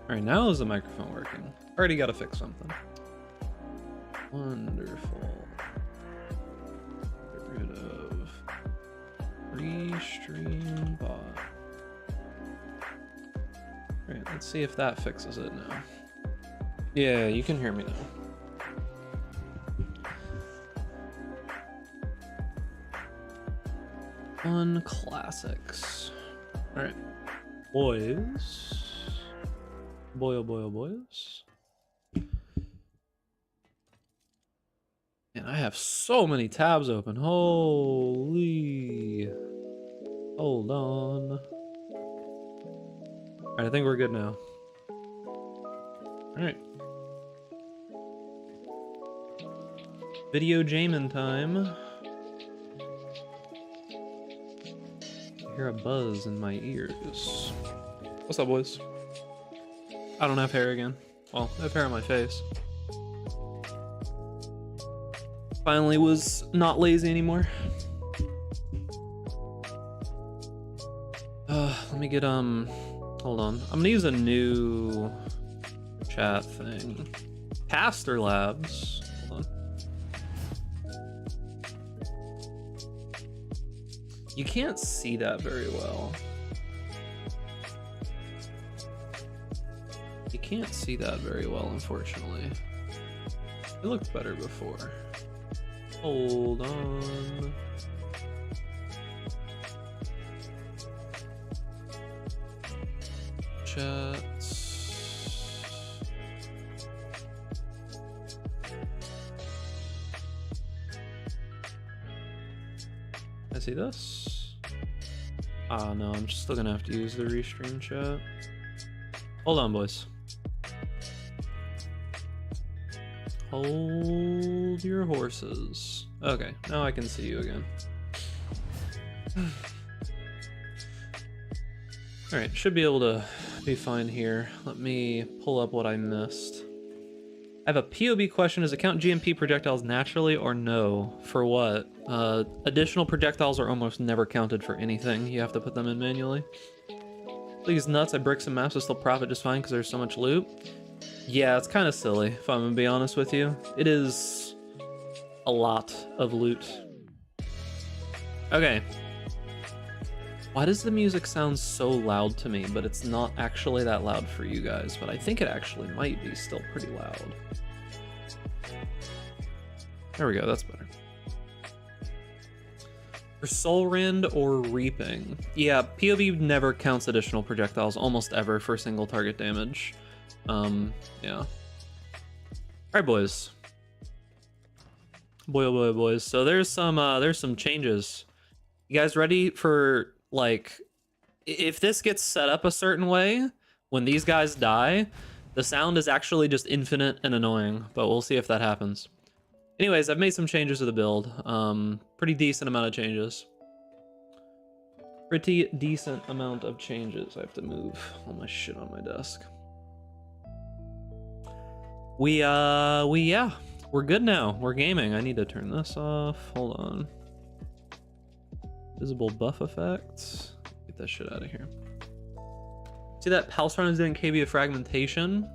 Alright, now is the microphone working? Already gotta fix something. Wonderful. Get rid of restream bot. Alright, let's see if that fixes it now. Yeah, you can hear me now. Fun classics. Alright. Boys. Boy oh boy oh boys. And I have so many tabs open. Holy. Hold on. Alright, I think we're good now. Alright. Video jamming time. I hear a buzz in my ears. What's up, boys? I don't have hair again. Well, I have hair on my face. Finally was not lazy anymore. Let me get, hold on. I'm gonna use a new chat thing. Pastor Labs. Hold on. You can't see that very well. You can't see that very well, unfortunately. It looked better before. Hold on. Chats. I see this. Ah, no, I'm still gonna have to use the restream chat. Hold on, boys. Hold your horses. Okay, now I can see you again. Alright, should be able to be fine here. Let me pull up what I missed. I have a POB question. Does it count GMP projectiles naturally or no? For what? Additional projectiles are almost never counted for anything. You have to put them in manually. These nuts, I brick some maps, I still profit just fine because there's so much loot. Yeah, it's kind of silly, if I'm gonna be honest with you. It is a lot of loot. Okay. Why does the music sound so loud to me, but it's not actually that loud for you guys? But I think it actually might be still pretty loud. There we go, that's better. For Soul Rend or Reaping. Yeah, POB never counts additional projectiles almost ever for single target damage. Yeah. Alright, boys. Boy, oh boy, boys. So there's some changes. You guys ready for, like, if this gets set up a certain way, when these guys die, the sound is actually just infinite and annoying, but we'll see if that happens. Anyways, I've made some changes to the build. Pretty decent amount of changes. Pretty decent amount of changes. I have to move all my shit on my desk. Yeah, we're good now. We're gaming. I need to turn this off. Hold on. Visible buff effects. Get that shit out of here. See that Palsrun is doing KB of fragmentation?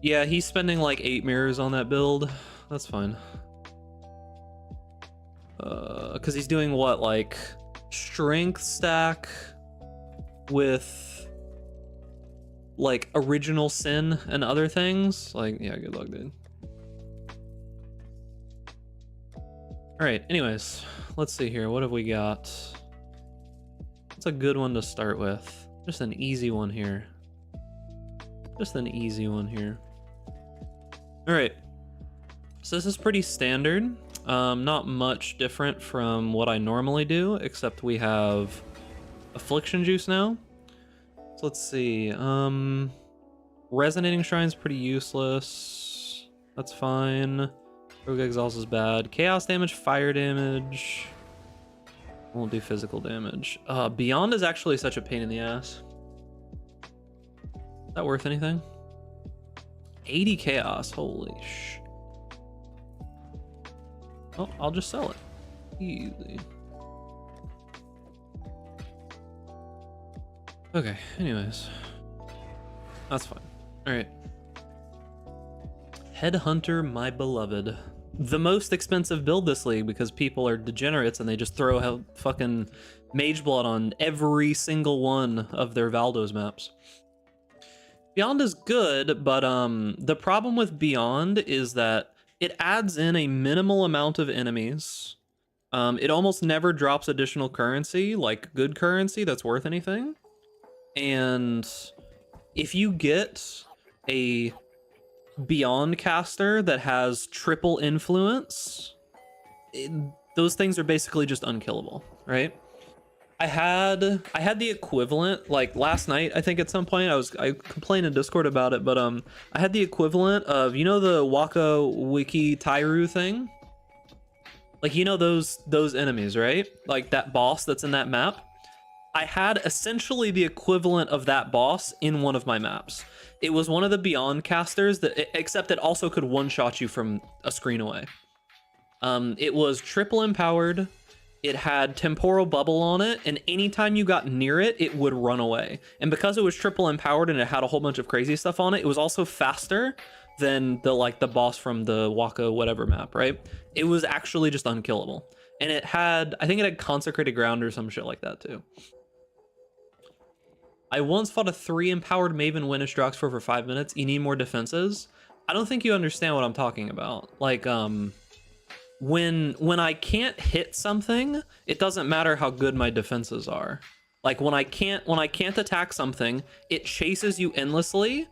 Yeah, he's spending like 8 mirrors on that build. That's fine. Because he's doing what, like strength stack with like original sin and other things. Like, yeah, good luck, dude. All right, anyways, let's see here. What have we got? What's a good one to start with? Just an easy one here. Just an easy one here. All right. So this is pretty standard. Not much different from what I normally do, except we have Affliction juice now. So let's see. Resonating Shrine's pretty useless. That's fine. Rogue Exhaust is bad. Chaos damage, fire damage. Won't do physical damage. Beyond is actually such a pain in the ass. Is that worth anything? 80 chaos, holy sh. Oh, I'll just sell it. Easy. Okay, anyways. That's fine. All right. Headhunter, my beloved. The most expensive build this league because people are degenerates and they just throw out fucking Mage Blood on every single one of their Valdos maps. Beyond is good, but the problem with Beyond is that it adds in a minimal amount of enemies. It almost never drops additional currency, like good currency that's worth anything. And if you get a Beyond caster that has triple influence, those things are basically just unkillable, right? I had the equivalent, like last night, I think at some point I complained in Discord about it, but I had the equivalent of, you know, the Waka Wiki Tyru thing? Like, you know, those enemies, right? Like that boss that's in that map. I had essentially the equivalent of that boss in one of my maps. It was one of the Beyond casters that, except it also could one-shot you from a screen away. It was triple empowered. It had temporal bubble on it, and anytime you got near it, it would run away. And because it was triple empowered and it had a whole bunch of crazy stuff on it, it was also faster than the boss from the Waka whatever map, right? It was actually just unkillable. And it had, I think it had consecrated ground or some shit like that too. I once fought a 3 empowered Maven Winnish Drox for over 5 minutes. You need more defenses. I don't think you understand what I'm talking about. Like, when I can't hit something, it doesn't matter how good my defenses are. Like when I can't attack something, it chases you endlessly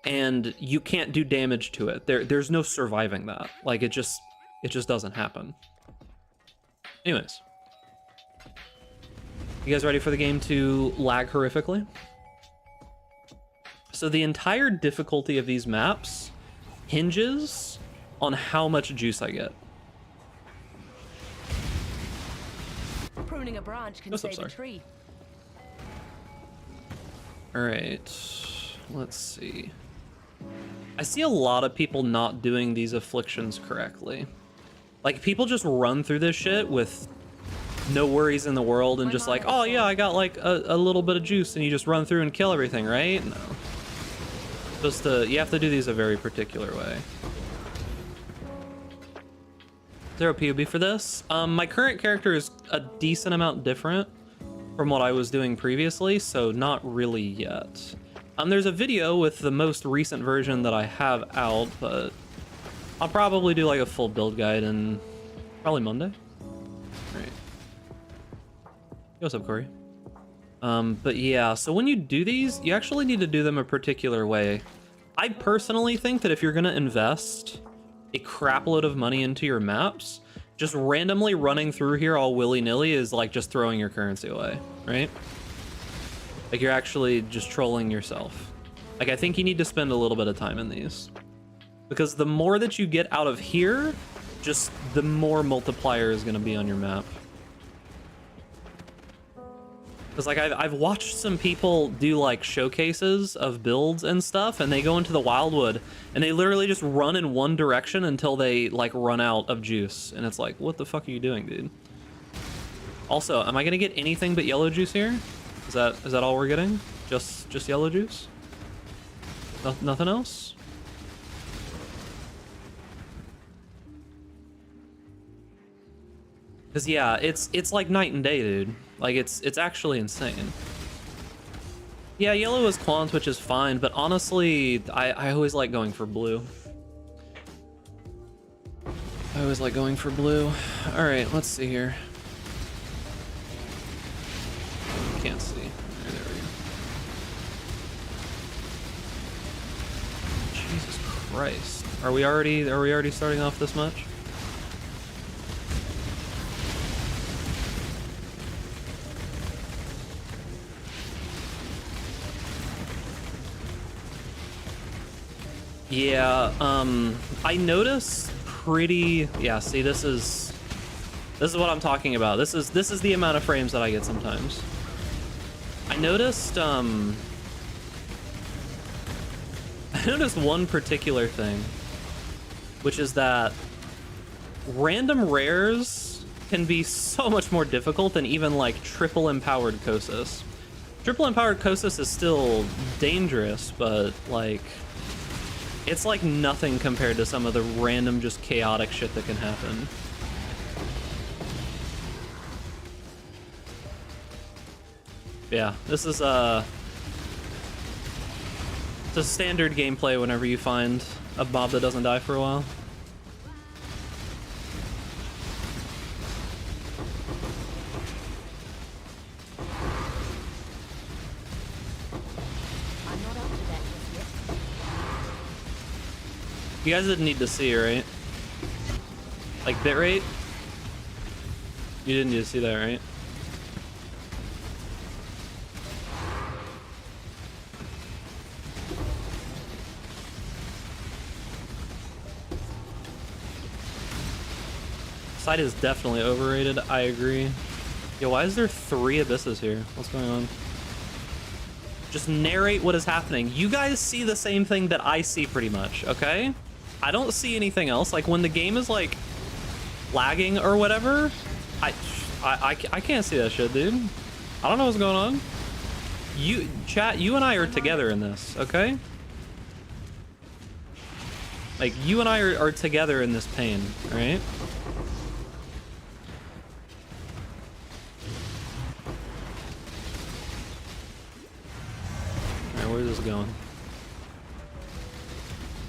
and you can't do damage to it. There's no surviving that. Like it just doesn't happen. Anyways. You guys ready for the game to lag horrifically? So the entire difficulty of these maps hinges on how much juice I get. Pruning a branch can save a tree. All right, let's see. I see a lot of people not doing these afflictions correctly. Like people just run through this shit with no worries in the world and just like, oh yeah, I got like a little bit of juice, and you just run through and kill everything, right? No. Just you have to do these a very particular way. 0 POB for this. My current character is a decent amount different from what I was doing previously, so not really yet. There's a video with the most recent version that I have out, but I'll probably do like a full build guide in probably Monday. All right. What's up, Corey? But yeah, so when you do these, you actually need to do them a particular way. I personally think that if you're gonna invest a crap load of money into your maps, just randomly running through here all willy-nilly is like just throwing your currency away, right? Like you're actually just trolling yourself. Like I think you need to spend a little bit of time in these, because the more that you get out of here, just the more multiplier is going to be on your map. Because like I've watched some people do like showcases of builds and stuff, and they go into the Wildwood and they literally just run in one direction until they like run out of juice, and it's like, what the fuck are you doing, dude? Also, am I gonna get anything but yellow juice here? Is that all we're getting? Just yellow juice? Nothing else? Because yeah, it's like night and day, dude. Like it's actually insane. Yeah, yellow is quant, which is fine, but honestly, I always like going for blue. I always like going for blue. All right, let's see here. Can't see. There we go. Jesus Christ. Are we already starting off this much? Yeah, I noticed pretty, yeah, see, this is what I'm talking about. This is the amount of frames that I get sometimes. I noticed one particular thing, which is that random rares can be so much more difficult than even like triple empowered Kosis. Triple empowered Kosis is still dangerous, but like it's like nothing compared to some of the random just chaotic shit that can happen. Yeah, this is it's a standard gameplay whenever you find a mob that doesn't die for a while. You guys didn't need to see, right? Like bitrate? You didn't need to see that, right? Site is definitely overrated, I agree. Yo, why is there 3 abysses here? What's going on? Just narrate what is happening. You guys see the same thing that I see pretty much, okay? I don't see anything else. Like when the game is like lagging or whatever, I can't see that shit, dude. I don't know what's going on. You chat, you and I are together in this, okay? Like you and I are together in this pain, all right? All right, where's this going?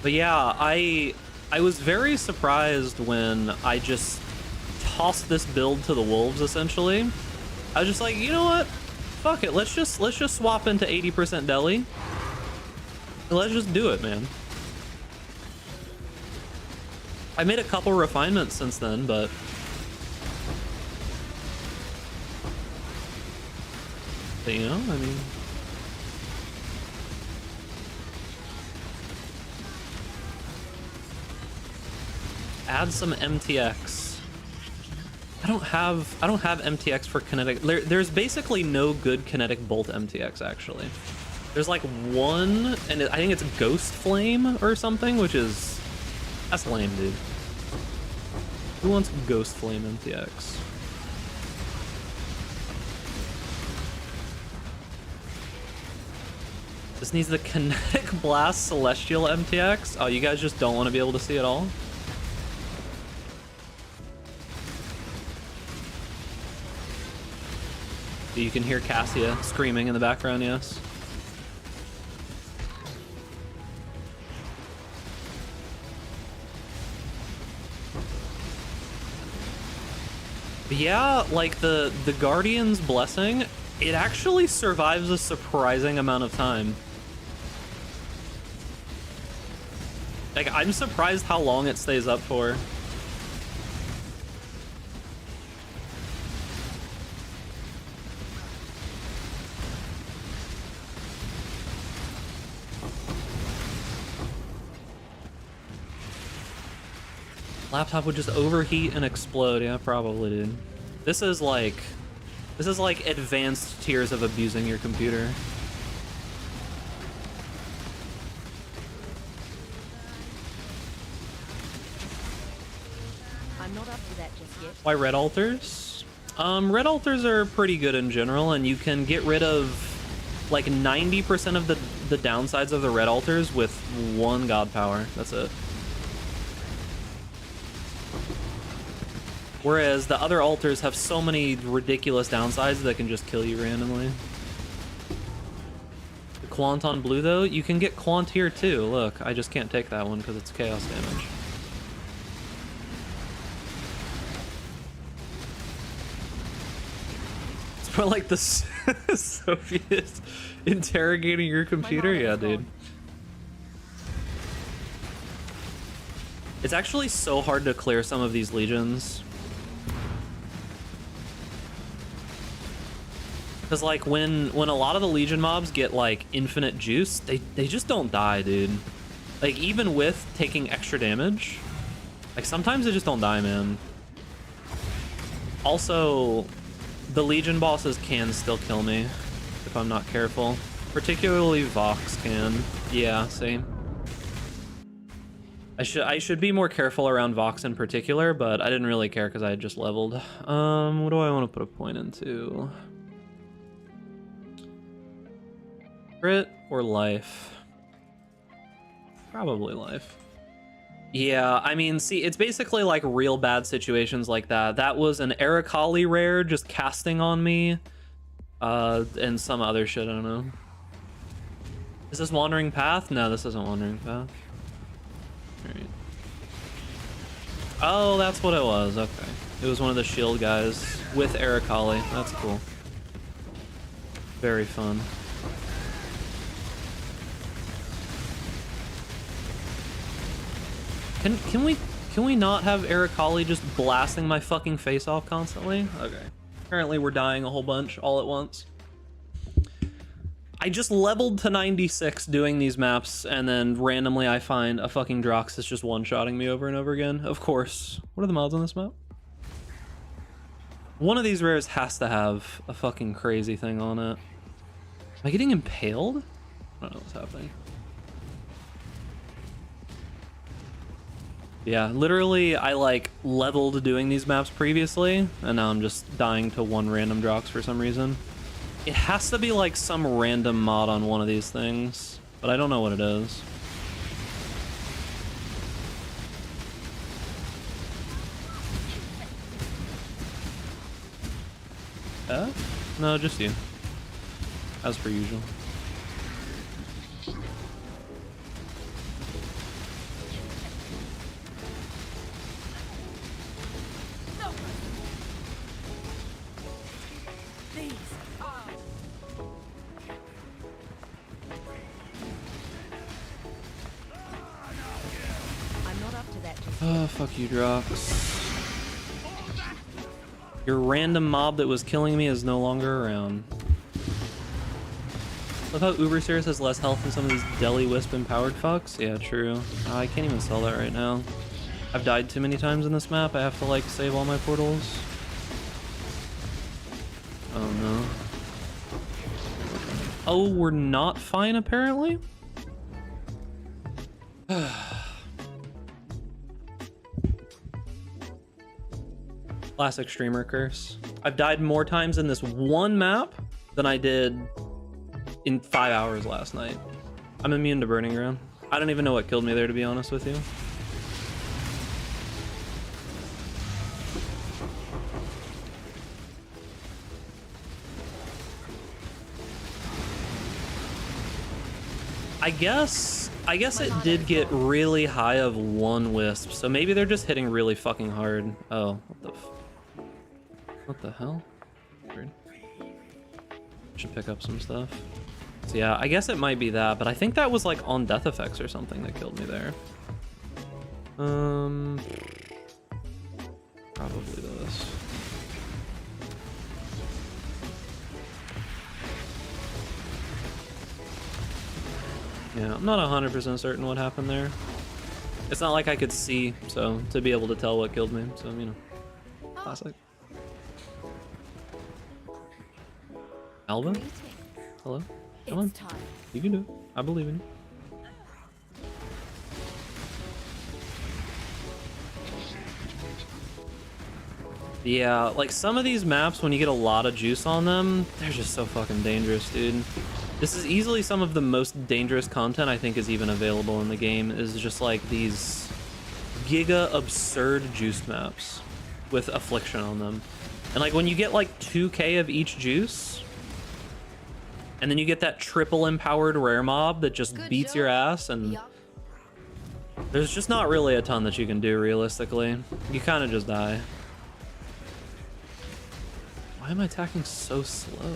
But yeah, I was very surprised when I just tossed this build to the wolves, essentially. I was just like, you know what? Fuck it, let's just swap into 80% Deli. Let's just do it, man. I made a couple refinements since then, but you know, I mean, add some MTX. I don't have MTX for kinetic. There's basically no good kinetic bolt MTX actually. There's like one, and I think it's Ghost Flame or something, which is, that's lame, dude. Who wants Ghost Flame MTX? This needs the Kinetic Blast Celestial MTX. Oh, you guys just don't want to be able to see it all? You can hear Cassia screaming in the background, yes. But yeah, like the Guardian's Blessing, it actually survives a surprising amount of time. Like, I'm surprised how long it stays up for. Laptop would just overheat and explode. Yeah, probably, dude. This is like advanced tiers of abusing your computer. I'm not up to that just yet. Why red altars? Red altars are pretty good in general, and you can get rid of like 90% of the downsides of the red altars with 1 god power. That's it. Whereas the other altars have so many ridiculous downsides that can just kill you randomly. The Quant on blue, though, you can get Quant here too. Look, I just can't take that one because it's chaos damage. It's more like the Soviets interrogating your computer. Yeah, dude. It's actually so hard to clear some of these legions. Because like when a lot of the Legion mobs get like infinite juice, they just don't die, dude. Like even with taking extra damage, like sometimes they just don't die, man. Also, the Legion bosses can still kill me if I'm not careful. Particularly Vox can. Yeah, see. I should be more careful around Vox in particular, but I didn't really care because I had just leveled. What do I want to put a point into? Crit or life? Probably life. Yeah, I mean, see, it's basically like real bad situations like that. That was an Aracali rare just casting on me. And some other shit, I don't know. Is this Wandering Path? No, this isn't Wandering Path. Alright. Oh, that's what it was, okay. It was one of the shield guys with Aracali. That's cool. Very fun. Can we not have Aracali just blasting my fucking face off constantly? Okay. Apparently we're dying a whole bunch all at once. I just leveled to 96 doing these maps, and then randomly I find a fucking Drox that's just one-shotting me over and over again. Of course. What are the mods on this map? One of these rares has to have a fucking crazy thing on it. Am I getting impaled? I don't know what's happening. Yeah, literally I like leveled doing these maps previously, and now I'm just dying to one random Drox for some reason. It has to be like some random mod on one of these things, but I don't know what it is. No, just you. As per usual. Oh, fuck you, Drox. Your random mob that was killing me is no longer around. Love how Uber Series has less health than some of these Deli Wisp empowered fucks. Yeah, true. I can't even sell that right now. I've died too many times in this map. I have to like save all my portals. Oh no. Oh, we're not fine apparently? Classic streamer curse. I've died more times in this one map than I did in 5 hours last night. I'm immune to Burning Ground. I don't even know what killed me there, to be honest with you. I guess it did get really high of one wisp, so maybe they're just hitting really fucking hard. Oh, what the hell? Weird. Should pick up some stuff. So yeah, I guess it might be that, but I think that was like on death effects or something that killed me there. Probably this. Yeah, I'm not 100% certain what happened there. It's not like I could see, so to be able to tell what killed me, so you know, classic. Alvin? Hello? Come on. You can do it. I believe in you. Yeah, like some of these maps, when you get a lot of juice on them, they're just so fucking dangerous, dude. This is easily some of the most dangerous content I think is even available in the game, is just like these giga absurd juice maps with Affliction on them. And like when you get like 2k of each juice, and then you get that triple empowered rare mob that just beats your ass, and there's just not really a ton that you can do realistically. You kind of just die. Why am I attacking so slow?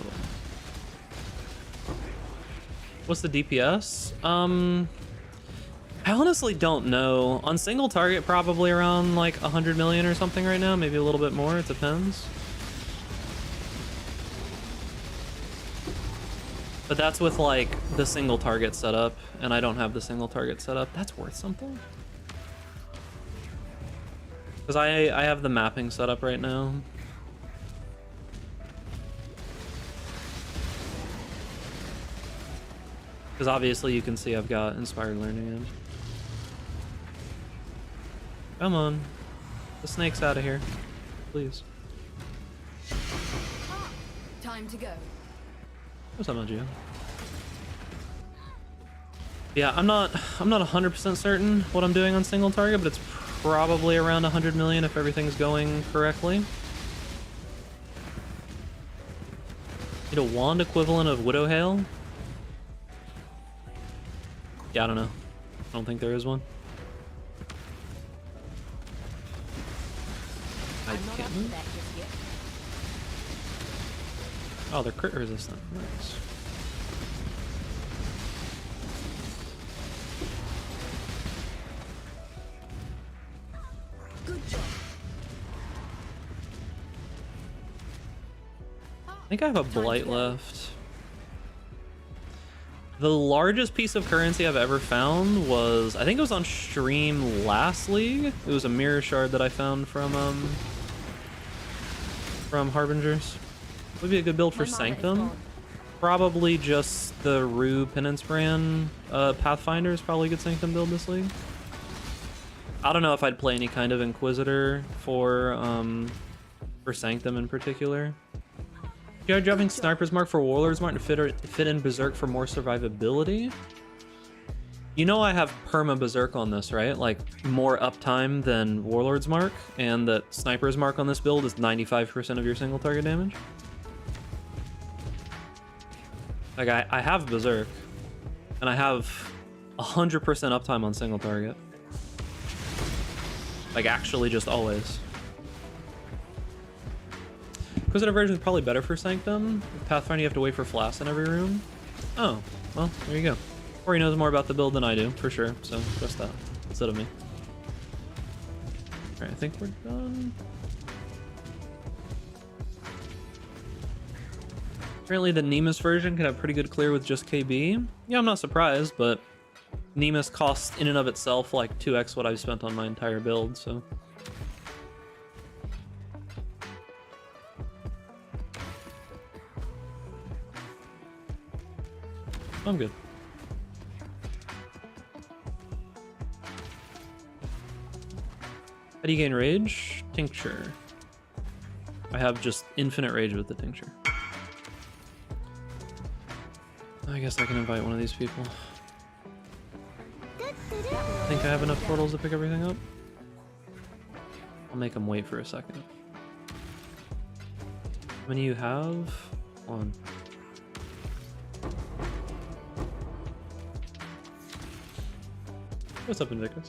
What's the DPS? I honestly don't know. On single target, probably around like 100 million or something right now, maybe a little bit more, it depends. But that's with like the single target setup, and I don't have the single target setup. That's worth something. Because I have the mapping set up right now. Because obviously you can see I've got Inspired Learning in. Come on. The snake's out of here. Please. Time to go. What's up, Gio? Yeah, I'm not 100% certain what I'm doing on single target, but it's probably around 100 million if everything's going correctly. Need a wand equivalent of Widow Hail? Yeah, I don't know. I don't think there is one. I can't move. Oh, they're crit resistant. Nice. Good job. I think I have a blight left. The largest piece of currency I've ever found was, I think it was on stream last league. It was a mirror shard that I found from Harbingers. Would be a good build for Sanctum. Probably just the Rue Penance brand Pathfinder is probably a good Sanctum build this league. I don't know if I'd play any kind of Inquisitor for Sanctum in particular. You are dropping Sniper's Mark for Warlord's Mark to fit in Berserk for more survivability. You know I have perma Berserk on this, right? Like more uptime than Warlord's Mark, and that Sniper's Mark on this build is 95% of your single target damage. Like I have Berserk, and I have 100% uptime on single target. Like actually just always. Inquisitor version is probably better for Sanctum. With Pathfinder, you have to wait for flasks in every room. Oh, well, there you go. Or he knows more about the build than I do, for sure. So, trust that instead of me. Alright, I think we're done. Apparently the Nemus version can have pretty good clear with just KB. Yeah, I'm not surprised, but Nemus costs in and of itself like 2x what I've spent on my entire build, so... I'm good. How do you gain rage? Tincture. I have just infinite rage with the tincture. I guess I can invite one of these people. I think I have enough portals to pick everything up. I'll make them wait for a second. How many you have? One. What's up, Invictus?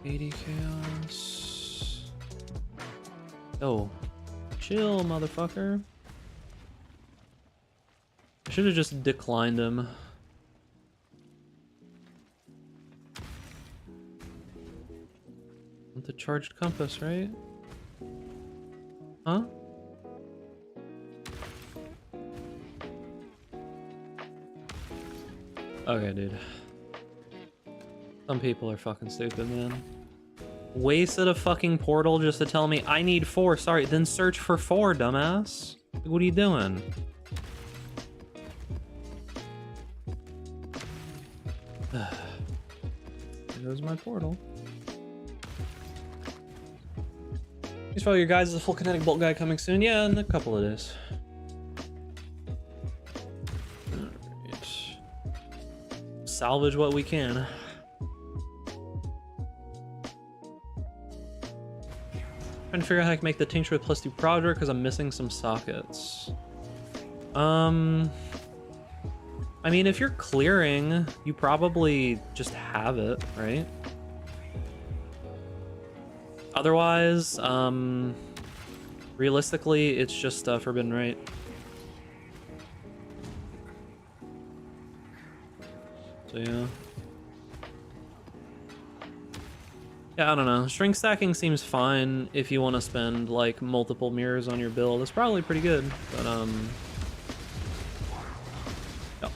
$80 chaos. Oh, chill, motherfucker. I should have just declined him. Want the charged compass, right? Huh? Okay, dude. Some people are fucking stupid, man. Wasted a fucking portal just to tell me I need 4. Sorry, then search for 4, dumbass. Like, what are you doing? There goes my portal. Thanks for all your guys. The full kinetic bolt guy coming soon. Yeah, in a couple of days. Salvage what we can. Trying to figure out how I can make the tincture with +2 Prodder because I'm missing some sockets. I mean, if you're clearing, you probably just have it, right? Otherwise, realistically, it's just Forbidden Right. So yeah. Yeah, I don't know. String stacking seems fine if you want to spend like multiple mirrors on your build. It's probably pretty good, but yeah.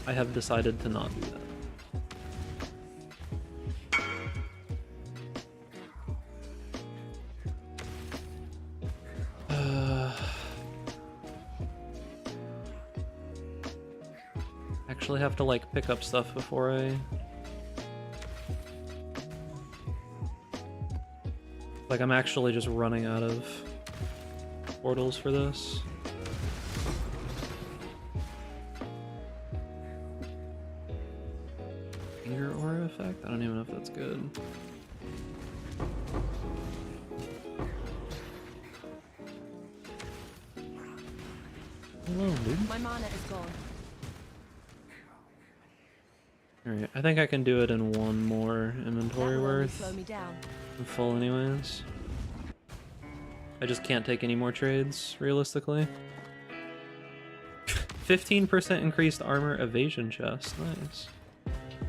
I have decided to not do that. Actually have to like pick up stuff before I... Like I'm actually just running out of portals for this. Finger aura effect? I don't even know if that's good. Hello, dude. My mana is gone. Alright, I think I can do it in one more inventory That will only worth. slow me down. I'm full anyways. I just can't take any more trades, realistically. 15% increased armor evasion chest. Nice.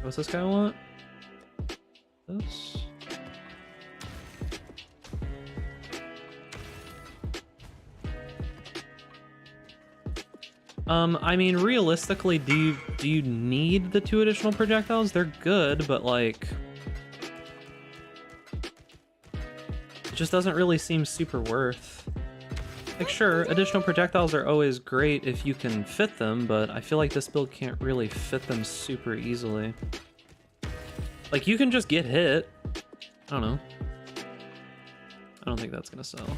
What's this guy want? This? I mean, realistically, do you need the 2 additional projectiles? They're good, but like... It just doesn't really seem super worth. Like, sure, additional projectiles are always great if you can fit them, but I feel like this build can't really fit them super easily. Like, you can just get hit. I don't know. I don't think that's gonna sell.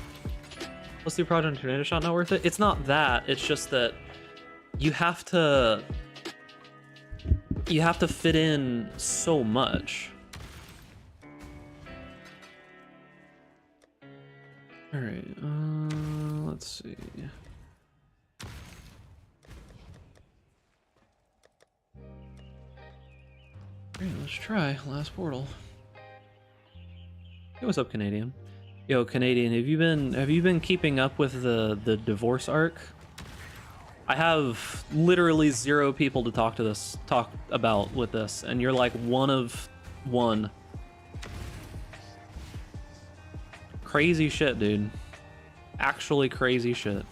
Let's do Project Tornado Shot, not worth it? It's not that, it's just that you have to fit in so much. All right, let's see. Okay, let's try last portal. Hey, what's up, Canadian? Yo, Canadian, have you been keeping up with the divorce arc? I have literally 0 people to talk about with this, and you're like one of one. Crazy shit, dude. Actually crazy shit.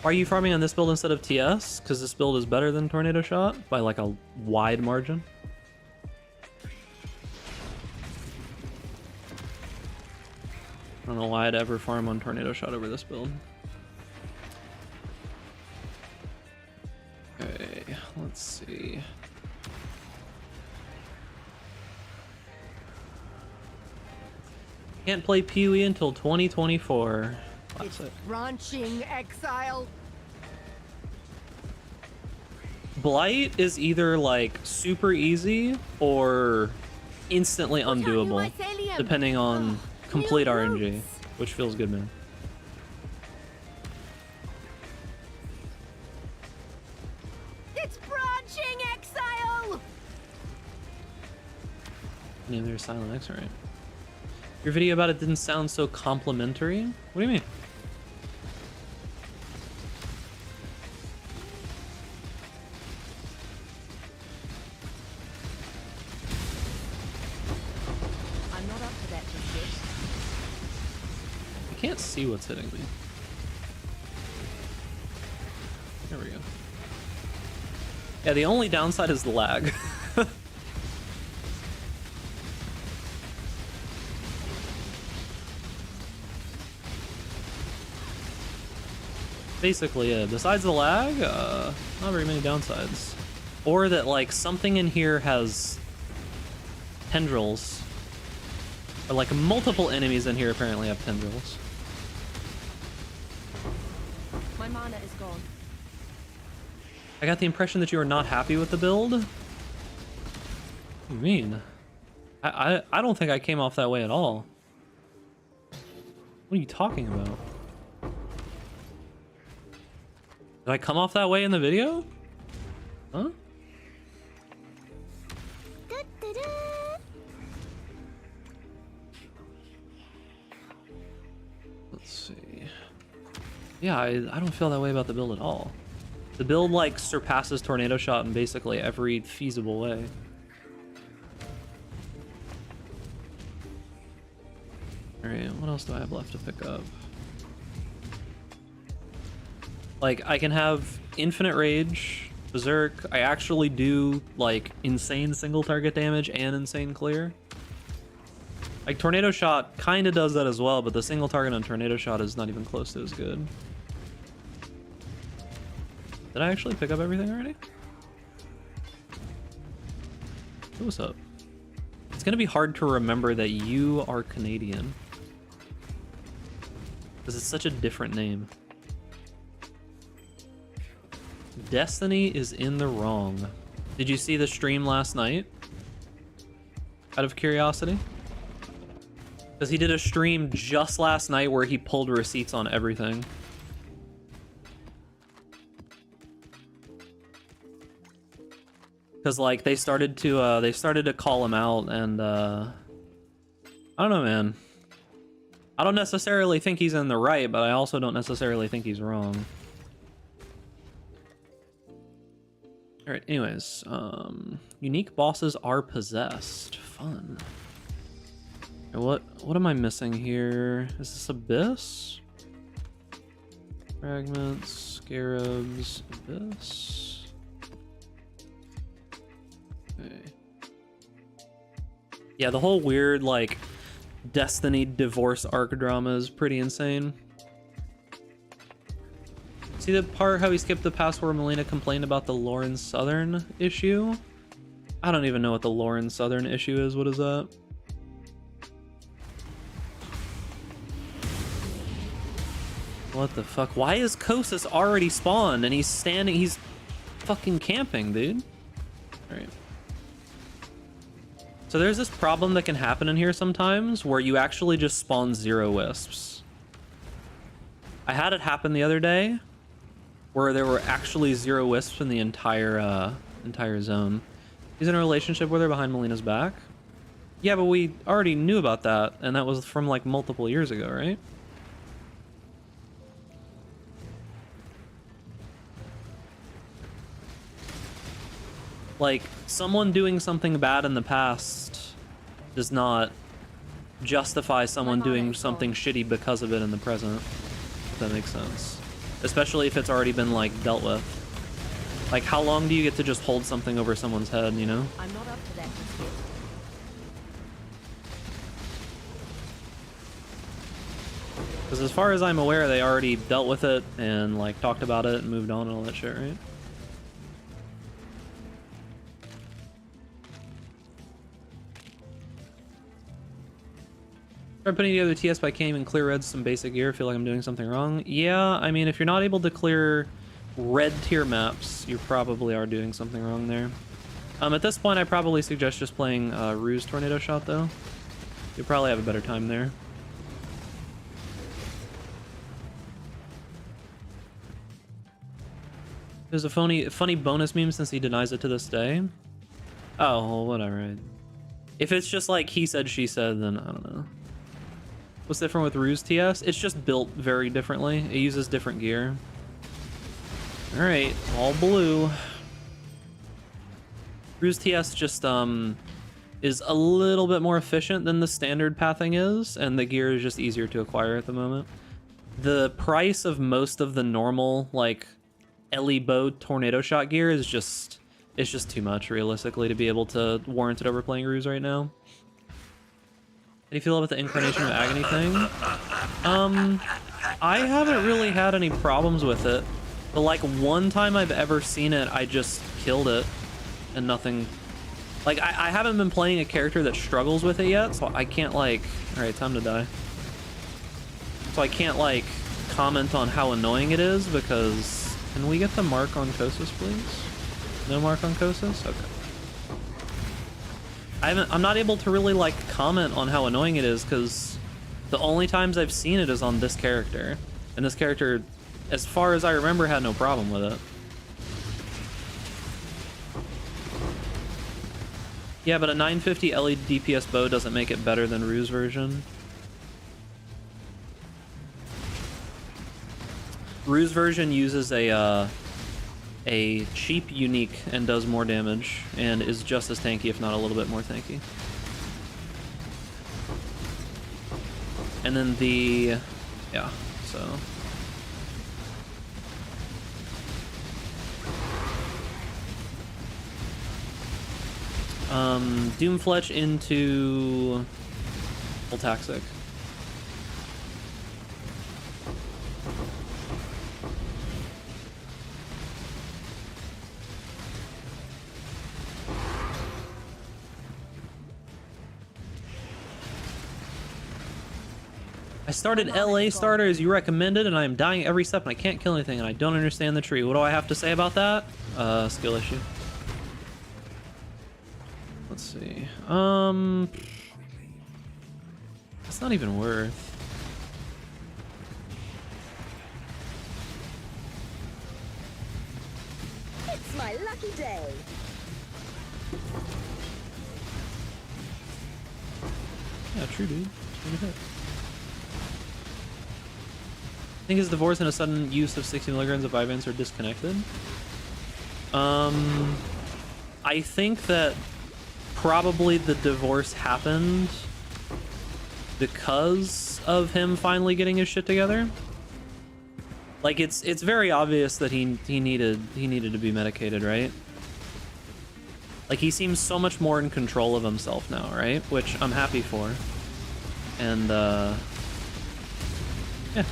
Why are you farming on this build instead of TS? Because this build is better than Tornado Shot by like a wide margin. I don't know why I'd ever farm on Tornado Shot over this build. Okay, let's see. Can't play PoE until 2024. It's branching exile. Blight is either like super easy or instantly undoable, depending on complete RNG, which feels good, man. It's branching exile. Name their Silent X, right? Your video about it didn't sound so complimentary. What do you mean? I'm not up to that just yet. I can't see what's hitting me. There we go. Yeah, the only downside is the lag. Basically, yeah, besides the lag, not very many downsides. Or that, like, something in here has tendrils. Or, like, multiple enemies in here apparently have tendrils. My mana is gone. I got the impression that you are not happy with the build. What do you mean? I don't think I came off that way at all. What are you talking about? Did I come off that way in the video? Huh? Let's see. Yeah, I don't feel that way about the build at all. The build, like, surpasses Tornado Shot in basically every feasible way. Alright, what else do I have left to pick up? Like, I can have Infinite Rage, Berserk. I actually do, like, insane single target damage and insane clear. Like, Tornado Shot kind of does that as well, but the single target on Tornado Shot is not even close to as good. Did I actually pick up everything already? What's up? It's gonna be hard to remember that you are Canadian. Because it's such a different name. Destiny is in the wrong. Did you see the stream last night? Out of curiosity? Because he did a stream just last night where he pulled receipts on everything. Because like they started to call him out, and I don't know, man. I don't necessarily think he's in the right, but I also don't necessarily think he's wrong. All right, anyways, unique bosses are possessed. Fun. What am I missing here? Is this Abyss? Fragments, Scarabs, Abyss. Okay. Yeah, the whole weird, like, Destiny divorce arc drama is pretty insane. See the part how he skipped the past where Melina complained about the Lauren Southern issue? I don't even know what the Lauren Southern issue is. What is that? What the fuck? Why is Kosis already spawned and he's standing? He's fucking camping, dude. Alright. So there's this problem that can happen in here sometimes where you actually just spawn 0 wisps. I had it happen the other day where there were actually 0 wisps in the entire zone. He's in a relationship with her behind Melina's back. Yeah, but we already knew about that, and that was from like multiple years ago, right? Like, someone doing something bad in the past does not justify someone doing something shitty because of it in the present, if that makes sense. Especially if it's already been, like, dealt with. Like, how long do you get to just hold something over someone's head, you know? I'm not up to that just yet. Because as far as I'm aware, they already dealt with it and, like, talked about it and moved on and all that shit, right? Try putting together TS by came and clear reds some basic gear. Feel like I'm doing something wrong. Yeah, I mean, if you're not able to clear red tier maps, you probably are doing something wrong there. At this point, I probably suggest just playing Ruse Tornado Shot, though. You'll probably have a better time there. There's a funny bonus meme since he denies it to this day. Oh, well, whatever. If it's just like he said, she said, then I don't know. What's different with Ruse TS? It's just built very differently. It uses different gear. Alright, all blue. Ruse TS just is a little bit more efficient than the standard pathing is, and the gear is just easier to acquire at the moment. The price of most of the normal, like, Ellie Bow Tornado Shot gear is just... it's just too much, realistically, to be able to warrant it over playing Ruse right now. How do you feel about the Incarnation of Agony thing? I haven't really had any problems with it. The, like, one time I've ever seen it, I just killed it. And nothing... like, I haven't been playing a character that struggles with it yet, so I can't, like... Alright, time to die. So I can't, like, comment on how annoying it is, because... Can we get the mark on Kosis, please? No mark on Kosis? Okay. I'm not able to really, like, comment on how annoying it is, because the only times I've seen it is on this character. And this character, as far as I remember, had no problem with it. Yeah, but a 950 LED DPS bow doesn't make it better than Ruse version. Ruse version uses a cheap unique and does more damage and is just as tanky, if not a little bit more tanky. And then the... yeah, so... Doomfletch into Taxic. I started LA starter as you recommended, and I am dying every step, and I can't kill anything, and I don't understand the tree. What do I have to say about that? Skill issue. Let's see. It's not even worth. It's my lucky day. Yeah, true, dude. Pretty hit. I think his divorce and a sudden use of 60 milligrams of Vyvanse are disconnected. I think that probably the divorce happened because of him finally getting his shit together. Like it's very obvious that he needed to be medicated, right? Like he seems so much more in control of himself now, right? Which I'm happy for. And yeah.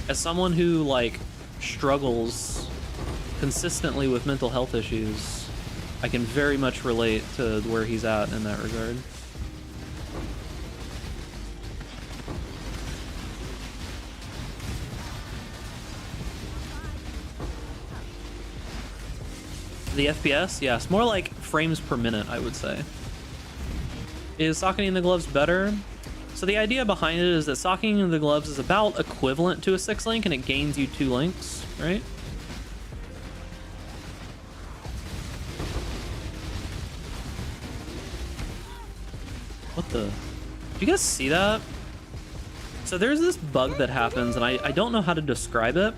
As someone who like struggles consistently with mental health issues, I can very much relate to where he's at in that regard. The FPS? Yes, more like frames per minute, I would say. Is socketing the gloves better? So the idea behind it is that socketing the gloves is about equivalent to a 6-link, and it gains you 2 links, right? What the? Do you guys see that? So there's this bug that happens, and I don't know how to describe it,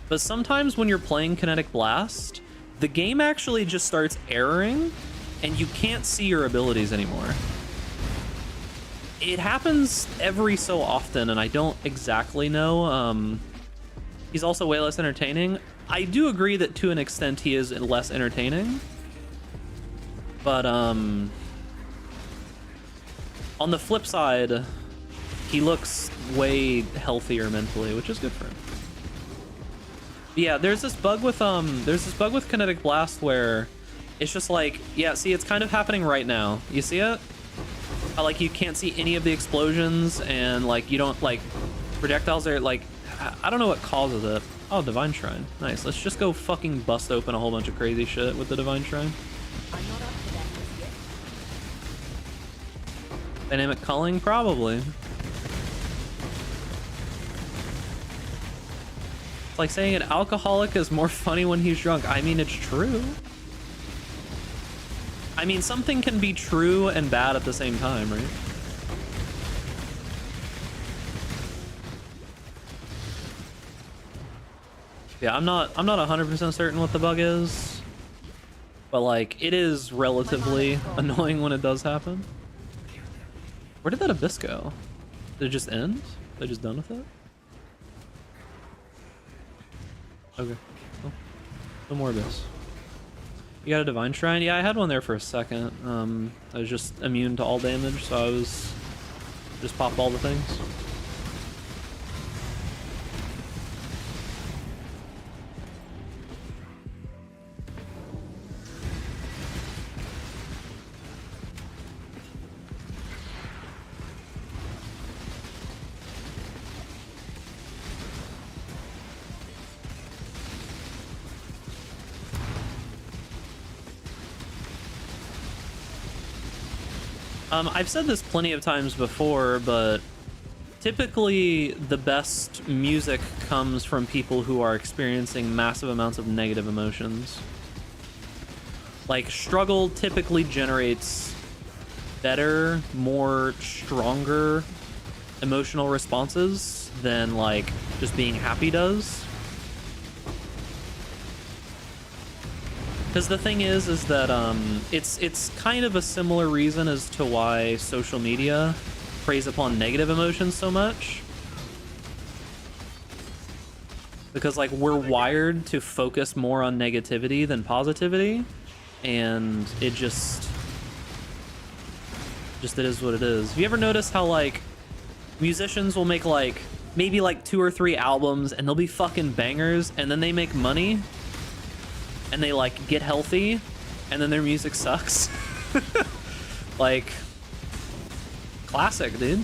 but sometimes when you're playing Kinetic Blast, the game actually just starts erroring, and you can't see your abilities anymore. It happens every so often, and I don't exactly know. He's also way less entertaining. I do agree that to an extent he is less entertaining. But on the flip side, he looks way healthier mentally, which is good for him. Yeah, there's this bug with Kinetic Blast where it's just like, yeah, see, it's kind of happening right now. You see it? Like you can't see any of the explosions, and like you don't like projectiles are like, I don't know what causes it. Oh, Divine Shrine, nice. Let's just go fucking bust open a whole bunch of crazy shit with the Divine Shrine. I'm not up to that just yet. Dynamic culling, probably. It's like saying an alcoholic is more funny when he's drunk. I mean, it's true. I mean, something can be true and bad at the same time, right? Yeah, I'm not 100% certain what the bug is, but like it is relatively annoying when it does happen. Where did that abyss go? Did it just end? They just done with it? Okay. Oh, no more abyss. You got a Divine Shrine? Yeah, I had one there for a second. I was just immune to all damage, so I was just popped all the things. I've said this plenty of times before, but typically the best music comes from people who are experiencing massive amounts of negative emotions. Like, struggle typically generates better, more stronger emotional responses than, like, just being happy does. Because the thing is that it's kind of a similar reason as to why social media preys upon negative emotions so much. Because like we're wired to focus more on negativity than positivity, and it just it is what it is. Have you ever noticed how like Musicians will make like maybe like 2 or 3 albums and they'll be fucking bangers, and then they make money and they like get healthy and then their music sucks. Like, classic, dude.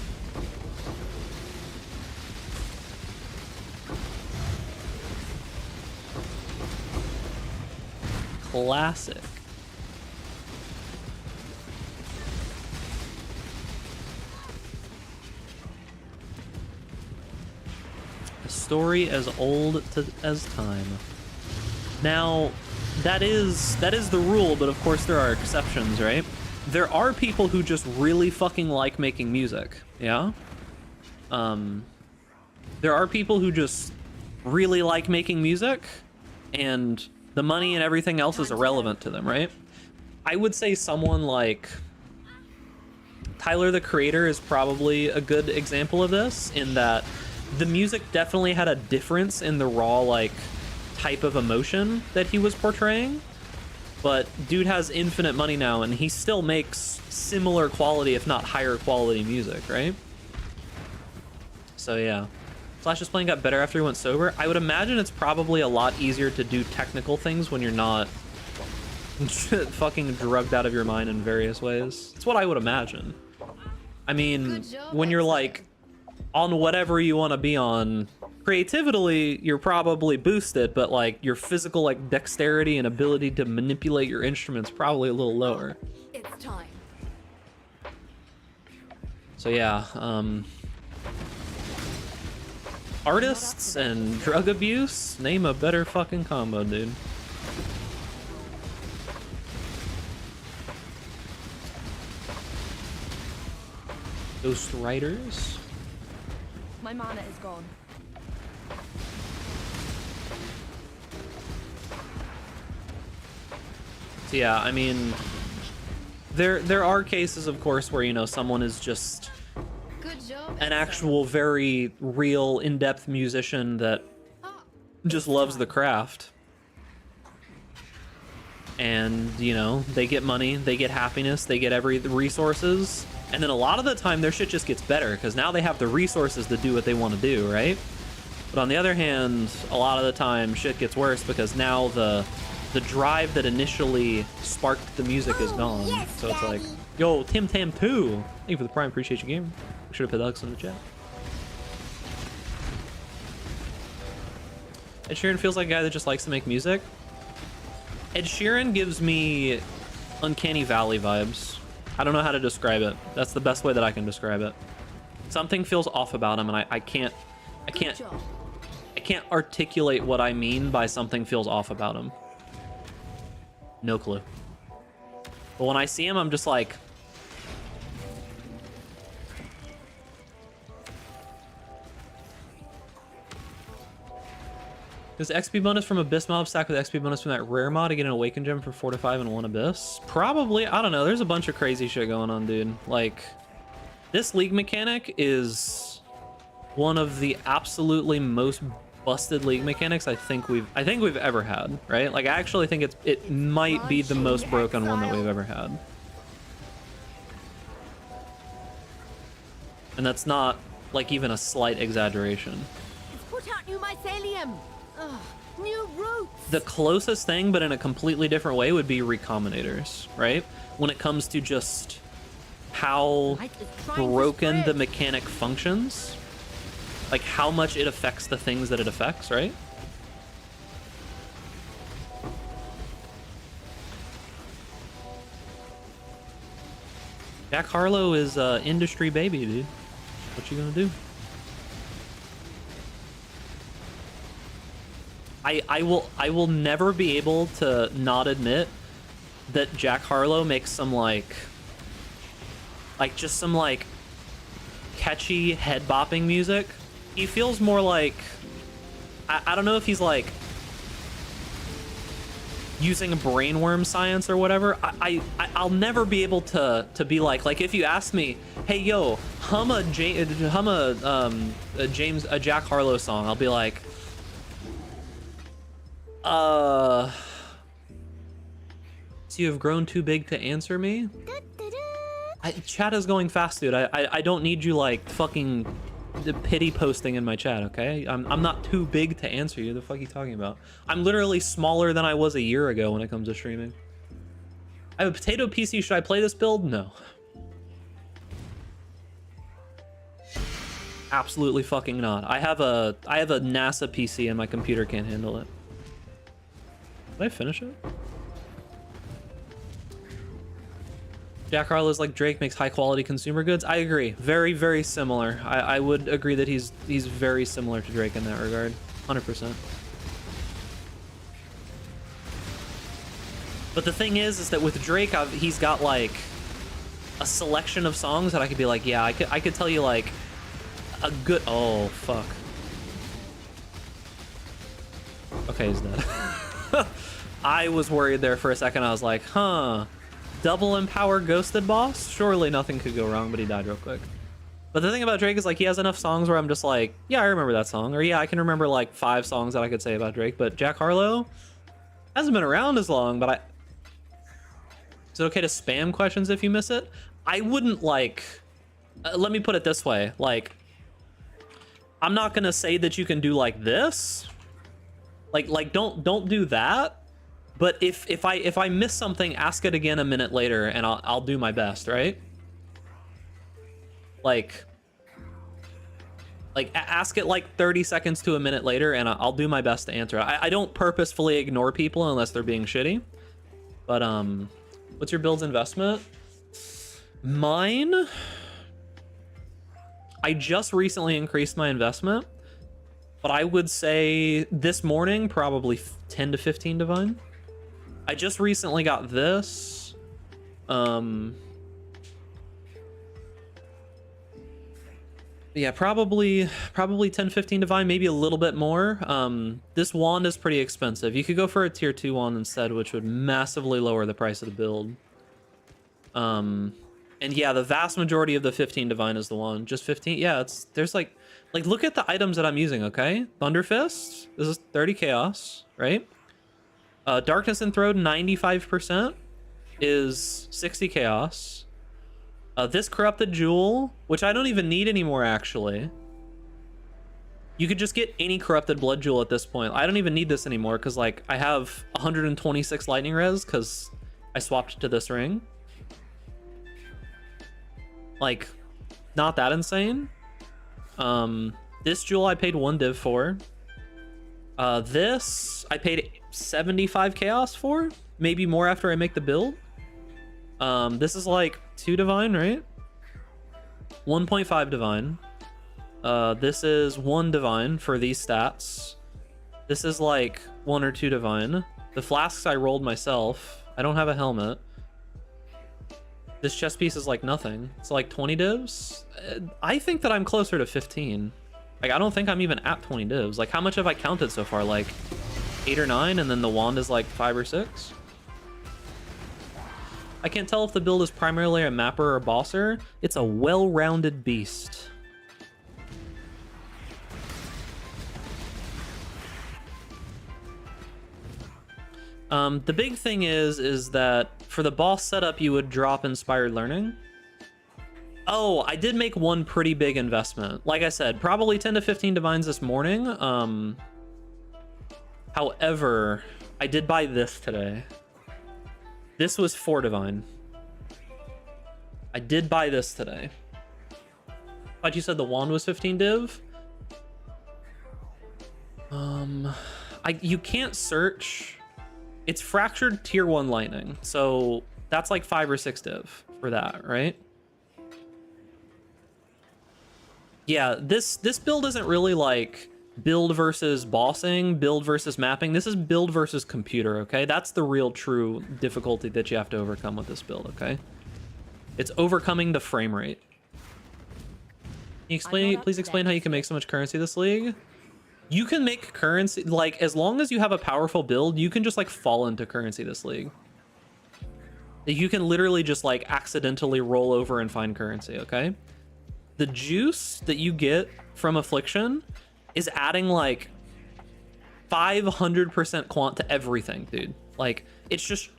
Classic. A story as old as time. Now, that is the rule, but of course there are exceptions, right? There are people who just really fucking like making music, yeah? There are people who just really like making music, and the money and everything else is irrelevant to them, right? I would say someone like Tyler, the Creator, is probably a good example of this, in that the music definitely had a difference in the raw, like, type of emotion that he was portraying. But dude has infinite money now, and he still makes similar quality, if not higher quality music, right? So yeah. Slash is playing got better after he went sober. I would imagine it's probably a lot easier to do technical things when you're not fucking drugged out of your mind in various ways. That's what I would imagine. I mean, when you're like on whatever you want to be on, creatively, you're probably boosted, but like your physical like dexterity and ability to manipulate your instruments probably a little lower. It's time. So yeah, artists and drug abuse, name a better fucking combo, dude. Ghost Riders. My mana is gone. So yeah, I mean, there are cases, of course, where, you know, someone is just Good job. an actual very real in-depth musician that just loves the craft, and you know, they get money, they get happiness, they get every resources, and then a lot of the time their shit just gets better because now they have the resources to do what they want to do, right? But on the other hand, a lot of the time shit gets worse because now the drive that initially sparked the music is gone. Yes, so it's like, Daddy. yo, Tim Tam 2, thank you for the prime, appreciate your game. Make sure to put the Alex in the chat. Ed Sheeran feels like a guy that just likes to make music. Ed Sheeran gives me Uncanny Valley vibes. I don't know how to describe it. That's the best way that I can describe it. Something feels off about him, and I can't articulate what I mean by something feels off about him. No clue. But when I see him, I'm just like, does XP bonus from Abyss mob stack with XP bonus from that rare mod to get an Awakened gem for 4 to 5 and 1 Abyss? Probably. I don't know. There's a bunch of crazy shit going on, dude. Like, this league mechanic is one of the absolutely most busted league mechanics I think we've ever had, right? Like, I actually think it might be the most broken one that we've ever had. And that's not like even a slight exaggeration. It's put out new mycelium. Ugh, new roots. The closest thing, but in a completely different way, would be Recombinators, right? When it comes to just how broken the mechanic functions, like how much it affects the things that it affects, right? Jack Harlow is industry baby, dude. What you gonna do? I will never be able to not admit that Jack Harlow makes some like just some like catchy head bopping music. He feels more like, I don't know if he's like using brainworm science or whatever. I'll never be able to be like if you ask me, hey yo, hum a Jack Harlow song, I'll be like, so you have grown too big to answer me? Chat is going fast, dude. I don't need you like fucking pity posting in my chat, okay? I'm not too big to answer you. The fuck are you talking about? I'm literally smaller than I was a year ago when it comes to streaming. I have a potato PC. Should I play this build? No. Absolutely fucking not. I have a NASA PC and my computer can't handle it. Did I finish it? Jack Harlow's like Drake makes high quality consumer goods. I agree. Very, very similar. I would agree that he's very similar to Drake in that regard. 100%. But the thing is that with Drake, he's got like a selection of songs that I could be like, yeah, I could tell you like a good. Oh fuck. Okay, he's dead. I was worried there for a second. I was like, huh. Double empower ghosted boss? Surely nothing could go wrong, but he died real quick. But the thing about Drake is like he has enough songs where I'm just like, yeah, I remember that song. Or yeah, I can remember like 5 songs that I could say about Drake. But Jack Harlow hasn't been around as long, but is it okay to spam questions if you miss it? I wouldn't like, let me put it this way. Like, I'm not gonna say that you can do like this. Like don't do that. But if I miss something, ask it again a minute later, and I'll do my best, right? Like ask it like 30 seconds to a minute later, and I'll do my best to answer. I don't purposefully ignore people unless they're being shitty. But what's your build's investment? Mine, I just recently increased my investment, but I would say this morning probably 10 to 15 divine. I just recently got this. Yeah, probably 10, 15 divine, maybe a little bit more. This wand is pretty expensive. You could go for a tier 2 wand instead, which would massively lower the price of the build. And yeah, the vast majority of the 15 divine is the one. Just 15. Yeah, there's like look at the items that I'm using, okay? Thunder Fist, this is 30 chaos, right? Darkness Enthroned 95% is 60 chaos. This Corrupted Jewel, which I don't even need anymore, actually. You could just get any Corrupted Blood Jewel at this point. I don't even need this anymore because like I have 126 lightning res because I swapped to this ring. Like, not that insane. This jewel I paid 1 div for. This I paid 75 chaos for, maybe more after I make the build. This is like 2 divine, right? 1.5 divine. This is 1 divine for these stats. This is like 1 or 2 divine. The flasks I rolled myself. I don't have a helmet. This chest piece is like nothing. It's like 20 divs. I think that I'm closer to 15. Like, I don't think I'm even at 20 divs. Like, how much have I counted so far? Like 8 or 9, and then the wand is like 5 or 6. I can't tell if the build is primarily a mapper or a bosser. It's a well-rounded beast. The big thing is that for the boss setup, you would drop Inspired Learning. Oh, I did make one pretty big investment. Like I said, probably 10 to 15 divines this morning. However, I did buy this today. This was 4 divine. I did buy this today. Thought you said the wand was 15 div. You can't search. It's fractured tier 1 lightning, so that's like 5 or 6 div for that, right? Yeah, this build isn't really like build versus bossing, build versus mapping. This is build versus computer, okay? That's the real true difficulty that you have to overcome with this build, okay? It's overcoming the frame rate. Can you please explain how you can make so much currency this league? You can make currency, like, as long as you have a powerful build, you can just like fall into currency this league. You can literally just like accidentally roll over and find currency, okay? The juice that you get from Affliction is adding like 500% quant to everything, dude. Like, it's just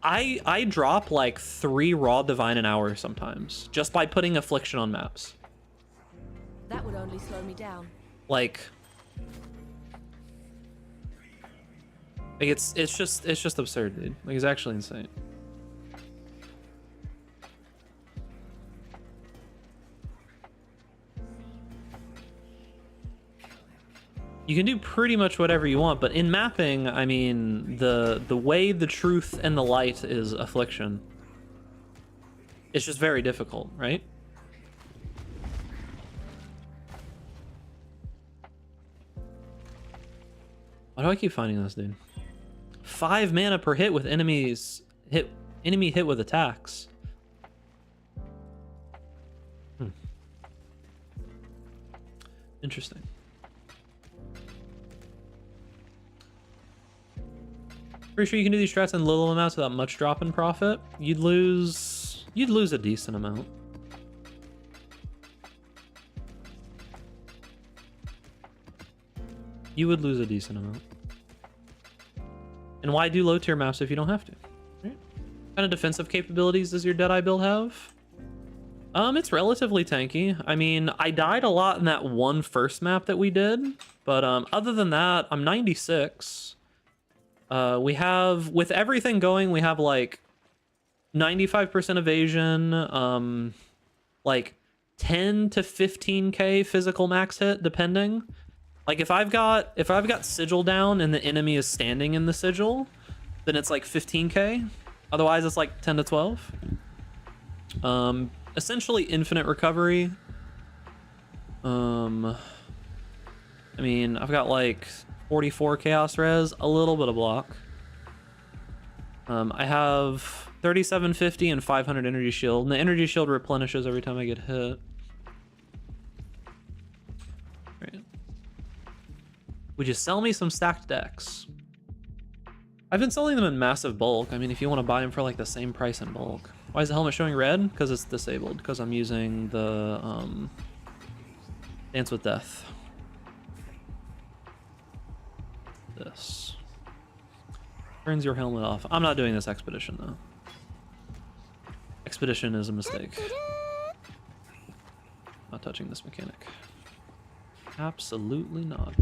I drop like 3 raw divine an hour sometimes just by putting Affliction on maps. That would only slow me down. Like it's just absurd, dude. Like it's actually insane. You can do pretty much whatever you want, but in mapping, I mean, the way the truth and the light is Affliction. It's just very difficult, right? Why do I keep finding this, dude? 5 mana per hit with enemy hit with attacks. Interesting. Pretty sure you can do these strats in little amounts without much drop in profit. You'd lose a decent amount. You would lose a decent amount. And why do low tier maps if you don't have to? Right? What kind of defensive capabilities does your Deadeye build have? It's relatively tanky. I mean, I died a lot in that one first map that we did, but other than that, I'm 96. We have, with everything going, we have like 95% evasion, like 10 to 15k physical max hit, depending. Like if I've got sigil down and the enemy is standing in the sigil, then it's like 15k. Otherwise, it's like 10 to 12. Essentially infinite recovery. I mean, I've got like 44 chaos res, a little bit of block. I have 3750 and 500 energy shield, and the energy shield replenishes every time I get hit. Right. Would you sell me some stacked decks? I've been selling them in massive bulk. I mean, if you want to buy them for like the same price in bulk. Why is the helmet showing red? Because it's disabled, because I'm using the Dance with Death. This turns your helmet off. I'm not doing this expedition though. Expedition is a mistake. Not touching this mechanic. Absolutely not.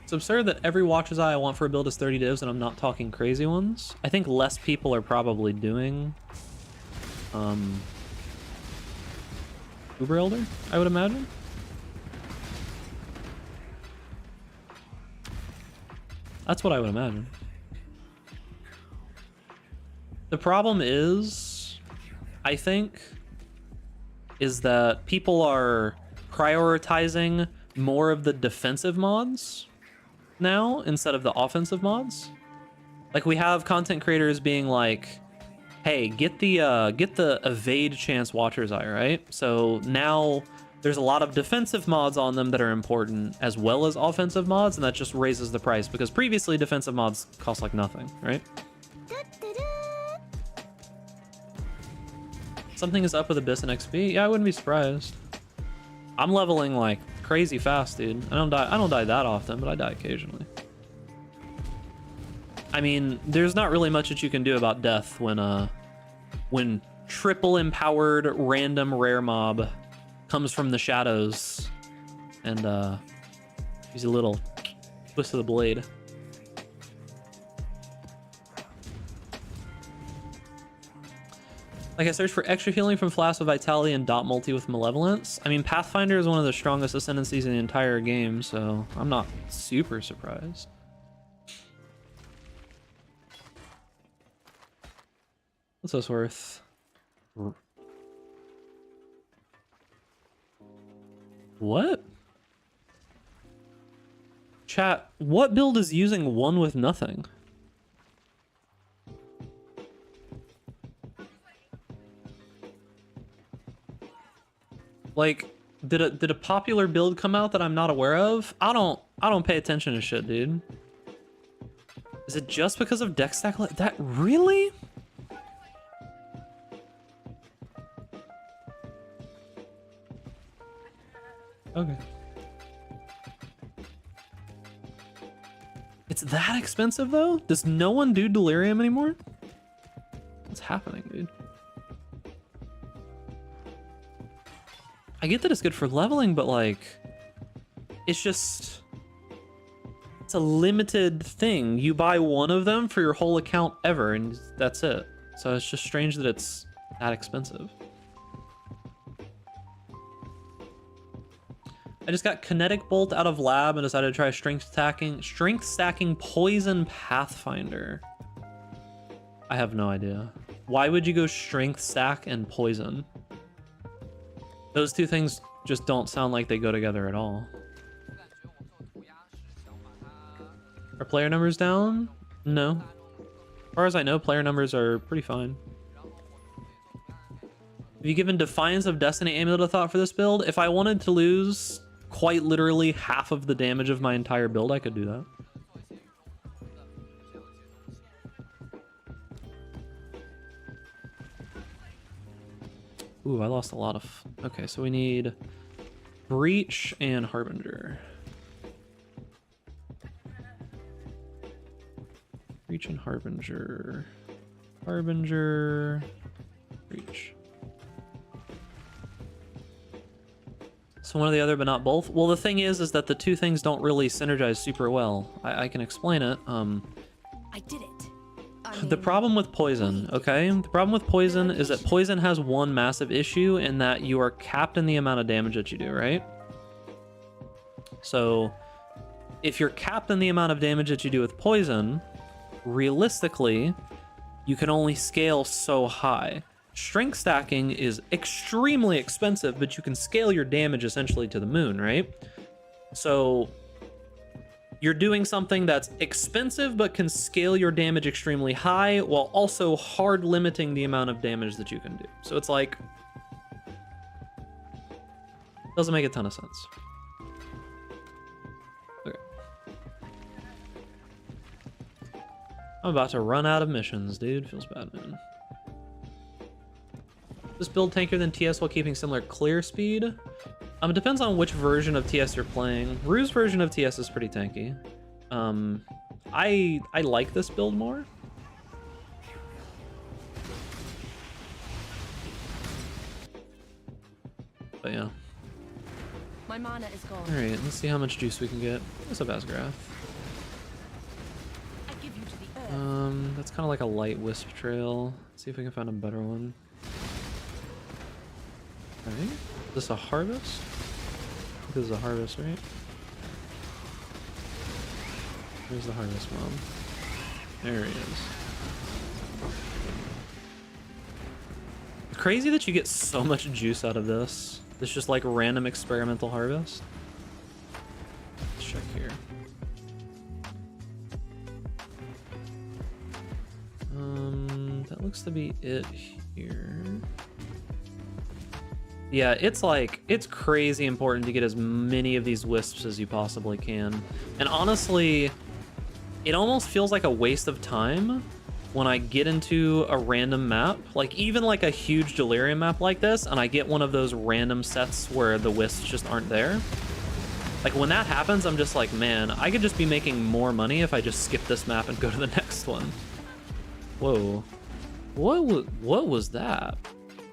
It's absurd that every Watcher's Eye I want for a build is 30 divs, and I'm not talking crazy ones. I think less people are probably doing Uber Elder, I would imagine. That's what I would imagine. The problem is, I think, is that people are prioritizing more of the defensive mods now instead of the offensive mods. Like we have content creators being like, hey, get the evade chance Watcher's Eye, right? So now there's a lot of defensive mods on them that are important as well as offensive mods, and that just raises the price because previously defensive mods cost like nothing, right? Something is up with Abyss and XP? Yeah, I wouldn't be surprised. I'm leveling like crazy fast, dude. I don't die that often, but I die occasionally. I mean, there's not really much that you can do about death when triple empowered random rare mob comes from the shadows and use a little twist of the blade. Like I searched for extra healing from Flask of Vitality and Dot Multi with Malevolence. I mean, Pathfinder is one of the strongest ascendancies in the entire game, so I'm not super surprised. What's this worth? What? Chat, what build is using one with nothing? Like, did a popular build come out that I'm not aware of? I don't pay attention to shit, dude. Is it just because of deck stack? That really? Okay. It's that expensive though? Does no one do delirium anymore? What's happening, dude? I get that it's good for leveling, but like, it's just, it's a limited thing. You buy one of them for your whole account ever, and that's it. So it's just strange that it's that expensive. I just got Kinetic Bolt out of lab and decided to try strength stacking Poison Pathfinder. I have no idea. Why would you go strength stack and poison? Those two things just don't sound like they go together at all. Are player numbers down? No. As far as I know, player numbers are pretty fine. Have you given Defiance of Destiny Amulet a thought for this build? If I wanted to lose quite literally half of the damage of my entire build, I could do that. Ooh, I lost a lot of... Okay, so we need Breach and Harbinger. Breach and Harbinger. Harbinger... Breach. So one or the other, but not both? Well, the thing is that the two things don't really synergize super well. I can explain it. I did it. The problem with poison, okay? The problem with poison is that poison has one massive issue in that you are capped in the amount of damage that you do, right? So if you're capped in the amount of damage that you do with poison, realistically, you can only scale so high. Strength stacking is extremely expensive, but you can scale your damage essentially to the moon, right? So you're doing something that's expensive but can scale your damage extremely high while also hard limiting the amount of damage that you can do. So it's like, doesn't make a ton of sense. Okay. I'm about to run out of missions, dude. Feels bad, man. This build tankier than TS while keeping similar clear speed? It depends on which version of TS you're playing. Rue's version of TS is pretty tanky. I like this build more. But yeah. My mana is gone. Alright, let's see how much juice we can get. What's up, Asgrath? I give you to the earth. That's kind of like a light wisp trail. Let's see if we can find a better one. Alright. Is this a harvest? I think this is a harvest, right? Where's the harvest mob? There he is. It's crazy that you get so much juice out of this. It's just like random experimental harvest. Let's check here. That looks to be it here. Yeah, it's like, it's crazy important to get as many of these wisps as you possibly can. And honestly, it almost feels like a waste of time when I get into a random map, like even like a huge delirium map like this, and I get one of those random sets where the wisps just aren't there. Like when that happens, I'm just like, man, I could just be making more money if I just skip this map and go to the next one. Whoa. What was that?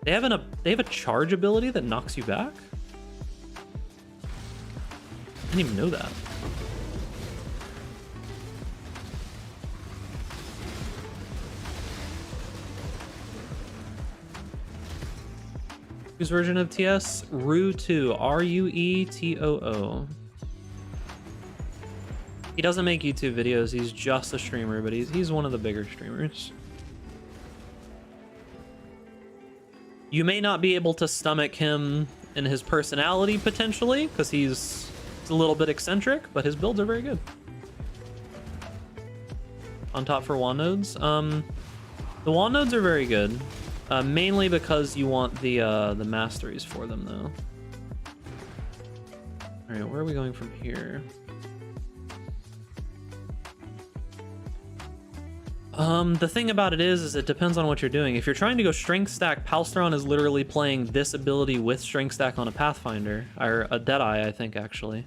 They have a charge ability that knocks you back? I didn't even know that. Whose version of TS? Rue2. R-U-E-T-O-O. He doesn't make YouTube videos. He's just a streamer, but he's one of the bigger streamers. You may not be able to stomach him in his personality, potentially, because he's a little bit eccentric, but his builds are very good. On top for wand nodes? The wand nodes are very good, mainly because you want the masteries for them, though. All right, where are we going from here? The thing about it is it depends on what you're doing. If you're trying to go strength stack, Palstron is literally playing this ability with strength stack on a Pathfinder, or a Deadeye, I think, actually.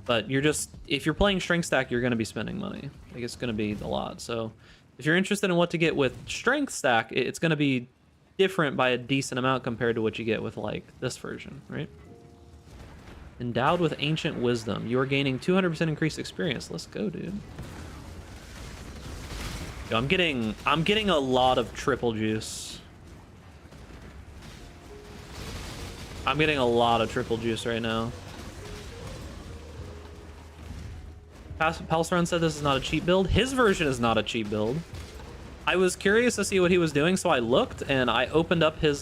But you're just, if you're playing strength stack, you're going to be spending money. Like, it's going to be a lot. So if you're interested in what to get with strength stack, it's going to be different by a decent amount compared to what you get with, like, this version, right? Endowed with ancient wisdom. You're gaining 200% increased experience. Let's go, dude. Yo, I'm getting a lot of triple juice. I'm getting a lot of triple juice right now. Palstron said this is not a cheap build. His version is not a cheap build. I was curious to see what he was doing, so I looked and I opened up his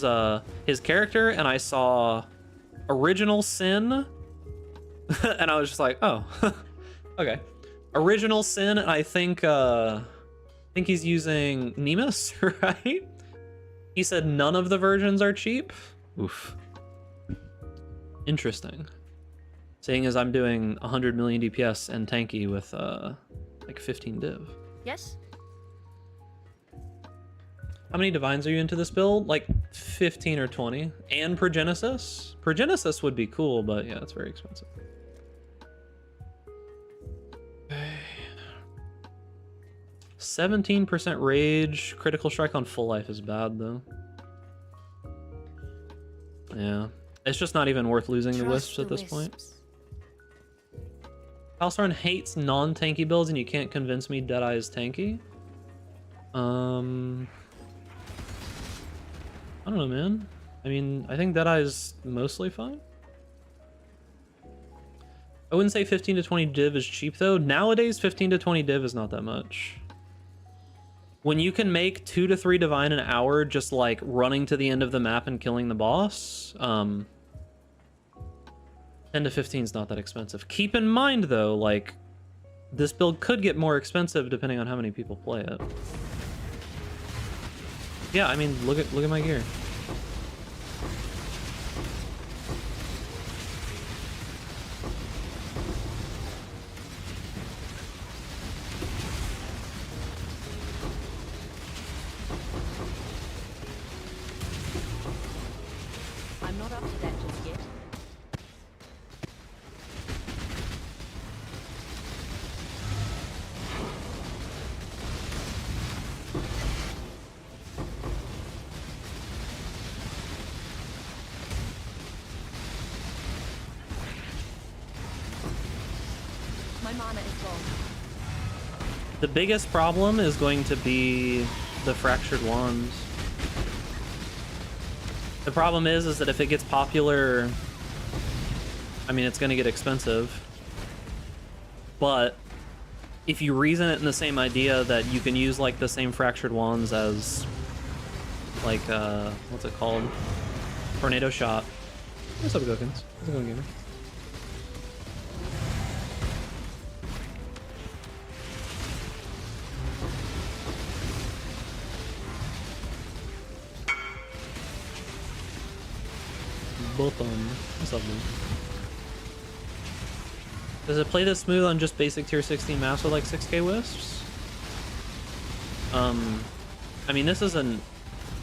character and I saw Original Sin, and I was just like, oh, okay. Original Sin, and I think he's using Nemus, right? He said none of the versions are cheap. Oof. Interesting. Seeing as I'm doing 100 million DPS and tanky with like 15 div. Yes? How many divines are you into this build? Like 15 or 20. And Progenesis? Progenesis would be cool, but yeah, it's very expensive. Okay. 17% rage. Critical strike on full life is bad though. Yeah. It's just not even worth losing the wisps at this point. Palsarn hates non-tanky builds, and you can't convince me Deadeye is tanky. I don't know, man. I mean, I think Deadeye is mostly fine. I wouldn't say 15 to 20 div is cheap, though. Nowadays, 15 to 20 div is not that much. When you can make 2 to 3 divine an hour just, like, running to the end of the map and killing the boss, 10 to 15 is not that expensive. Keep in mind, though, like, this build could get more expensive depending on how many people play it. Yeah, I mean, look at my gear. I'm not up to that just yet. My mana is gone. The biggest problem is going to be the fractured wands. The problem is that if it gets popular, I mean, it's going to get expensive. But if you reason it in the same idea that you can use like the same fractured wands as like what's it called? Tornado shot. What's up, Gookins? How's it going, gamer? Bottom. What's up, man? Does it play this smooth on just basic tier 16 maps with like 6k wisps? I mean, this is an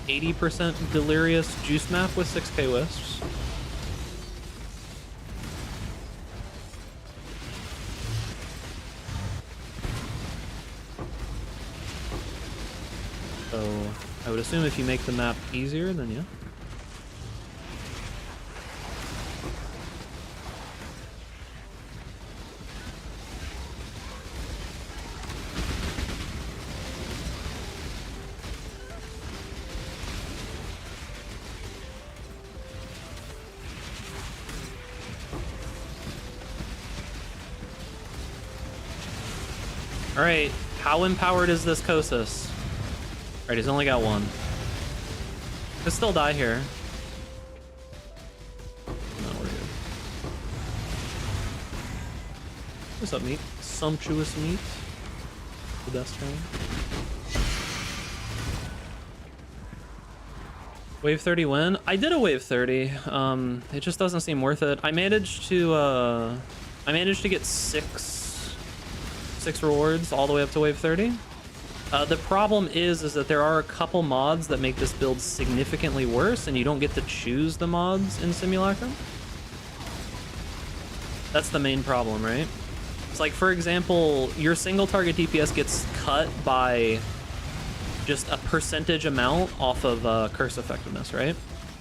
80% delirious juice map with 6k wisps. So I would assume if you make the map easier, then yeah. Alright, how empowered is this Kosis? Alright, he's only got one. Could still die here. No, we're good. What's up, meat? Sumptuous meat. The best friend. Wave 30 win? I did a wave 30. It just doesn't seem worth it. I managed to get six rewards all the way up to wave 30. The problem is that there are a couple mods that make this build significantly worse, and you don't get to choose the mods in Simulacrum. That's the main problem, right? It's like, for example, your single target DPS gets cut by just a percentage amount off of curse effectiveness, right?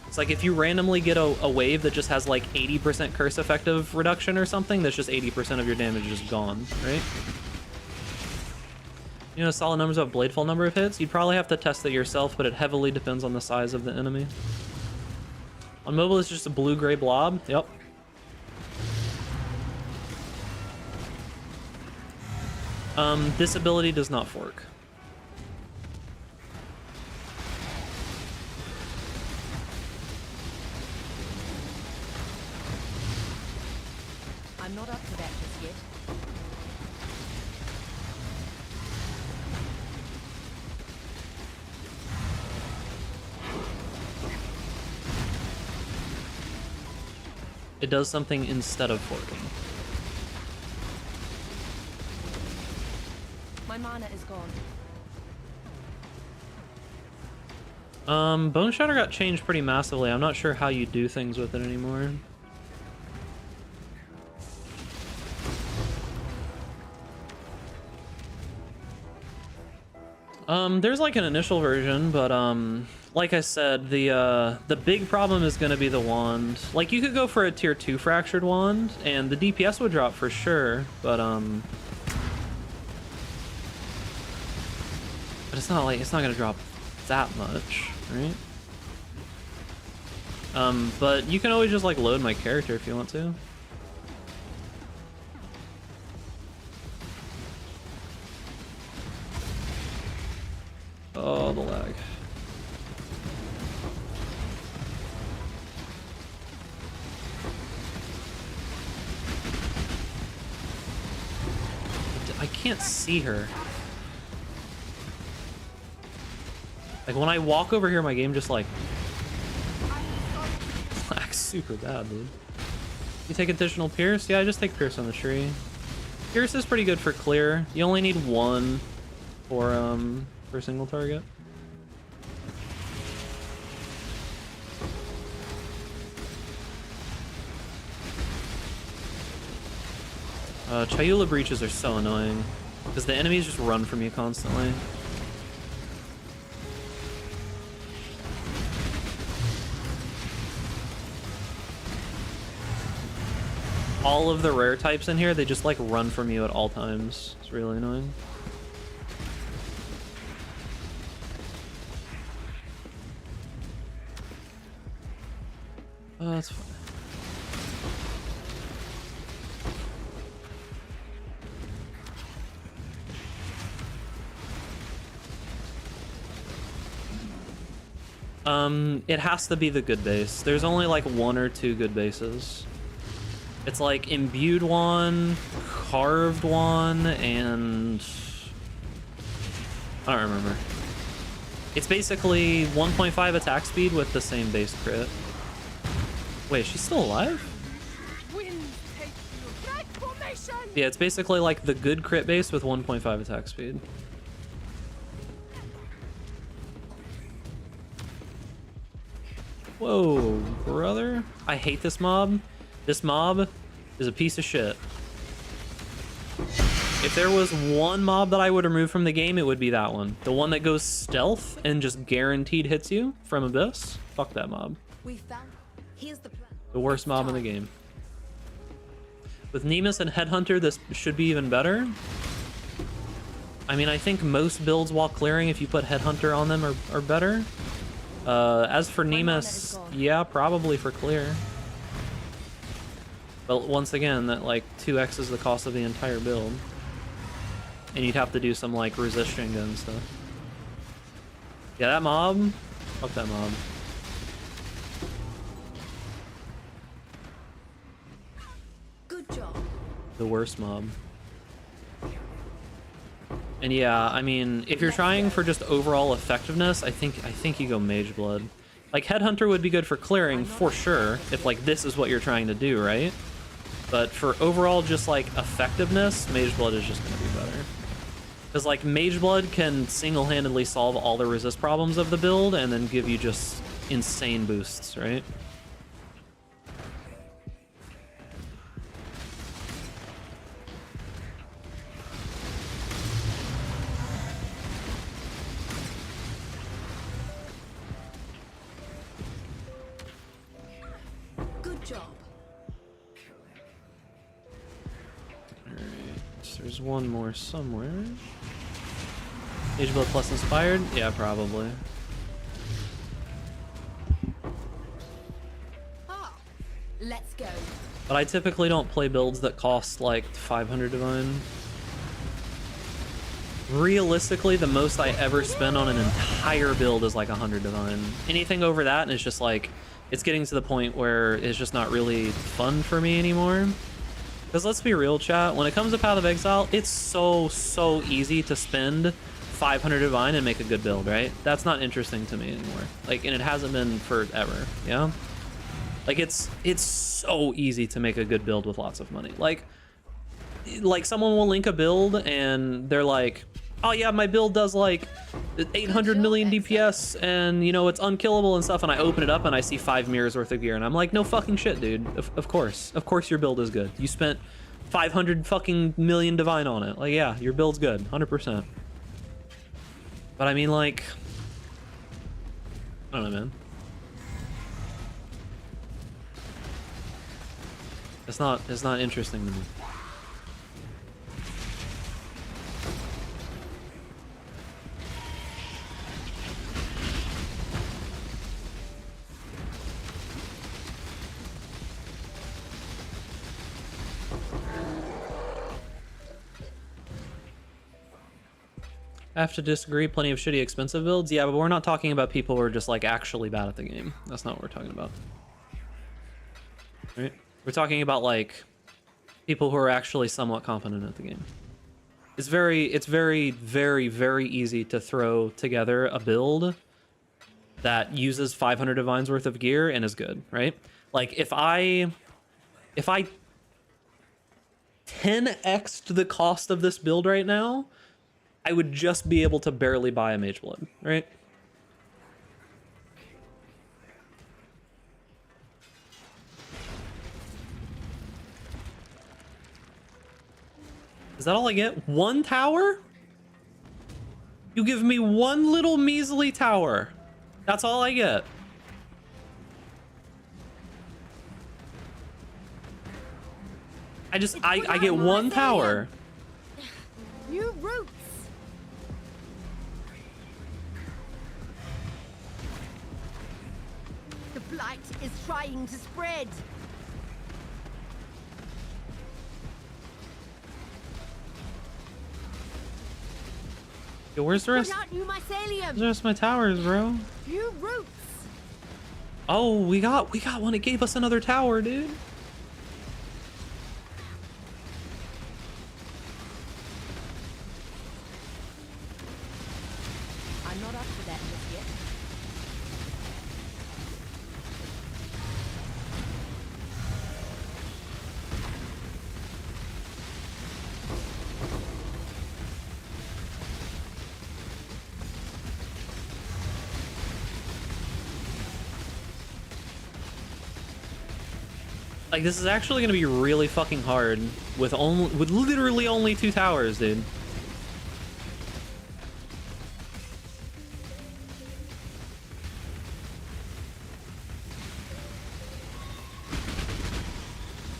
It's like if you randomly get a wave that just has like 80% curse effective reduction or something, that's just 80% of your damage is gone, right? You know, solid numbers of bladeful number of hits. You'd probably have to test it yourself, but it heavily depends on the size of the enemy. On mobile, it's just a blue-gray blob. Yep. This ability does not fork. I'm not up to that just yet. It does something instead of forking. My mana is Bone gone. Shatter got changed pretty massively. I'm not sure how you do things with it anymore. There's like an initial version, but like I said, the big problem is gonna be the wand. Like, you could go for a tier 2 fractured wand, and the DPS would drop for sure, but it's not like, it's not gonna drop that much, right? But you can always just like load my character if you want to. Oh, the lag. I can't see her. Like, when I walk over here, my game just like lags super bad, dude. You take additional Pierce? Yeah, I just take Pierce on the tree. Pierce is pretty good for clear. You only need one for a single target. Chayula breaches are so annoying because the enemies just run from you constantly. All of the rare types in here, they just like run from you at all times. It's really annoying. Oh, that's fine. It has to be the good base. There's only like 1 or 2 good bases. It's like imbued one, carved one, and I don't remember. It's basically 1.5 attack speed with the same base crit. Wait, she's still alive? Yeah, it's basically like the good crit base with 1.5 attack speed. Whoa, brother. I hate this mob. This mob is a piece of shit. If there was one mob that I would remove from the game, it would be that one. The one that goes stealth and just guaranteed hits you from Abyss. Fuck that mob. We found. Here's the plan. The worst mob in the game. With Nemus and Headhunter, this should be even better. I mean, I think most builds while clearing, if you put Headhunter on them, are better. As for Nemus, yeah, probably for clear. But once again, that like 2x is the cost of the entire build. And you'd have to do some like resist Shinga and stuff. Yeah, that mob, fuck that mob. Good job. The worst mob. And yeah, I mean, if you're trying for just overall effectiveness, I think you go Mage Blood. Like, Headhunter would be good for clearing, for sure, if, like, this is what you're trying to do, right? But for overall just, like, effectiveness, Mage Blood is just gonna be better. Because, like, Mage Blood can single-handedly solve all the resist problems of the build and then give you just insane boosts, right? There's one more somewhere. Age build plus inspired? Yeah, probably. Ah, let's go. But I typically don't play builds that cost like 500 divine. Realistically, the most I ever spend on an entire build is like 100 divine. Anything over that, and it's just like, it's getting to the point where it's just not really fun for me anymore. Because let's be real, chat, when it comes to Path of Exile, it's so easy to spend 500 divine and make a good build, right? That's not interesting to me anymore. Like, and it hasn't been forever, yeah? Like, it's so easy to make a good build with lots of money. Like someone will link a build and they're like, oh yeah, my build does like 800 million DPS and, you know, it's unkillable and stuff, and I open it up and I see 5 mirrors worth of gear and I'm like, no fucking shit, dude. Of course your build is good. You spent 500 fucking million divine on it. Like, yeah, your build's good, 100%. But I mean, like, I don't know, man. It's not interesting to me. I have to disagree. Plenty of shitty expensive builds. Yeah, but we're not talking about people who are just like actually bad at the game. That's not what we're talking about. Right? We're talking about like people who are actually somewhat competent at the game. It's very easy to throw together a build that uses 500 divines worth of gear and is good, right? Like if I 10x'd the cost of this build right now, I would just be able to barely buy a Mage Blood, right? Is that all I get? 1 tower? You give me 1 little measly tower. That's all I get. I get 1 tower. New routes. The blight is trying to spread. Yo, where's the rest? Put out new mycelium. Where's the rest of my towers, bro? New routes. Oh, we got one. It gave us another tower, dude. I'm not up for that just yet. Like, this is actually gonna be really fucking hard with literally only 2 towers, dude.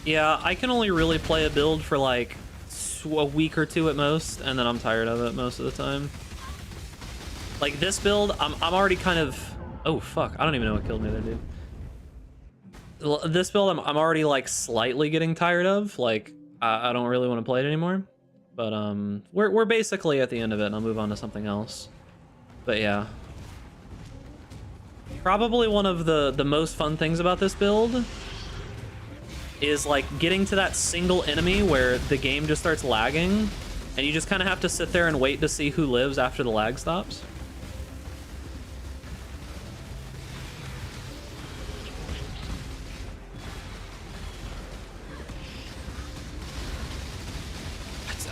Yeah, I can only really play a build for like a week or 2 at most, and then I'm tired of it most of the time. Like this build, I'm already kind of, oh fuck, I don't even know what killed me there, dude. This build, I'm already like slightly getting tired of. Like I don't really want to play it anymore. But we're basically at the end of it, and I'll move on to something else. But yeah, probably one of the most fun things about this build is like getting to that single enemy where the game just starts lagging, and you just kind of have to sit there and wait to see who lives after the lag stops.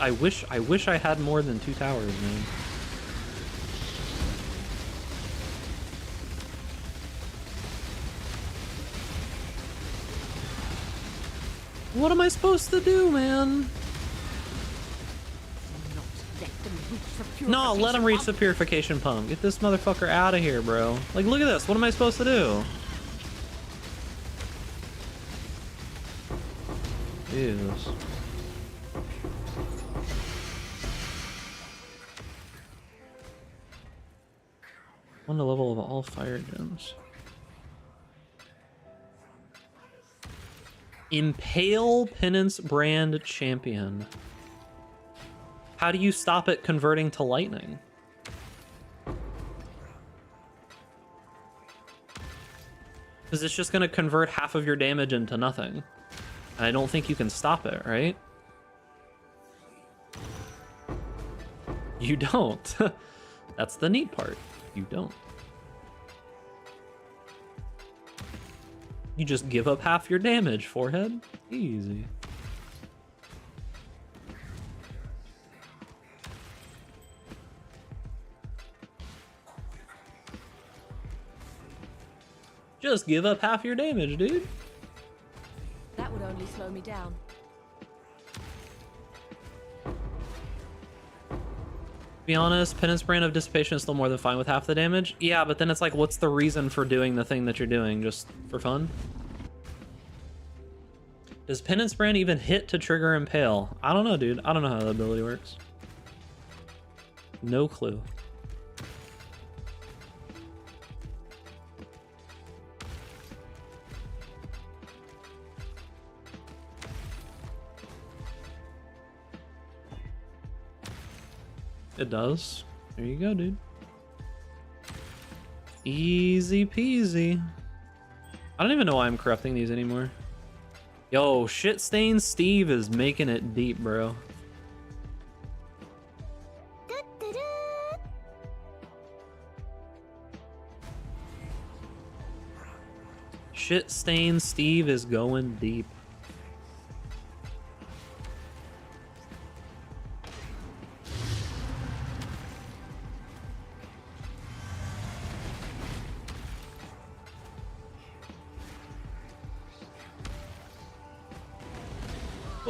I wish I had more than 2 towers, man. What am I supposed to do, man? No, let him reach the purification pump. Get this motherfucker out of here, bro. Like, look at this. What am I supposed to do? Jesus. On the level of all fire gems. Impale Penance Brand Champion. How do you stop it converting to lightning? Because it's just going to convert half of your damage into nothing. And I don't think you can stop it, right? You don't. That's the neat part. You don't. You just give up half your damage, forehead. Easy. Just give up half your damage, dude. That would only slow me down. Be honest, Penance Brand of Dissipation is still more than fine with half the damage. Yeah, but then it's like, what's the reason for doing the thing that you're doing? Just for fun? Does Penance Brand even hit to trigger Impale? I don't know, dude. I don't know how the ability works. No clue. It does. There you go, dude. Easy peasy. I don't even know why I'm corrupting these anymore. Yo, shit stained Steve is making it deep, bro. Shit stained Steve is going deep.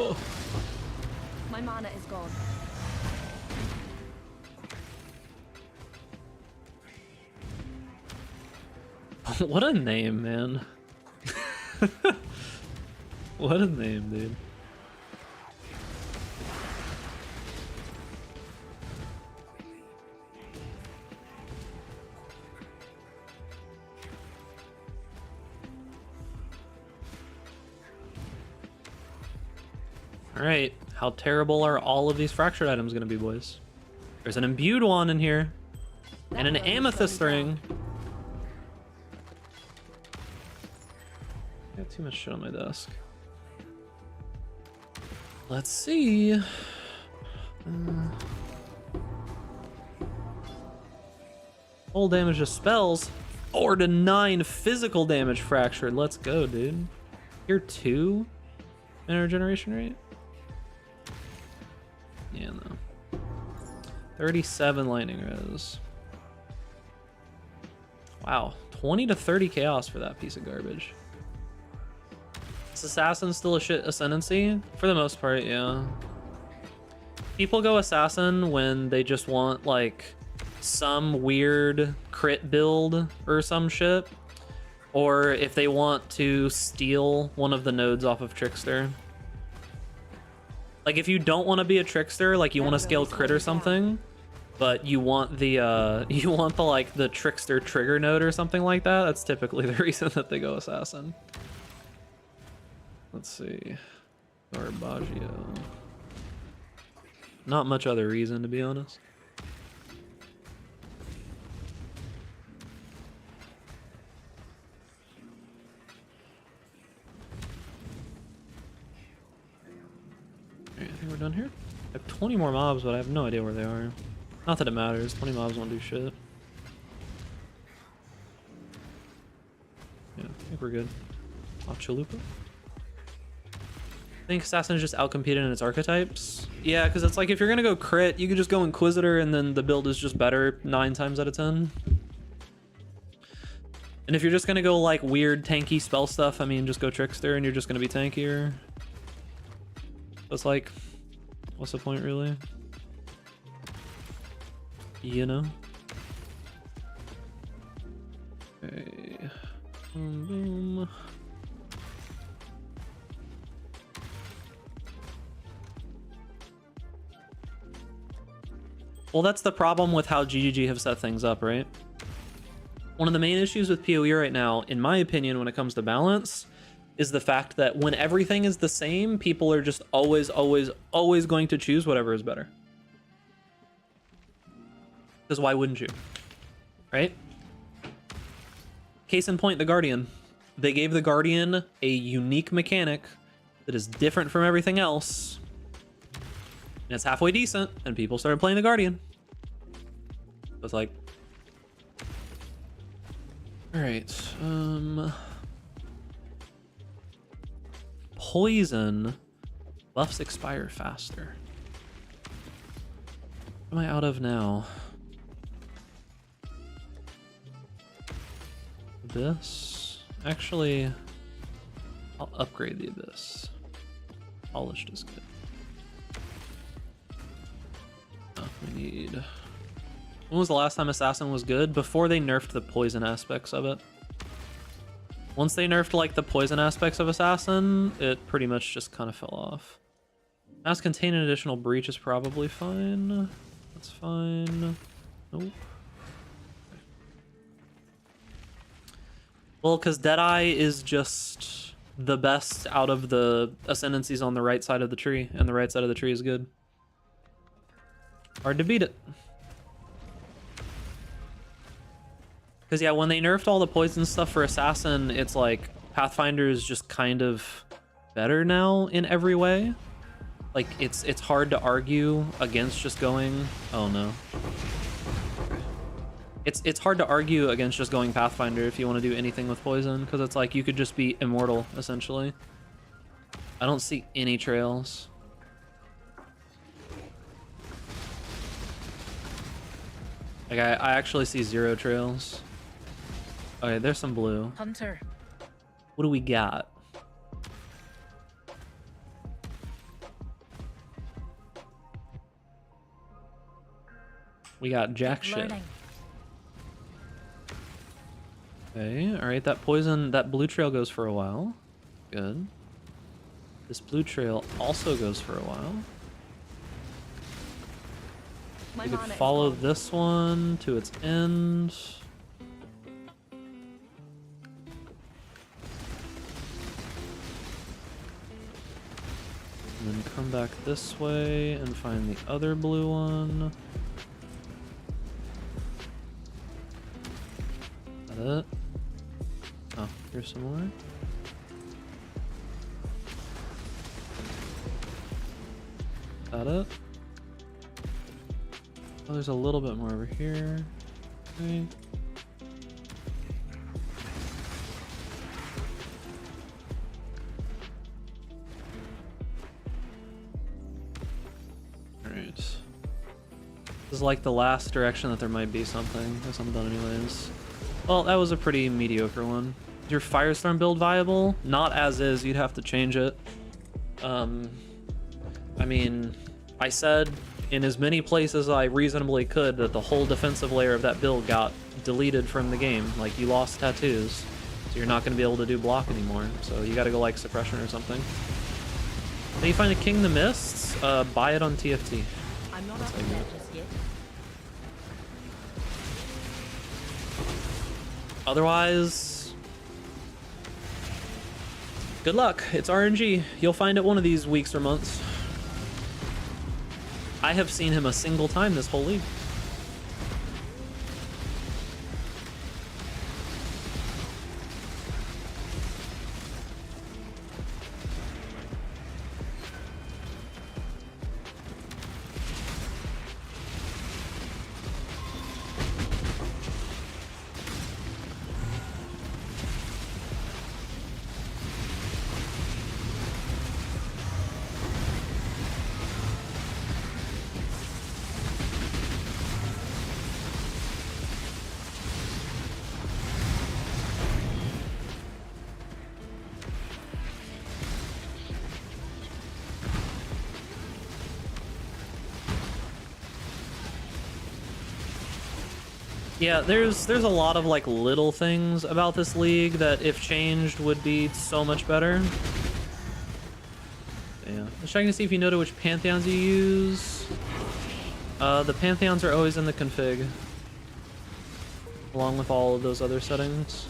Oh. My mana is gone. What a name, man. What a name, dude. Alright, how terrible are all of these fractured items gonna be, boys? There's an imbued one in here. And an amethyst ring. I got too much shit on my desk. Let's see. Full damage to spells. 4 to 9 physical damage fractured. Let's go, dude. You're 2 mana regeneration rate? Yeah, no. 37 lightning res. Wow, 20 to 30 chaos for that piece of garbage. Is assassin still a shit ascendancy? For the most part, yeah. People go assassin when they just want like some weird crit build or some shit, or if they want to steal one of the nodes off of Trickster. Like if you don't want to be a Trickster, like you want to scale crit or something, but you want the like the Trickster trigger node or something like that, that's typically the reason that they go assassin. Let's see. Garbaggio. Not much other reason, to be honest. Alright, I think we're done here. I have 20 more mobs, but I have no idea where they are. Not that it matters, 20 mobs won't do shit. Yeah, I think we're good. Off Chalupa. I think Assassin is just outcompeted in its archetypes. Yeah, because it's like if you're gonna go crit, you could just go Inquisitor and then the build is just better 9 times out of 10. And if you're just gonna go like weird tanky spell stuff, I mean just go Trickster and you're just gonna be tankier. So it's like, what's the point really? You know? Okay. Boom, boom. Well, that's the problem with how GGG have set things up, right? One of the main issues with PoE right now, in my opinion, when it comes to balance, is the fact that when everything is the same, people are just always going to choose whatever is better. Because why wouldn't you? Right? Case in point, the Guardian. They gave the Guardian a unique mechanic that is different from everything else. And it's halfway decent, and people started playing the Guardian. So it's like... Alright, Poison buffs expire faster. What am I out of now? Abyss? Actually, I'll upgrade the Abyss. Polished is good. Oh, we need... When was the last time Assassin was good? Before they nerfed the poison aspects of it. Once they nerfed like the poison aspects of Assassin, it pretty much just kind of fell off. Mass contain an additional breach is probably fine. That's fine. Nope. Well, because Deadeye is just the best out of the Ascendancies on the right side of the tree, and the right side of the tree is good. Hard to beat it. Because, yeah, when they nerfed all the poison stuff for Assassin, it's like Pathfinder is just kind of better now in every way. Like, it's hard to argue against just going... Oh, no. It's hard to argue against just going Pathfinder if you want to do anything with poison, because it's like you could just be immortal, essentially. I don't see any trails. Like, I actually see 0 trails. Okay, there's some blue. Hunter. What do we got? We got jack shit. Okay, alright, that poison, that blue trail goes for a while. Good. This blue trail also goes for a while. We could follow this one to its end. And then come back this way and find the other blue one. Is that it? Oh, here's some more. Is that it? Oh, there's a little bit more over here. Okay. Alright. This is like the last direction that there might be something. Guess I'm done anyways. Well, that was a pretty mediocre one. Is your Firestorm build viable? Not as is, you'd have to change it. I mean, I said in as many places as I reasonably could that the whole defensive layer of that build got deleted from the game. Like, you lost tattoos, so you're not going to be able to do block anymore. So you got to go like suppression or something. Then you find a King the Mists, buy it on TFT. I'm not up in that just yet. Otherwise, good luck. It's RNG. You'll find it one of these weeks or months. I have seen him a single time this whole league. Yeah, there's a lot of like little things about this league that if changed would be so much better. Yeah, I was checking to see if you know which pantheons you use. The pantheons are always in the config. along with all of those other settings.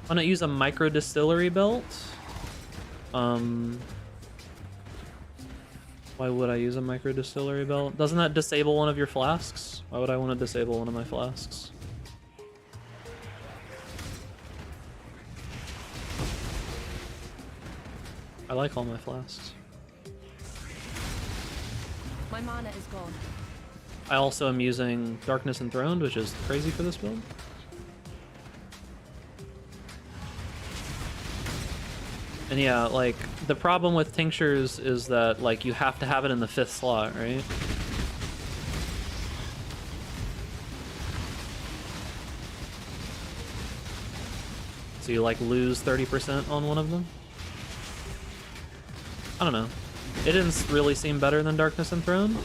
Why not use a micro distillery belt? Why would I use a micro distillery belt? Doesn't that disable one of your flasks? Why would I want to disable one of my flasks? I like all my flasks. My mana is gone. I also am using Darkness Enthroned, which is crazy for this build. And yeah, like, the problem with tinctures is that, like, you have to have it in the 5th slot, right? So you, like, lose 30% on one of them? I don't know. It didn't really seem better than Darkness Enthroned.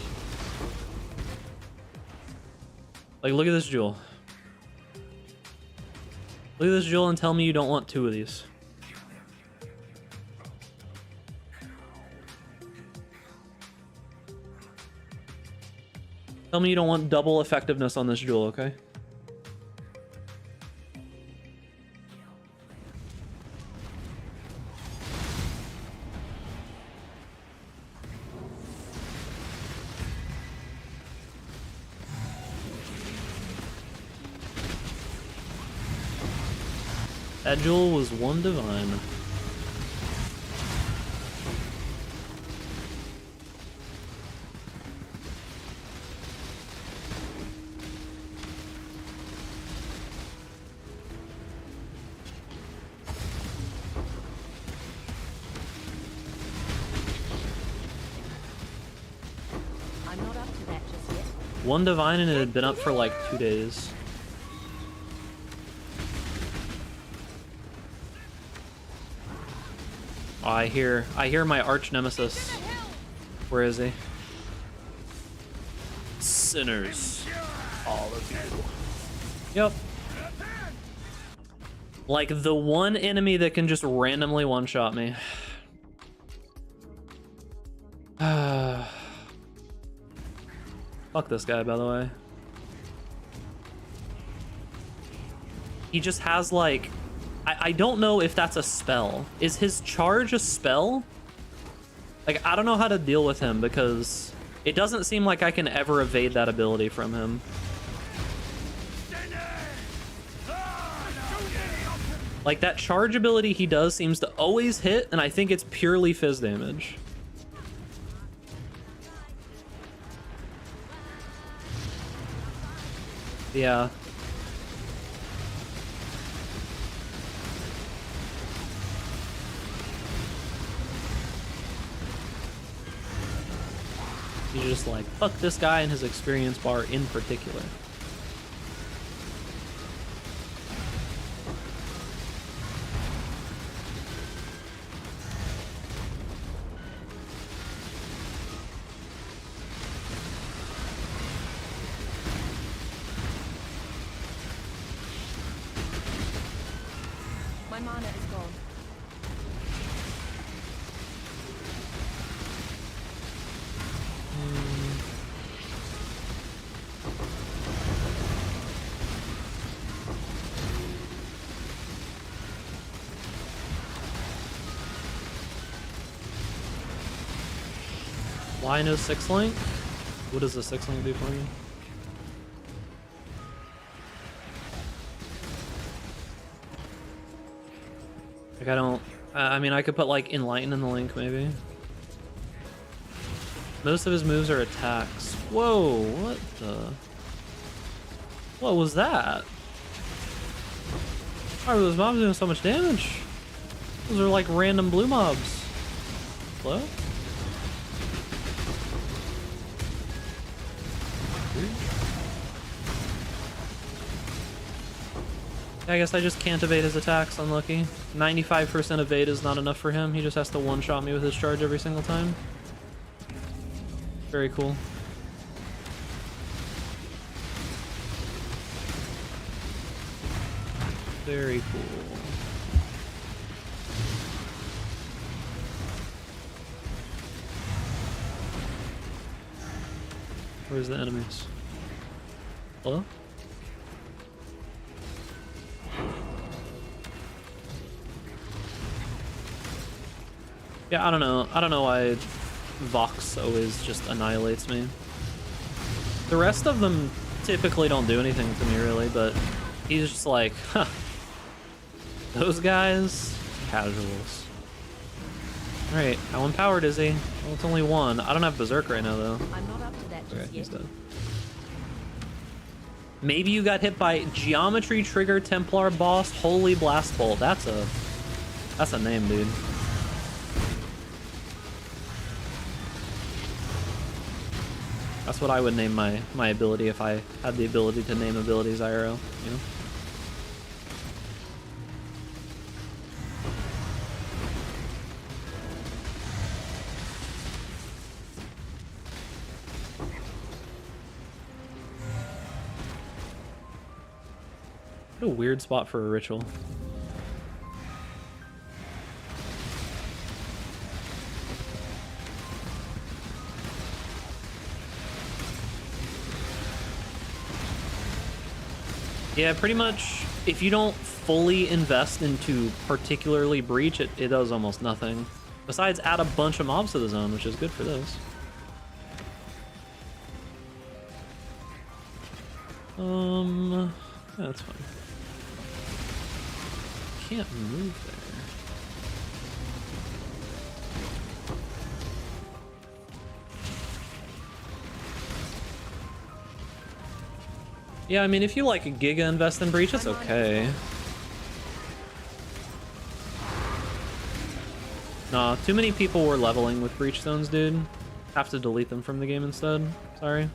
Like, look at this jewel. Look at this jewel and tell me you don't want 2 of these. Tell me you don't want double effectiveness on this jewel, okay? That jewel was 1 divine. I'm not up to that just yet. 1 divine and it had been up for like 2 days. Oh, I hear my arch nemesis. Where is he? Sinners. All of you. Yep. Like the one enemy that can just randomly one-shot me. Fuck this guy, by the way. He just has like... I don't know if that's a spell. Is his charge a spell? Like, I don't know how to deal with him because it doesn't seem like I can ever evade that ability from him. Like, that charge ability he does seems to always hit, and I think it's purely fizz damage. Yeah. He's just like, fuck this guy and his experience bar in particular. My mana is gone. Why no 6-link? What does the 6-link do for me? Like, I don't... I mean, I could put, like, Enlighten in the link, maybe. Most of his moves are attacks. Whoa, what the... What was that? Why are those mobs doing so much damage? Those are, like, random blue mobs. Hello? I guess I just can't evade his attacks, unlucky. 95% evade is not enough for him, he just has to one-shot me with his charge every single time. Very cool. Very cool. Where's the enemies? Hello? Yeah, I don't know. I don't know why Vox always just annihilates me. The rest of them typically don't do anything to me, really, but he's just like, huh. Those guys, casuals. Alright, how empowered is he? Well, it's only one. I don't have Berserk right now, though. I'm not up to that just Okay, he's yet. dead. Maybe you got hit by Geometry Trigger Templar Boss Holy Blast Bolt. That's a name, dude. That's what I would name my ability if I had the ability to name abilities IRL, you know? What a weird spot for a ritual. Yeah, pretty much, if you don't fully invest into particularly Breach, it does almost nothing. Besides add a bunch of mobs to the zone, which is good for this. Yeah, that's fine. Can't move there. Yeah, I mean, if you like Giga invest in Breach, it's okay. Nah, too many people were leveling with Breach Stones, dude. Have to delete them from the game instead. Sorry.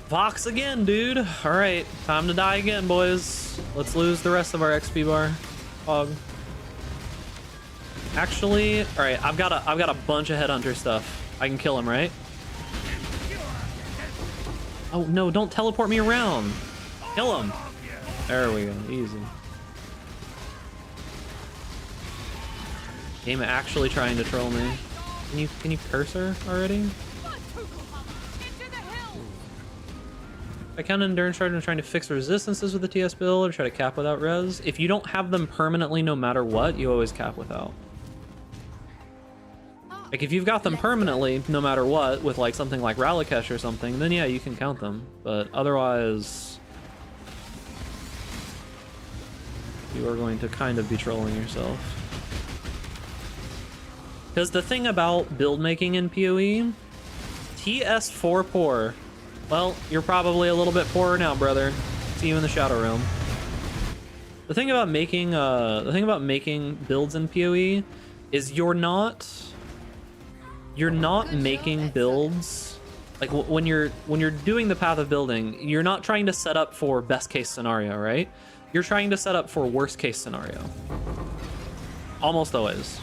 Vox again, dude. All right, time to die again, boys. Let's lose the rest of our XP bar. Hog. Actually, all right. I've got a bunch of headhunter stuff. I can kill him, right? Oh no! Don't teleport me around. Kill him. There we go. Easy. Game actually trying to troll me. Can you curse her already? I count endurance charge and trying to fix resistances with the TS build or try to cap without res. If you don't have them permanently no matter what, you always cap without. Like if you've got them permanently no matter what with like something like Ralakesh or something, then yeah, you can count them. But otherwise, you are going to kind of be trolling yourself. Because the thing about build making in PoE, TS4 poor. Well, you're probably a little bit poorer now, brother. See you in the Shadow Realm. The thing about making builds in PoE is you're not making builds like when you're doing the path of building, you're not trying to set up for best case scenario, right? You're trying to set up for worst case scenario. Almost always.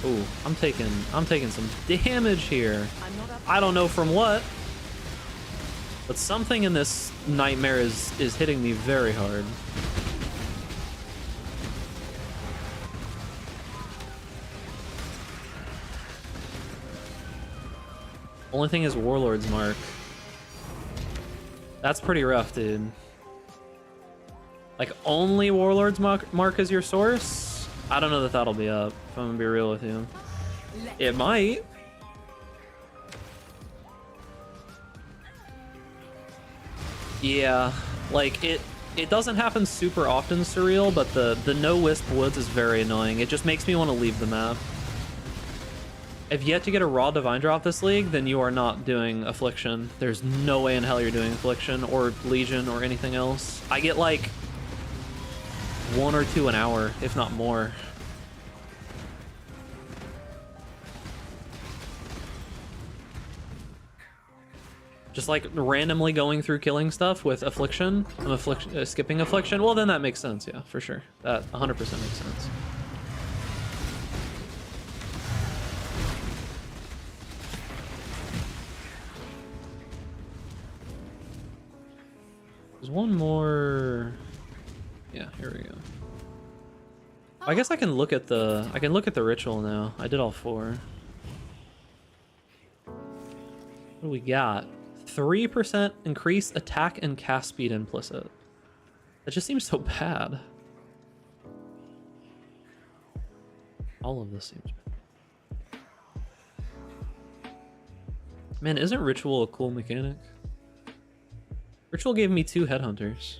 Ooh, I'm taking some damage here. I don't know from what, but something in this nightmare is hitting me very hard. Only thing is Warlord's Mark. That's pretty rough, dude. Like only Warlord's Mark is your source? I don't know that that'll be up, if I'm gonna be real with you. It might. Yeah, like it doesn't happen super often, Surreal, but the no Wisp Woods is very annoying. It just makes me want to leave the map. If you have to get a raw Divine Drop this league, then you are not doing Affliction. There's no way in hell you're doing Affliction or Legion or anything else. I get like 1 or 2 an hour, if not more. Just like randomly going through killing stuff with Affliction, skipping Affliction, well then that makes sense, yeah, for sure. That 100% makes sense. one more. Yeah, here we go. I guess I can look at the ritual now. I did all 4. What do we got? 3% increase attack and cast speed implicit. That just seems so bad. All of this seems bad. Man, isn't ritual a cool mechanic? Ritual gave me 2 headhunters.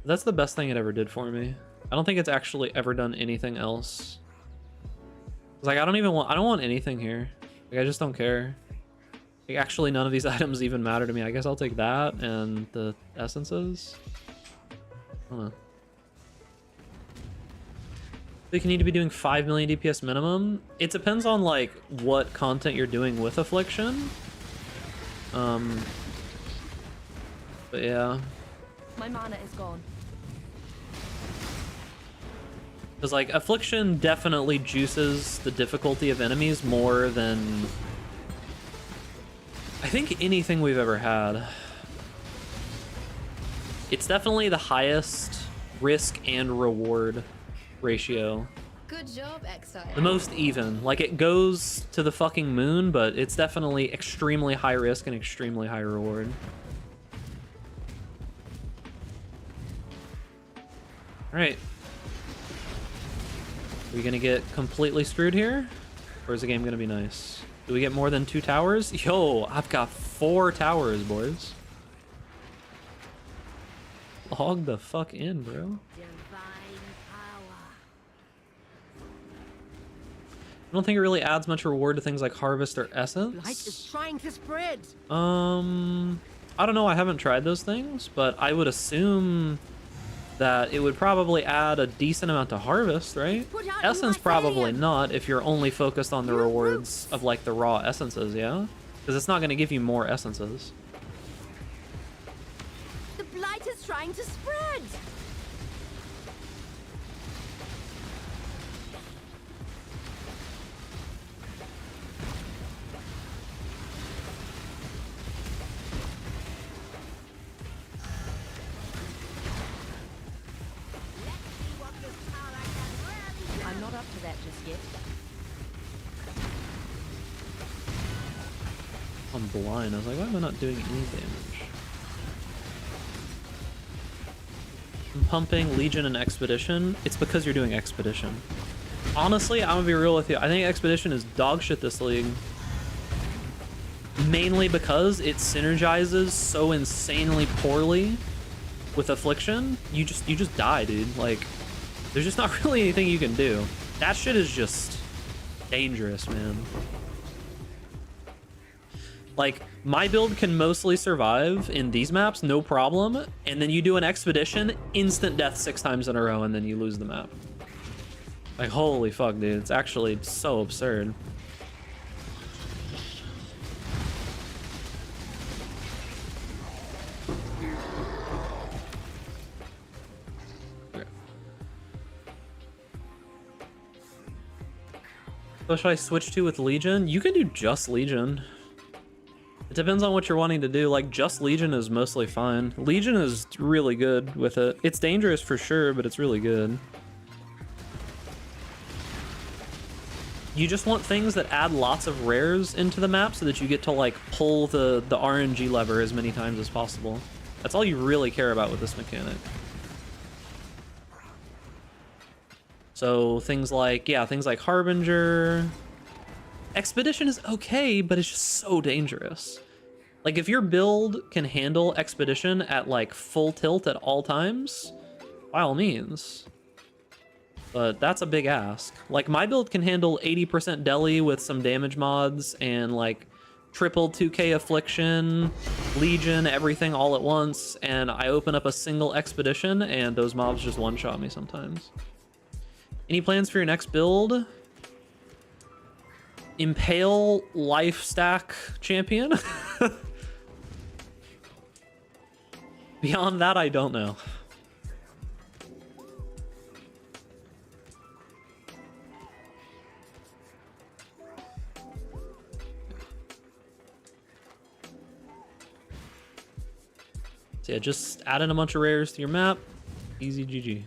That's the best thing it ever did for me. I don't think it's actually ever done anything else. Like, I don't want anything here. Like, I just don't care. Like, actually, none of these items even matter to me. I guess I'll take that and the essences. I don't know. I think you need to be doing 5 million DPS minimum. It depends on, like, what content you're doing with Affliction. But yeah. My mana is gone. Because, like, Affliction definitely juices the difficulty of enemies more than I think anything we've ever had. It's definitely the highest risk and reward ratio. Good job, Exile. The most even. Like, it goes to the fucking moon, but it's definitely extremely high risk and extremely high reward. Alright. Are we gonna get completely screwed here? Or is the game gonna be nice? Do we get more than 2 towers? Yo, I've got 4 towers, boys. Log the fuck in, bro. Divine power. I don't think it really adds much reward to things like Harvest or Essence. Light is trying to spread. I don't know, I haven't tried those things, but I would assume that it would probably add a decent amount to Harvest, right? Essence probably not if you're only focused on the rewards of, like, the raw essences, yeah? Because it's not going to give you more essences. The blight is trying to spread. I'm not up to that just yet. I'm blind. I was like, why am I not doing any damage? I'm pumping Legion and Expedition. It's because you're doing Expedition. Honestly, I'm gonna be real with you. I think Expedition is dog shit this league. Mainly because it synergizes so insanely poorly with Affliction. You just die, dude. Like, there's just not really anything you can do. That shit is just dangerous, man. Like, my build can mostly survive in these maps, no problem. And then you do an Expedition, instant death 6 times in a row, and then you lose the map. Like, holy fuck, dude. It's actually so absurd. So should I switch to with Legion? You can do just Legion. It depends on what you're wanting to do. Like, just Legion is mostly fine. Legion is really good with it. It's dangerous for sure, but it's really good. You just want things that add lots of rares into the map so that you get to, like, pull the RNG lever as many times as possible. That's all you really care about with this mechanic. So things like, yeah, things like Harbinger. Expedition is okay, but it's just so dangerous. Like, if your build can handle Expedition at, like, full tilt at all times, by all means. But that's a big ask. Like, my build can handle 80% Deli with some damage mods and, like, triple 2k Affliction, Legion, everything all at once, and I open up a single Expedition and those mobs just one-shot me sometimes. Any plans for your next build? Impale life stack champion? Beyond that, I don't know. So yeah, just add in a bunch of rares to your map. Easy GG.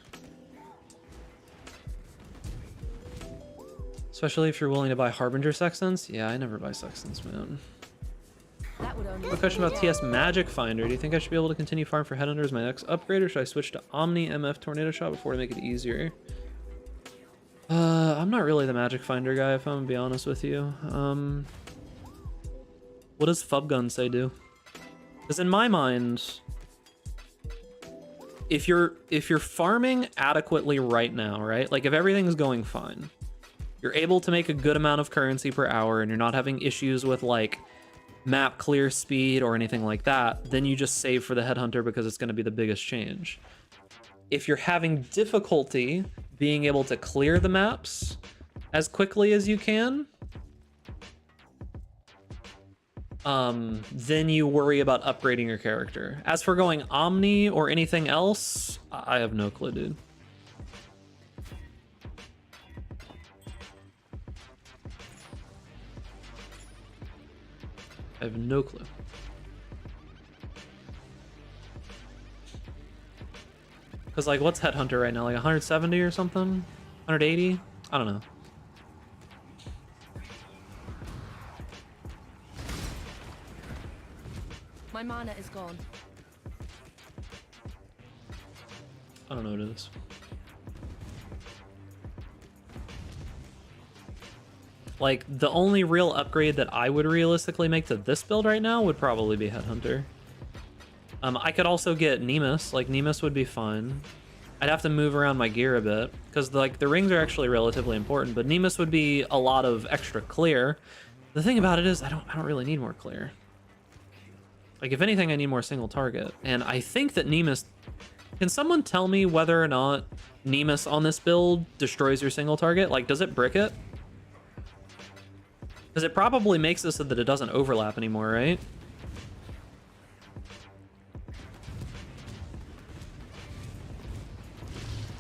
Especially if you're willing to buy Harbinger Sextants. Yeah, I never buy Sextants, man. That would only A question about TS Magic Finder. Do you think I should be able to continue farm for Headhunter as my next upgrade, or should I switch to Omni MF Tornado Shot before to make it easier? I'm not really the Magic Finder guy, if I'm gonna be honest with you. What does Fubgun say do? Because in my mind, if you're farming adequately right now, right? Like if everything's going fine, you're able to make a good amount of currency per hour and you're not having issues with like map clear speed or anything like that, then you just save for the Headhunter because it's going to be the biggest change. If you're having difficulty being able to clear the maps as quickly as you can, then you worry about upgrading your character. As for going Omni or anything else, I have no clue, dude. I have no clue. Because, like, what's Headhunter right now? Like 170 or something? 180? I don't know. My mana is gone. I don't know what it is. Like, the only real upgrade that I would realistically make to this build right now would probably be Headhunter. I could also get Nemus. Like, Nemus would be fine. I'd have to move around my gear a bit, because, like, the rings are actually relatively important, but Nemus would be a lot of extra clear. The thing about it is, I don't really need more clear. Like, if anything, I need more single target. And I think that Nemus... Can someone tell me whether or not Nemus on this build destroys your single target? Like, does it brick it? Because it probably makes it so that it doesn't overlap anymore, right?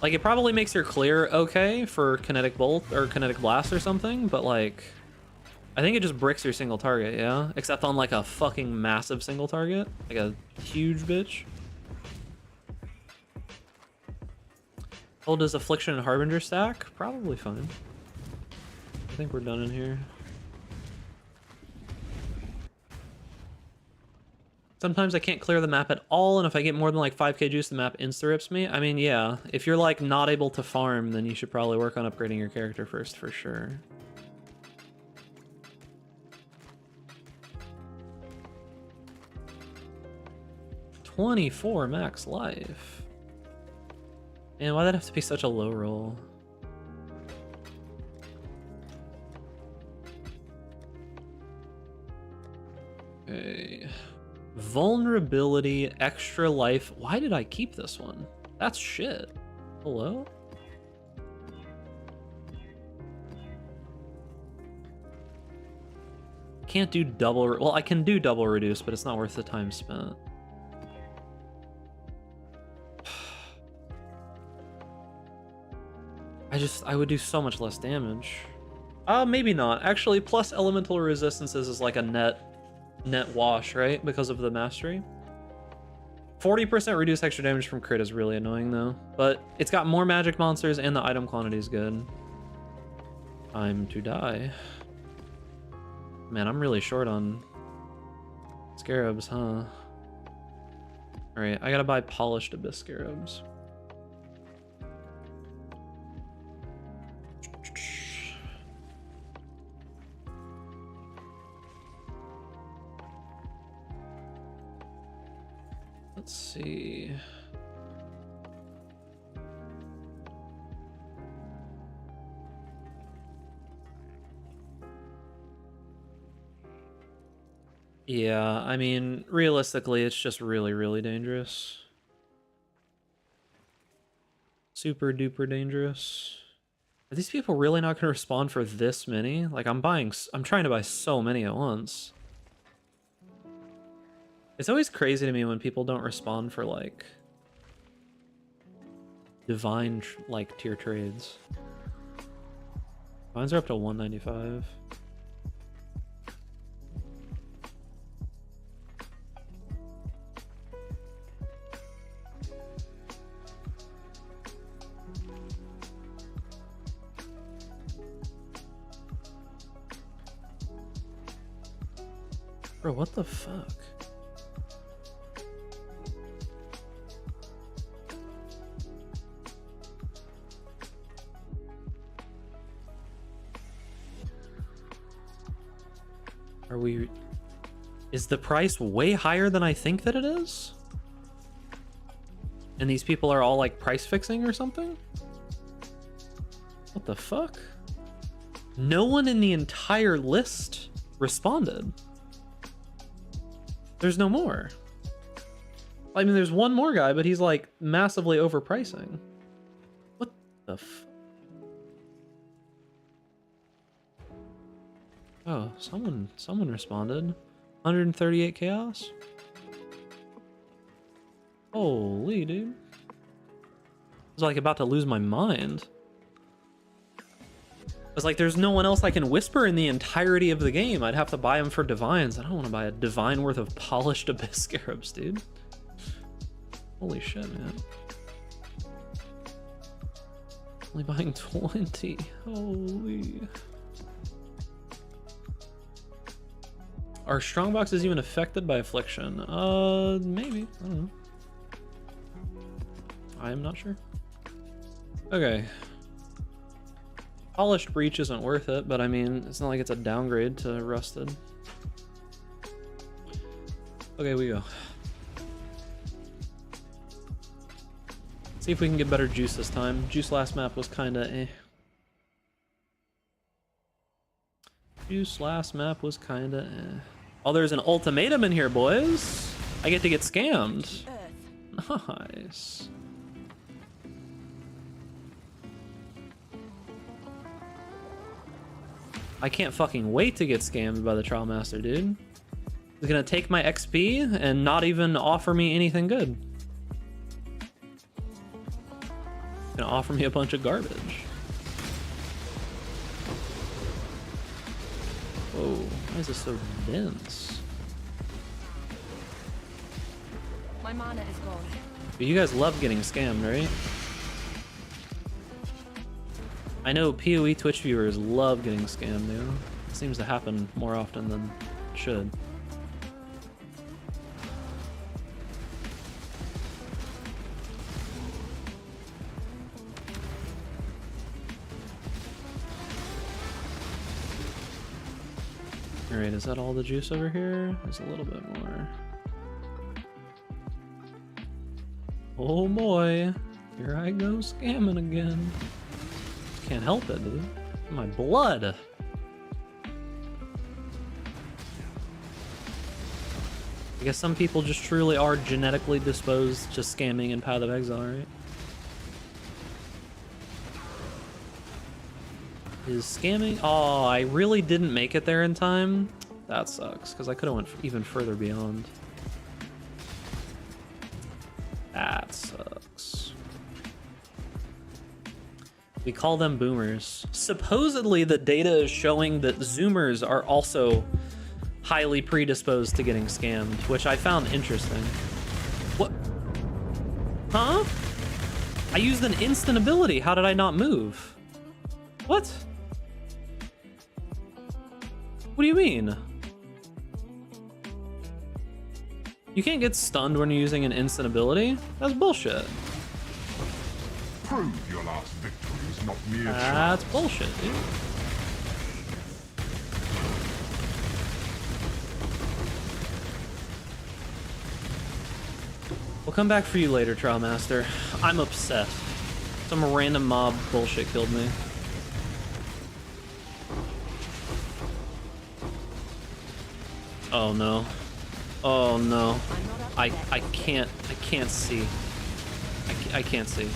Like, it probably makes your clear okay for Kinetic Bolt or Kinetic Blast or something, but, like... I think it just bricks your single target, yeah? Except on, like, a fucking massive single target. Like a huge bitch. Oh, does Affliction and Harbinger stack? Probably fine. I think we're done in here. Sometimes I can't clear the map at all, and if I get more than like 5k juice, the map insta-rips me. I mean, yeah, if you're like not able to farm, then you should probably work on upgrading your character first for sure. $24 max life. Man, why'd that have to be such a low roll? Okay. Vulnerability, extra life. Why did I keep this one? That's shit. Hello? Can't do double... Well, I can do double reduce, but it's not worth the time spent. I would do so much less damage. Maybe not. Actually, plus elemental resistances is like a net wash, right? Because of the mastery. 40% reduced extra damage from crit is really annoying though. But it's got more magic monsters and the item quantity is good. Time to die. Man, I'm really short on scarabs, huh? Alright, I gotta buy polished abyss scarabs. Let's see. Yeah, I mean, realistically, it's just really, really dangerous. Super duper dangerous. Are these people really not going to respond for this many? Like, I'm trying to buy so many at once. It's always crazy to me when people don't respond for, like, divine, like, tier trades. Mines are up to 195. Bro, what the fuck? Are we... Is the price way higher than I think that it is? And these people are all like price fixing or something? What the fuck? No one in the entire list responded. There's no more. I mean, there's one more guy, but he's like massively overpricing. What the f... Oh, someone responded. 138 chaos? Holy dude. I was like about to lose my mind. I was like, there's no one else I can whisper in the entirety of the game. I'd have to buy them for divines. I don't want to buy a divine worth of polished abyss scarabs, dude. Holy shit, man. Only buying 20. Holy. Are strongboxes even affected by Affliction? Maybe. I don't know. I am not sure. Okay. Polished Breach isn't worth it, but I mean, it's not like it's a downgrade to Rusted. Okay, we go. See if we can get better juice this time. Juice last map was kinda eh. Juice last map was kinda eh. Oh, there's an ultimatum in here, boys. I get to get scammed. Nice. I can't fucking wait to get scammed by the Trial Master, dude. He's gonna take my XP and not even offer me anything good. He's gonna offer me a bunch of garbage. Whoa, why is this so dense? My mana is gone. But you guys love getting scammed, right? I know PoE Twitch viewers love getting scammed, dude. It seems to happen more often than it should. Alright, is that all the juice over here? There's a little bit more. Oh boy, here I go scamming again. Can't help it, dude. My blood. I guess some people just truly are genetically disposed to scamming in Path of Exile, right? Is scamming? Oh, I really didn't make it there in time. That sucks, because I could have went even further beyond. That sucks. We call them boomers. Supposedly the data is showing that zoomers are also highly predisposed to getting scammed, which I found interesting. What? Huh? I used an instant ability. How did I not move? What? What do you mean? You can't get stunned when you're using an instant ability? That's bullshit. Prove your last victory is not mere That's bullshit, dude. We'll come back for you later, Trial Master. I'm upset. Some random mob bullshit killed me. Oh no. Oh no. I can't see. I can't see.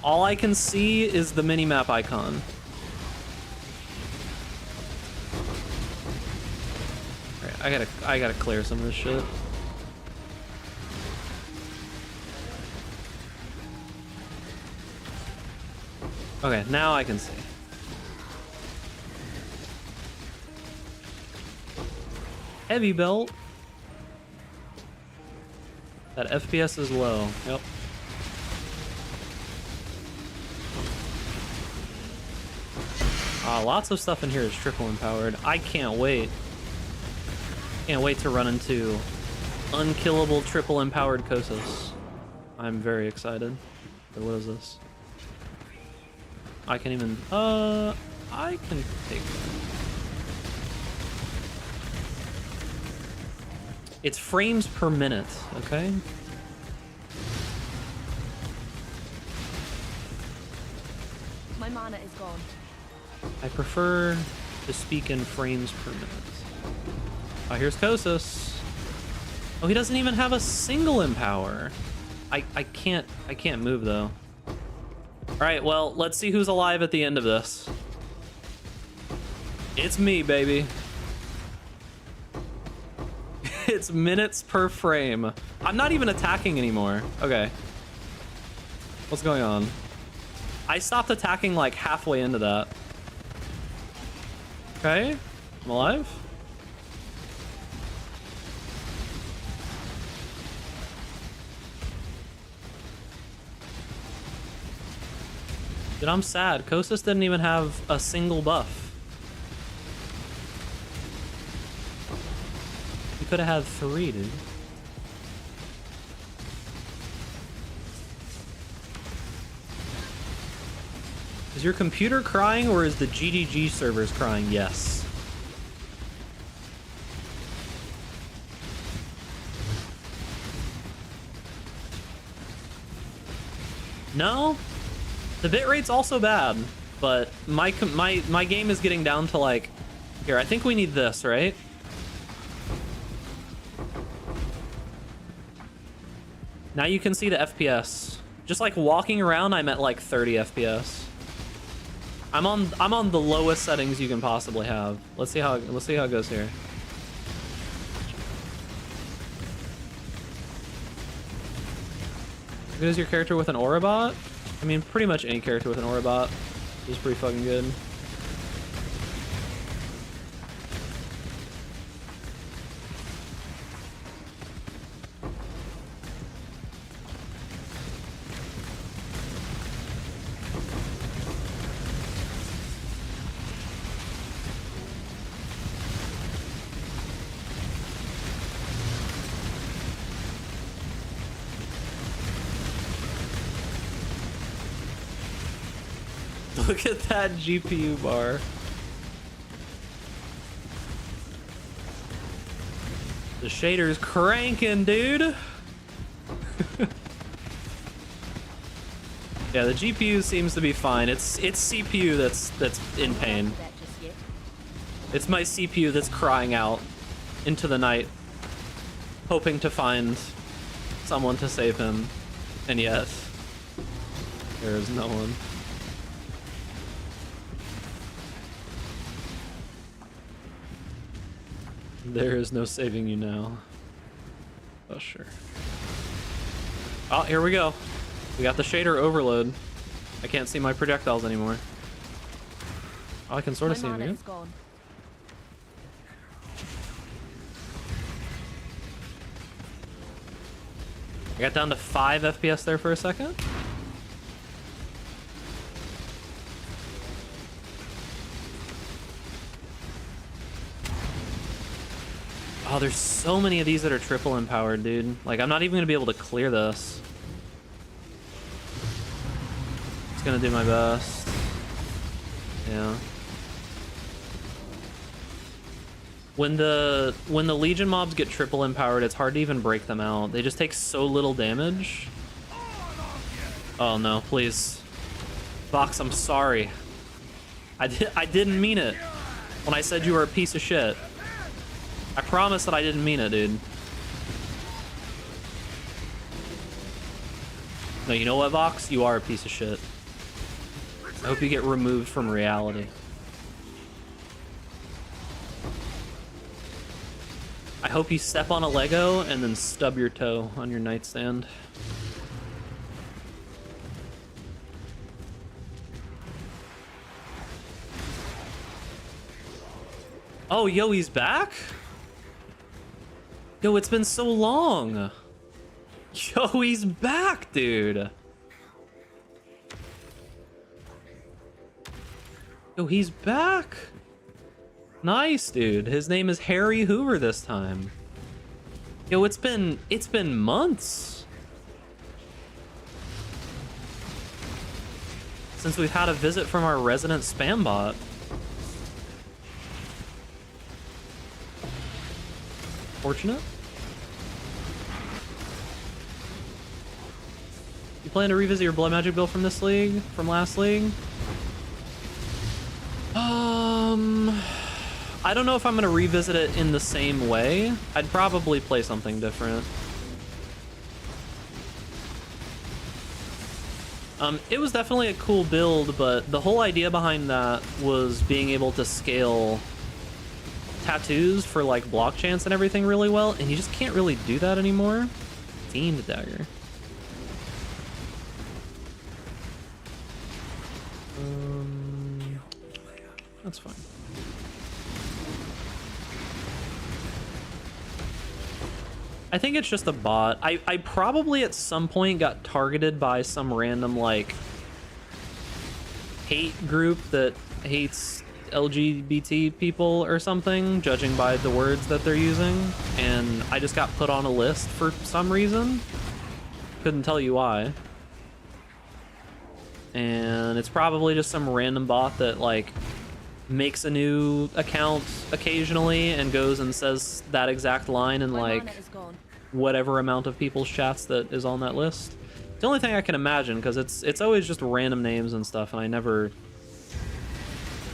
All I can see is the minimap icon. Alright, I gotta clear some of this shit. Okay, now I can see. Heavy belt. That FPS is low. Yep. Lots of stuff in here is triple empowered. I can't wait Can't wait to run into unkillable triple empowered Kosos. I'm very excited. What is this? I can even, I can take that. It's frames per minute, okay? My mana is gone. I prefer to speak in frames per minute. Oh, here's Kosos. Oh, he doesn't even have a single empower. I can't move though. All right, well, let's see who's alive at the end of this. It's me, baby. It's minutes per frame. I'm not even attacking anymore. Okay. What's going on? I stopped attacking like halfway into that. Okay. I'm alive. Dude, I'm sad. Kosos didn't even have a single buff. You could have had 3, dude. Is your computer crying or is the GDG servers crying? Yes. No? The bitrate's also bad, but my game is getting down to like... Here, I think we need this, right? Now you can see the FPS. Just like walking around, I'm at like 30 FPS. I'm on the lowest settings you can possibly have. Let's see how it goes here. Good as your character with an aura bot? I mean, pretty much any character with an aura bot is pretty fucking good. Look at that GPU bar. The shader's cranking, dude. Yeah, the GPU seems to be fine. It's CPU that's in pain. It's my CPU that's crying out into the night, hoping to find someone to save him, and yet there is no one. There is no saving you now. Oh, sure. Oh, here we go. We got the shader overload. I can't see my projectiles anymore. Oh, I can sort of see them again. I got down to 5 FPS there for a second. Oh, there's so many of these that are triple empowered, dude. Like, I'm not even gonna be able to clear this. Just gonna do my best. Yeah. When the Legion mobs get triple empowered, it's hard to even break them out. They just take so little damage. Oh no, please. Vox, I'm sorry. I didn't mean it when I said you were a piece of shit. I promise that I didn't mean it, dude. No, you know what, Vox? You are a piece of shit. I hope you get removed from reality. I hope you step on a Lego and then stub your toe on your nightstand. Oh, yo, he's back? Yo, it's been so long. Yo, he's back, dude. Yo, he's back. Nice, dude. His name is Harry Hoover this time. Yo, it's been months since we've had a visit from our resident spam bot. Fortunate. You plan to revisit your blood magic build from this league, from last league? I don't know if I'm gonna revisit it in the same way. I'd probably play something different. It was definitely a cool build, but the whole idea behind that was being able to scale tattoos for like block chance and everything really well, and you just can't really do that anymore. Fiend dagger. That's fine. I think it's just a bot. I probably at some point got targeted by some random like hate group that hates LGBT people or something, judging by the words that they're using, and I just got put on a list for some reason. Couldn't tell you why. And it's probably just some random bot that like makes a new account occasionally and goes and says that exact line in like whatever amount of people's chats that is on that list. The only thing I can imagine, because it's always just random names and stuff, and I never...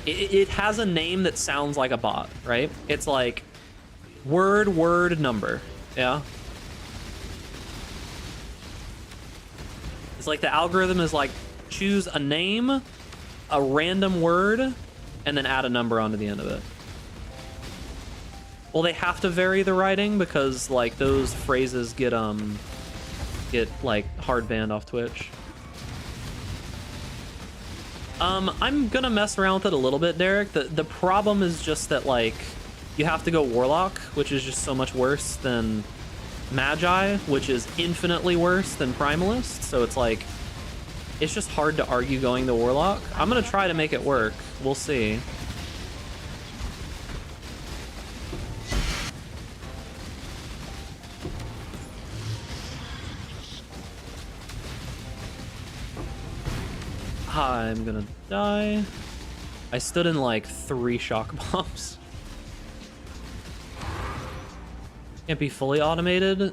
It has a name that sounds like a bot, right? It's like word, number, yeah? It's like the algorithm is like, choose a name, a random word, and then add a number onto the end of it. Well, they have to vary the writing because like those phrases get like hard banned off Twitch. I'm gonna mess around with it a little bit, Derek. The problem is just that like you have to go Warlock, which is just so much worse than Magi, which is infinitely worse than Primalist. So it's like it's just hard to argue going the Warlock. I'm gonna try to make it work. We'll see. I'm gonna die. I stood in like 3 shock bombs. Can't be fully automated.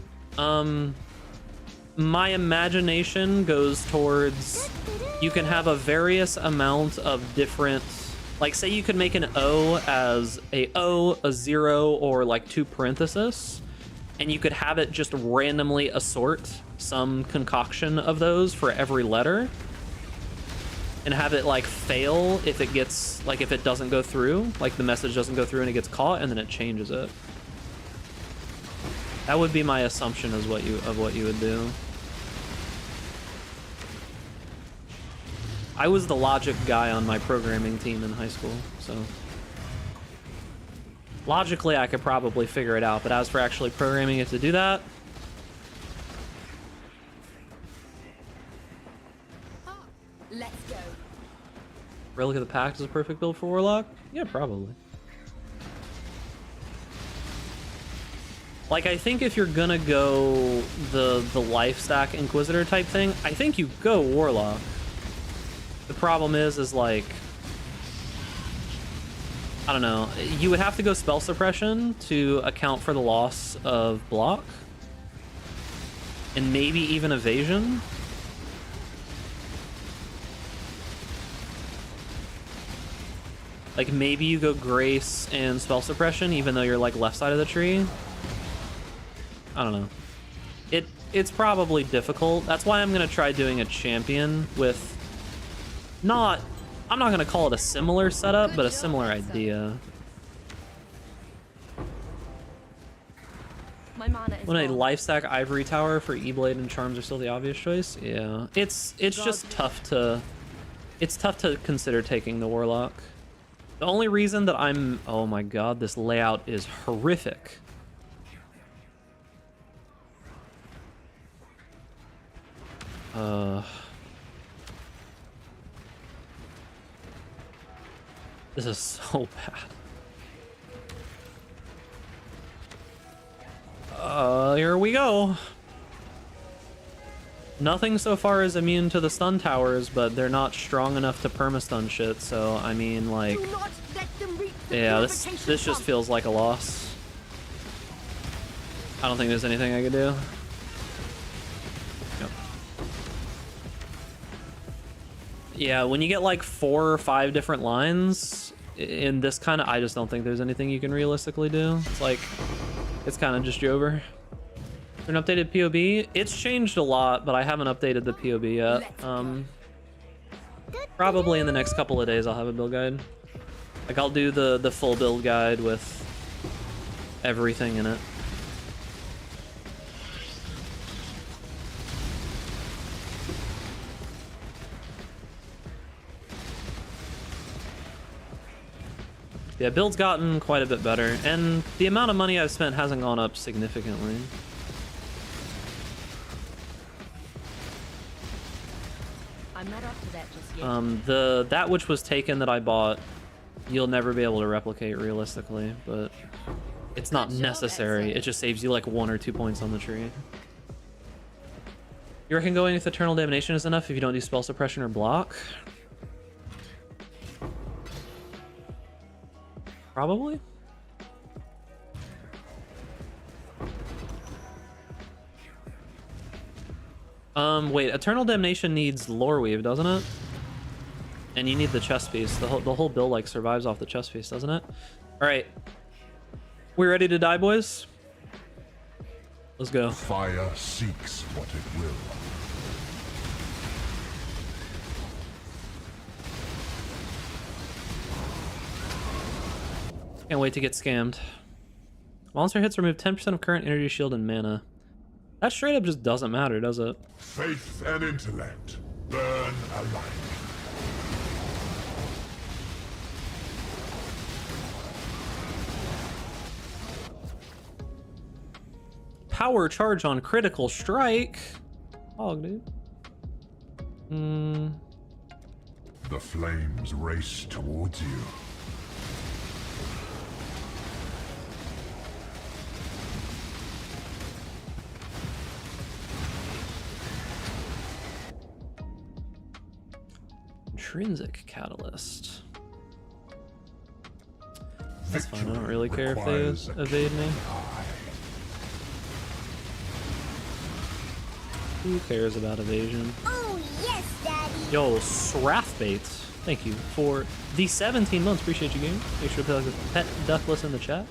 My imagination goes towards you can have a various amount of different, like say you could make an O as a O, a 0, or like 2 parentheses, and you could have it just randomly assort some concoction of those for every letter, and have it like fail if it gets, like if it doesn't go through, like the message doesn't go through and it gets caught, and then it changes it. That would be my assumption of what you would do. I was the logic guy on my programming team in high school, so logically I could probably figure it out, but as for actually programming it to do that, Let's go. Relic of the Pact is a perfect build for Warlock? Yeah, probably. Like, I think if you're gonna go the life stack Inquisitor type thing, I think you go Warlock. The problem is like, I don't know, you would have to go spell suppression to account for the loss of block, and maybe even evasion. Like maybe you go Grace and spell suppression even though you're like left side of the tree. I don't know. It's probably difficult. That's why I'm gonna try doing a champion with I'm not gonna call it a similar setup, but a similar idea. My mana is When a gone. life stack Ivory Tower for E-Blade and Charms are still the obvious choice, yeah. It's just tough to consider taking the Warlock. The only reason that I'm... Oh my god, this layout is horrific. This is so bad. Here we go. Nothing so far is immune to the stun towers, but they're not strong enough to perma-stun shit, so, I mean, like... Do not let them reach the Yeah, this purification just pump. feels like a loss. I don't think there's anything I could do. Yep. Yeah, when you get like 4 or 5 different lines in this kind of, I just don't think there's anything you can realistically do. It's like, it's kind of just over. An updated POB? It's changed a lot, but I haven't updated the POB yet. Probably in the next couple of days I'll have a build guide. Like I'll do the full build guide with everything in it. Yeah, build's gotten quite a bit better, and the amount of money I've spent hasn't gone up significantly. I'm not up to that just yet. That which was taken that I bought, you'll never be able to replicate realistically, but it's not necessary. It just saves you like 1 or 2 points on the tree. You reckon going with Eternal Damnation is enough if you don't do spell suppression or block? Probably. Wait, Eternal Damnation needs Lore Weave, doesn't it? And you need the chest piece. The whole build like survives off the chest piece, doesn't it? All right, we ready to die, boys? Let's go. Fire seeks what it will. Can't wait to get scammed. Monster hits remove 10% of current energy, shield, and mana. That straight up just doesn't matter, does it? Faith and intellect burn alike. Power charge on critical strike. Oh, dude. The flames race towards you. Intrinsic catalyst. That's fine, I don't really care if they evade me. Who cares about evasion? Oh yes, Daddy. Yo, Srathbait, thank you for the 17 months. Appreciate you, game. Make sure to put like pet duckless in the chat.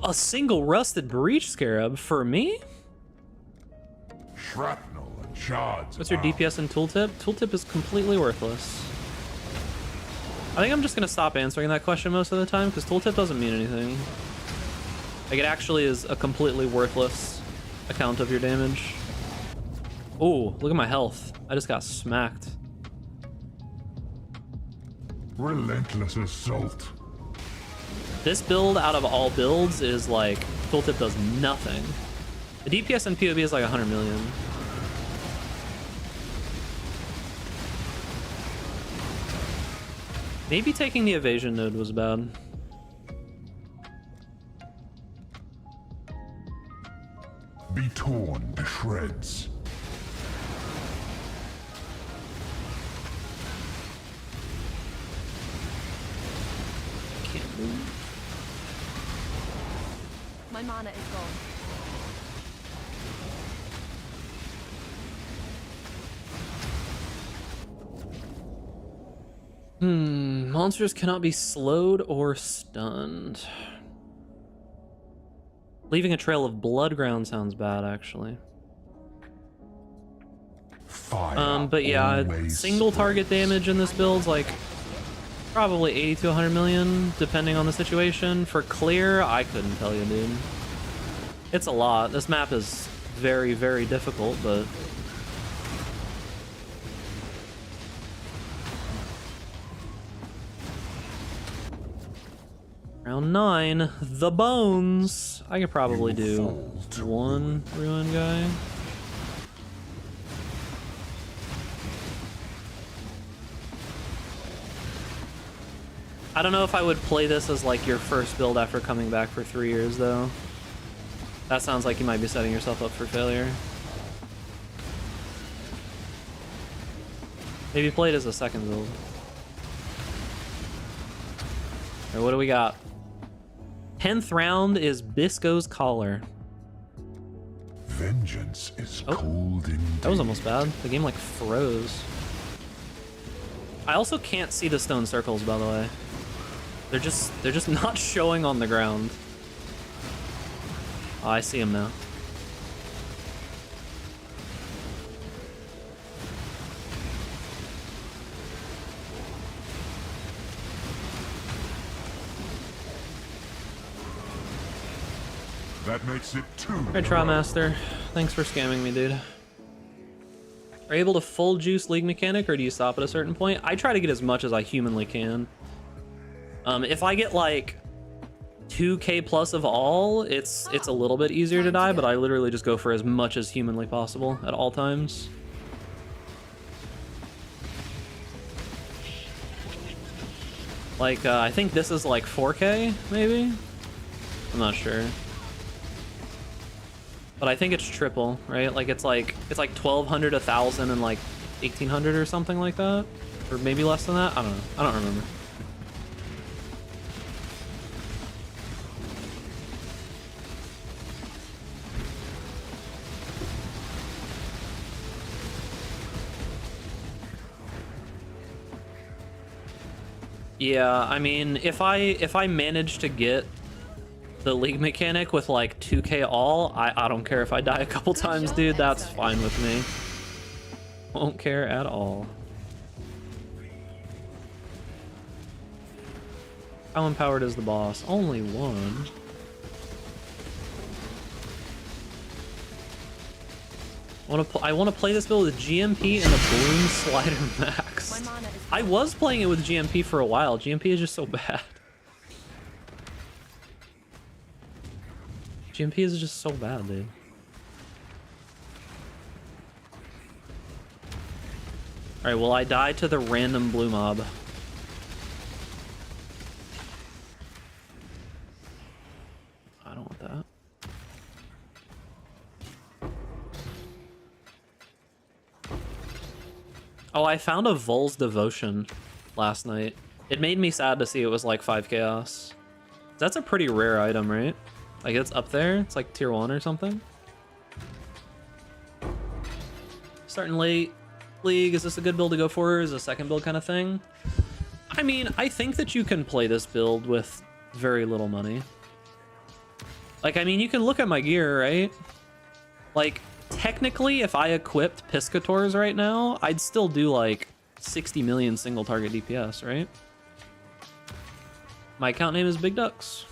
A single rusted breach scarab for me? Shrapnel and shards. What's your DPS and tooltip? Tooltip is completely worthless. I think I'm just gonna stop answering that question most of the time because tooltip doesn't mean anything. Like, it actually is a completely worthless account of your damage. Oh, look at my health. I just got smacked. Relentless assault. This build out of all builds is like, tooltip does nothing. The DPS and POB is like 100 million. Maybe taking the evasion node was bad. Be torn to shreds. Can't move. My mana is gone. Monsters cannot be slowed or stunned. Leaving a trail of blood ground sounds bad, actually. Fire But yeah, always single target spreads. damage in this build's like probably 80 to 100 million, depending on the situation. For clear, I couldn't tell you, dude. It's a lot. This map is very, very difficult, but... Round 9, the bones. I could probably do one ruin guy. I don't know if I would play this as like your first build after coming back for 3 years though. That sounds like you might be setting yourself up for failure. Maybe play it as a second build. Alright, what do we got? 10th round is Bisco's Collar. Vengeance is cold indeed. That was almost bad. The game like froze. I also can't see the stone circles, by the way. They're just not showing on the ground. Oh, I see them now. That makes it 2. Alright, Trymaster. Thanks for scamming me, dude. Are you able to full juice League Mechanic, or do you stop at a certain point? I try to get as much as I humanly can. If I get like 2k plus of all, it's a little bit easier to die, but I literally just go for as much as humanly possible at all times. Like, I think this is like 4k, maybe? I'm not sure. But I think it's triple, right? Like it's like 1200, 1000, and like 1800 or something like that, or maybe less than that. I don't know. I don't remember. Yeah, I mean, if I manage to get the League Mechanic with like 2k all, I don't care if I die a couple times, dude. That's fine with me. Won't care at all. How empowered is the boss? Only one. I want to play this build with GMP and a Bloom Slider Max. I was playing it with GMP for a while. GMP is just so bad. GMP is just so bad, dude. Alright, well, I die to the random blue mob. I don't want that. Oh, I found a Vol's Devotion last night. It made me sad to see it was like 5 chaos. That's a pretty rare item, right? Like, it's up there. It's like tier 1 or something. Starting late. League, is this a good build to go for? Is it a second build kind of thing? I mean, I think that you can play this build with very little money. Like, I mean, you can look at my gear, right? Like, technically, if I equipped Piscators right now, I'd still do like 60 million single target DPS, right? My account name is Big Ducks.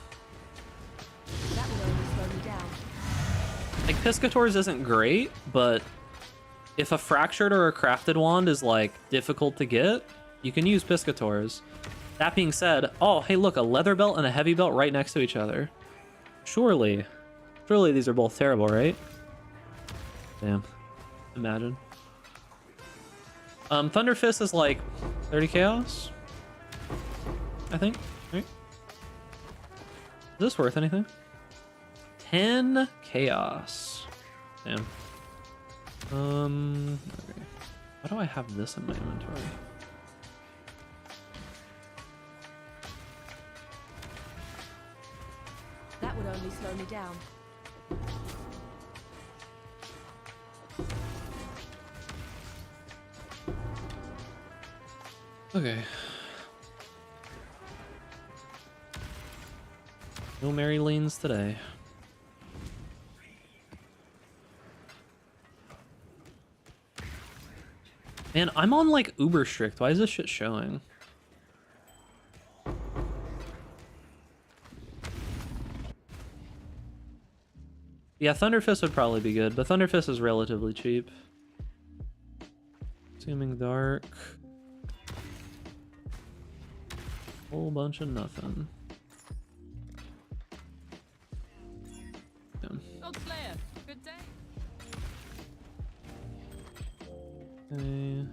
That would only slow me down. Like, Piscators isn't great, but if a fractured or a crafted wand is like difficult to get, you can use Piscators. That being said, oh, hey, look, a leather belt and a heavy belt right next to each other. Surely these are both terrible, right? Damn. Imagine. Thunder Fist is like 30 chaos, I think, right? Is this worth anything? 10 chaos. Damn. Okay. Why do I have this in my inventory? That would only slow me down. Okay. No Mary Lanes today. Man, I'm on like uber strict. Why is this shit showing? Yeah, Thunderfist would probably be good, but Thunderfist is relatively cheap. Seeming dark. Whole bunch of nothing. Damn. Slayer, good day. Okay.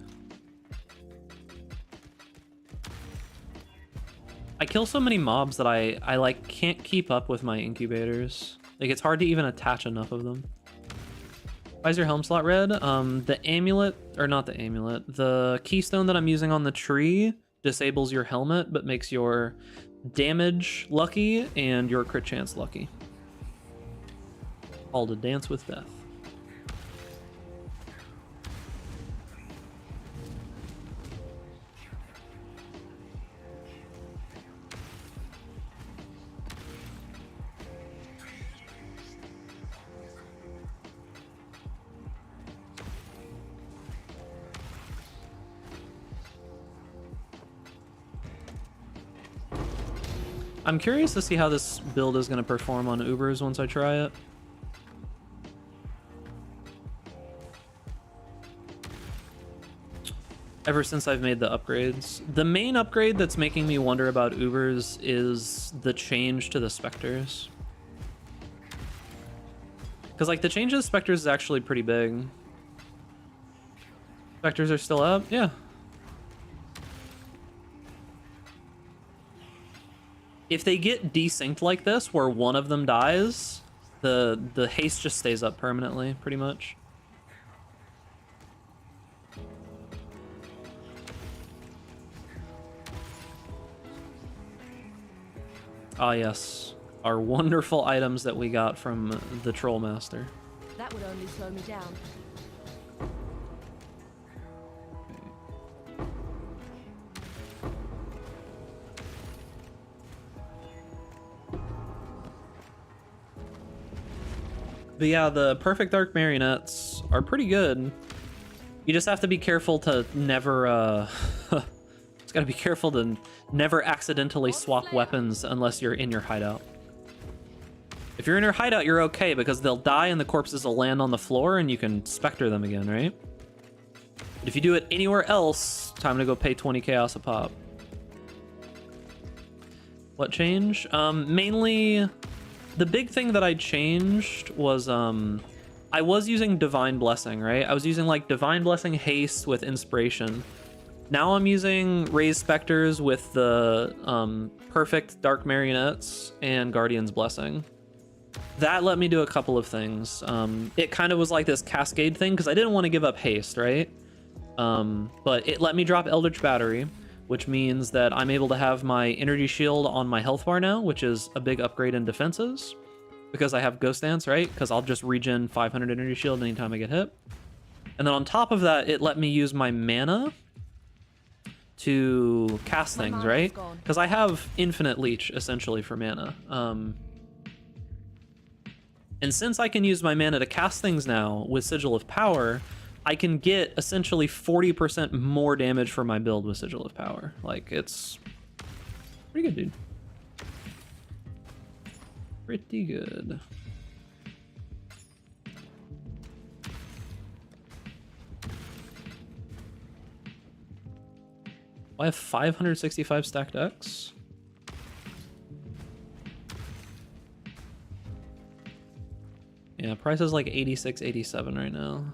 I kill so many mobs that I like can't keep up with my incubators. Like it's hard to even attach enough of them. Why is your helm slot red? The amulet, or not the amulet, the keystone that I'm using on the tree disables your helmet, but makes your damage lucky and your crit chance lucky. All to dance with death. I'm curious to see how this build is going to perform on Ubers once I try it. Ever since I've made the upgrades. The main upgrade that's making me wonder about Ubers is the change to the Spectres. Because like the change to the Spectres is actually pretty big. Spectres are still up? Yeah. If they get desynced like this, where one of them dies, the haste just stays up permanently, pretty much. Ah yes, our wonderful items that we got from the Troll Master. That would only slow me down. But yeah, the Perfect Dark Marionettes are pretty good. You just have to be careful to never, just gotta be careful to never accidentally swap weapons unless you're in your hideout. If you're in your hideout, you're okay because they'll die and the corpses will land on the floor and you can Spectre them again, right? But if you do it anywhere else, time to go pay 20 chaos a pop. What change? Mainly... The big thing that I changed was, I was using Divine Blessing, right? I was using like Divine Blessing Haste with Inspiration. Now I'm using Raised Specters with the Perfect Dark Marionettes and Guardian's Blessing. That let me do a couple of things. It kind of was like this cascade thing because I didn't want to give up Haste, right? But it let me drop Eldritch Battery, which means that I'm able to have my energy shield on my health bar now, which is a big upgrade in defenses because I have Ghost Dance, right? Because I'll just regen 500 energy shield anytime I get hit. And then on top of that, it let me use my mana to cast things, right? Because I have infinite leech essentially for mana. And since I can use my mana to cast things now with Sigil of Power, I can get essentially 40% more damage for my build with Sigil of Power. Like, it's pretty good, dude. Pretty good. I have 565 stacked decks. Yeah, price is like 86, 87 right now.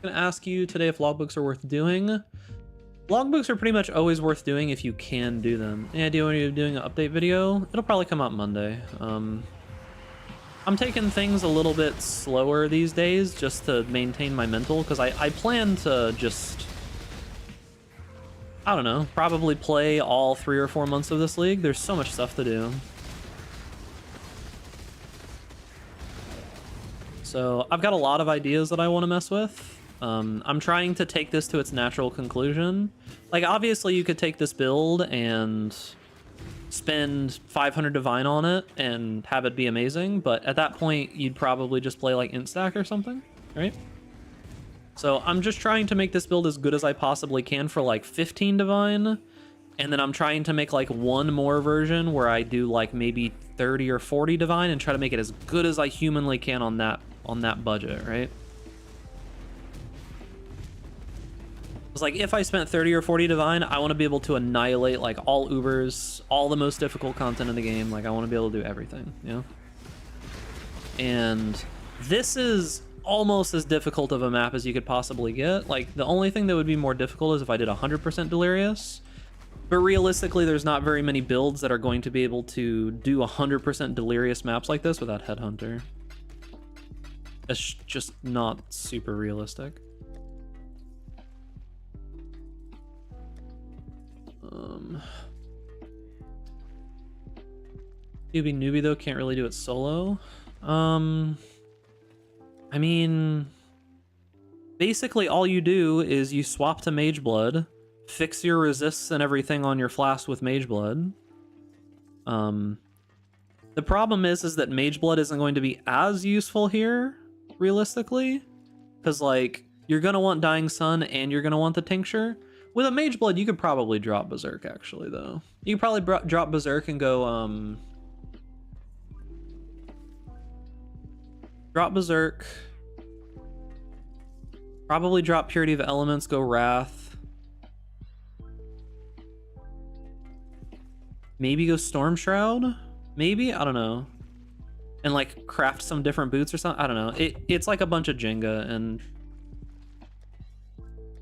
I'm gonna ask you today if logbooks are worth doing. Logbooks are pretty much always worth doing if you can do them. Any idea when you're doing an update video? It'll probably come out Monday. I'm taking things a little bit slower these days just to maintain my mental, because I plan to just, I don't know, probably play all 3 or 4 months of this league. There's so much stuff to do. So I've got a lot of ideas that I want to mess with. I'm trying to take this to its natural conclusion. Like, obviously you could take this build and spend 500 divine on it and have it be amazing, but at that point you'd probably just play like Instack or something, right? So I'm just trying to make this build as good as I possibly can for like 15 divine, and then I'm trying to make like one more version where I do like maybe 30 or 40 divine and try to make it as good as I humanly can on that budget, right? It's like, if I spent 30 or 40 divine, I want to be able to annihilate like all Ubers, all the most difficult content in the game. Like, I want to be able to do everything, you know? And this is almost as difficult of a map as you could possibly get. Like, the only thing that would be more difficult is if I did 100% Delirious, But realistically, there's not very many builds that are going to be able to do 100% delirious maps like this without Headhunter. It's just not super realistic. Newbie though can't really do it solo. I mean, basically all you do is you swap to Mage Blood, fix your resists and everything on your flask with Mage Blood. The problem is that Mage Blood isn't going to be as useful here, realistically, because like you're gonna want Dying Sun and you're gonna want the Tincture. With a Mage Blood, you could probably drop Berserk actually, though. You could probably drop Berserk and go drop Berserk. Probably drop Purity of Elements, go Wrath. Maybe go Storm Shroud? Maybe? I don't know. And like craft some different boots or something? I don't know. It's like a bunch of Jenga and...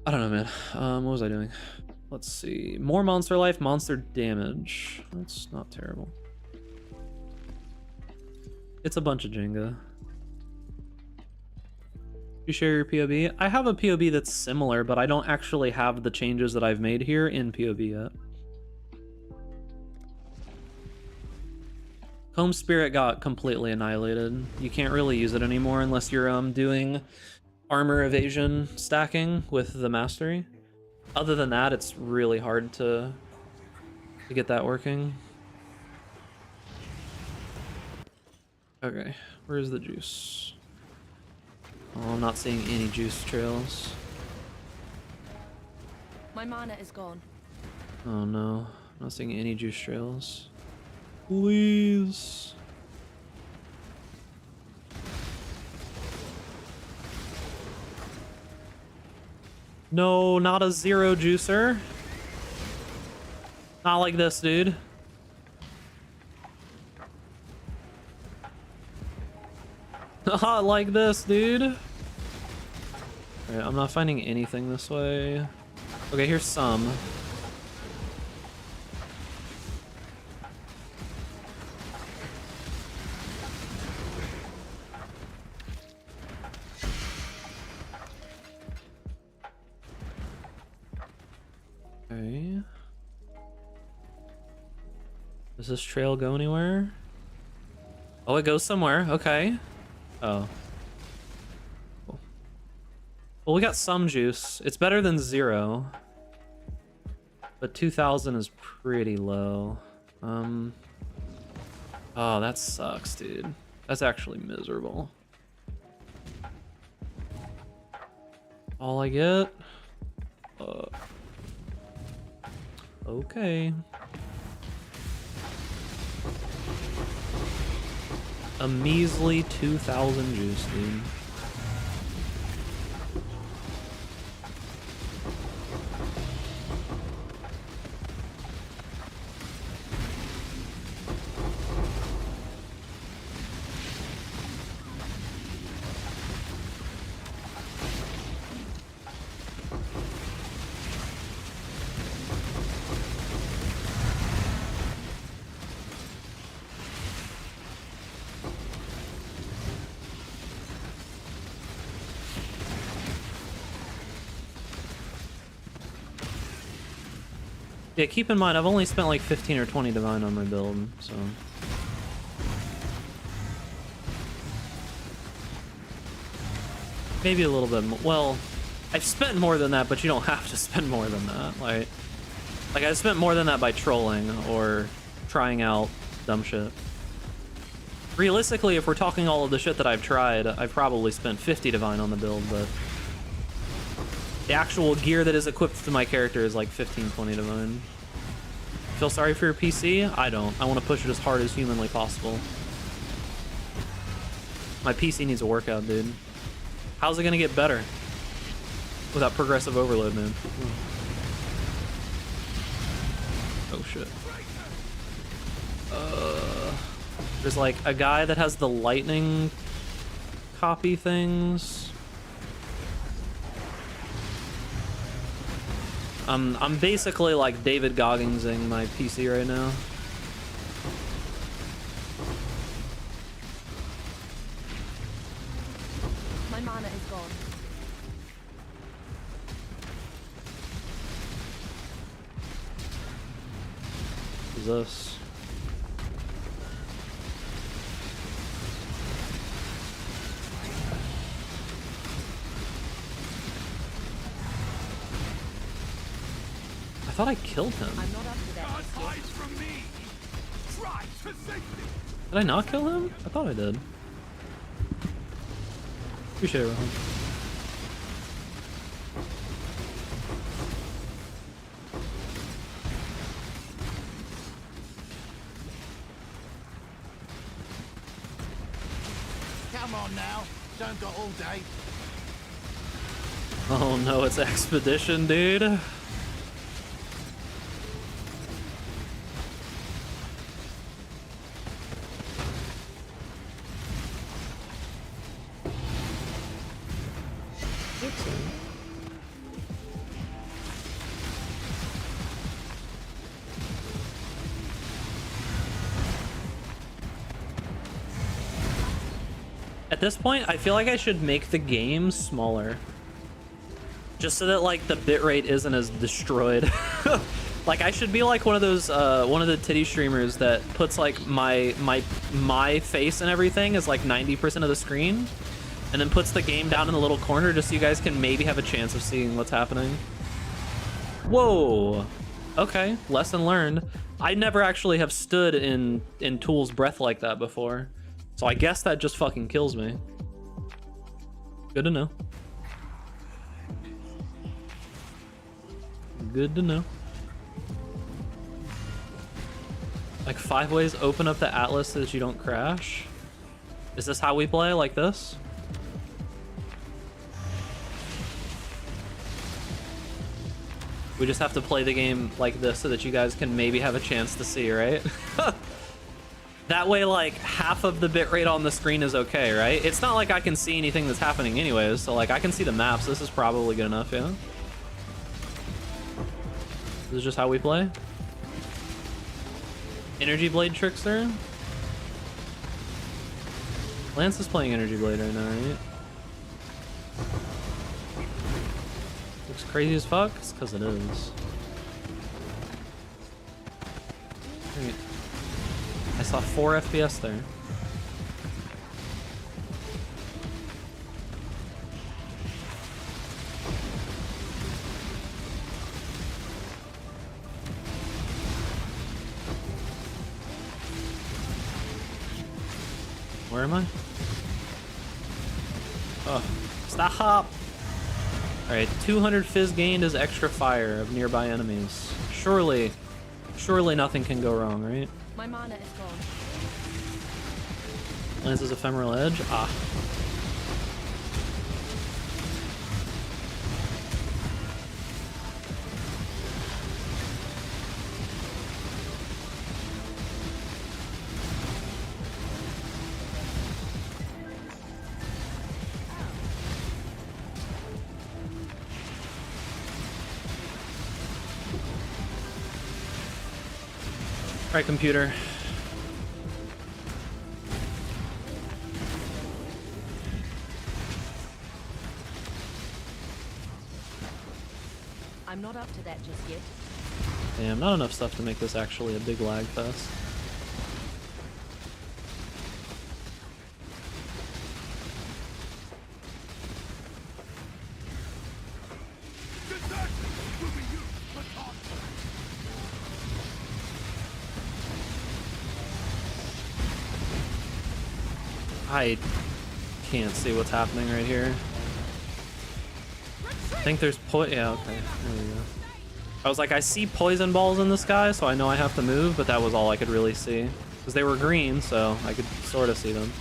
I don't know, man. What was I doing? Let's see. More monster life, monster damage. That's not terrible. It's a bunch of Jenga. You share your POB? I have a POB that's similar, but I don't actually have the changes that I've made here in POB yet. Comb Spirit got completely annihilated. You can't really use it anymore unless you're doing armor evasion stacking with the mastery. Other than that, it's really hard to get that working. Okay, where's the juice? Oh, I'm not seeing any juice trails. My mana is gone. Oh no, I'm not seeing any juice trails. Please. No, not a zero juicer. Not like this, dude. Not like this, dude. Alright, I'm not finding anything this way. Okay, here's some. Okay. Does this trail go anywhere? Oh, it goes somewhere. Okay. Oh. Cool. Well, we got some juice. It's better than 0. But 2,000 is pretty low. Oh, that sucks, dude. That's actually miserable. All I get? Okay. A measly 2,000 juice, dude. Yeah, keep in mind, I've only spent like 15 or 20 divine on my build, so... Maybe a little bit more. Well, I've spent more than that, but you don't have to spend more than that. Like I spent more than that by trolling or trying out dumb shit. Realistically, if we're talking all of the shit that I've tried, I've probably spent 50 divine on the build, but... The actual gear that is equipped to my character is like 15, 20 divine. Feel sorry for your PC? I don't. I want to push it as hard as humanly possible. My PC needs a workout, dude. How's it gonna get better? Without progressive overload, man. Oh shit. There's like a guy that has the lightning copy things. I'm basically like David Gogginsing my PC right now. My mana is gone. What is this? I thought I killed him. I'm not up to that just yet. From me. Try to save me. Did I not kill him? I thought I did. Appreciate it, Rohan. Come on now, don't got all day. Oh no, it's Expedition, dude. At this point, I feel like I should make the game smaller. Just so that, like, the bitrate isn't as destroyed. Like, I should be like one of those, one of the titty streamers that puts, like, my face and everything as, like, 90% of the screen. And then puts the game down in the little corner just so you guys can maybe have a chance of seeing what's happening. Whoa. Okay, lesson learned. I never actually have stood in Tool's breath like that before. So I guess that just fucking kills me. Good to know. Good to know. Like 5 ways open up the atlas so that you don't crash. Is this how we play? Like this? We just have to play the game like this so that you guys can maybe have a chance to see, right? That way, like, half of the bitrate on the screen is okay, right? It's not like I can see anything that's happening anyways, so, like, I can see the maps. This is probably good enough, yeah? This is just how we play. Energy Blade Trickster. Lance is playing Energy Blade right now, right? Looks crazy as fuck? It's because it is. Great. I saw 4 FPS there. Where am I? Oh, stop! Alright, 200 fizz gained is extra fire of nearby enemies. Surely nothing can go wrong, right? My mana is gone. Lance's ephemeral edge. Ah. Right, computer. I'm not up to that just yet. Damn, not enough stuff to make this actually a big lag fest. I can't see what's happening right here. I think there's yeah, okay, there we go. I was like, I see poison balls in the sky, so I know I have to move, but that was all I could really see. Because they were green, so I could sort of see them.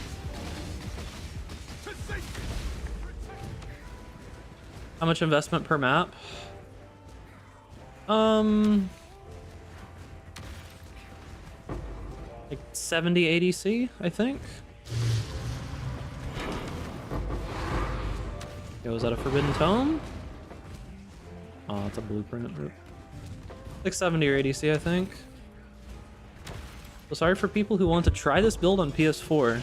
How much investment per map? Like 70 ADC, I think. Yo, is that a forbidden tome? Oh, it's a blueprint. 670 or 80C, I think. So sorry for people who want to try this build on PS4.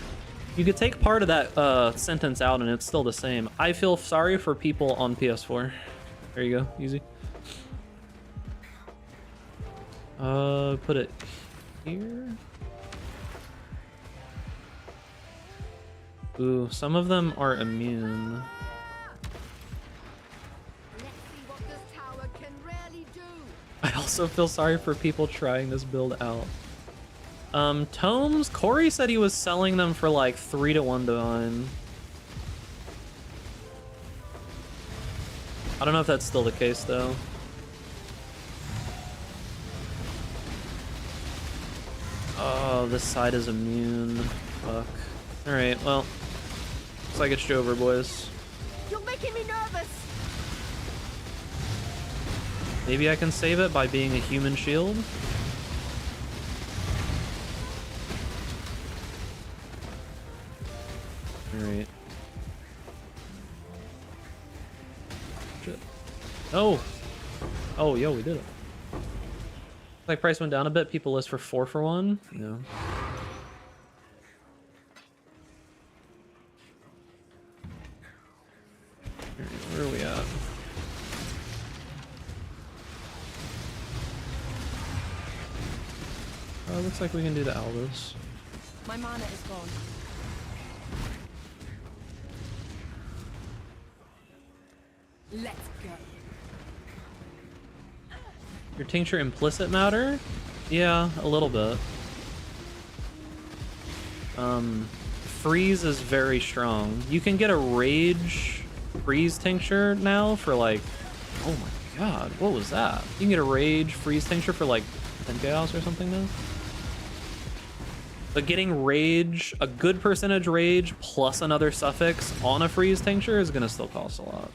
You could take part of that sentence out and it's still the same. I feel sorry for people on PS4. There you go, easy. Put it here. Ooh, some of them are immune. I also feel sorry for people trying this build out. Tomes, Corey said he was selling them for like 3 to 1 divine. I don't know if that's still the case though. Oh, this side is immune. Fuck. Alright, well. Looks like it's Jover, boys. You're making me nervous. Maybe I can save it by being a human shield? Alright. Shit. Oh! Oh, yo, we did it. Like price went down a bit, people list for 4 for 1? No. Alright, where are we at? Looks like we can do the Aldous. My mana is gone. Let's go. Your tincture implicit matter? Yeah, a little bit. Freeze is very strong. You can get a rage freeze tincture now for like, oh my god, what was that? You can get a rage freeze tincture for like 10 chaos or something now. But getting rage, a good percentage rage plus another suffix on a freeze tincture is gonna still cost a lot.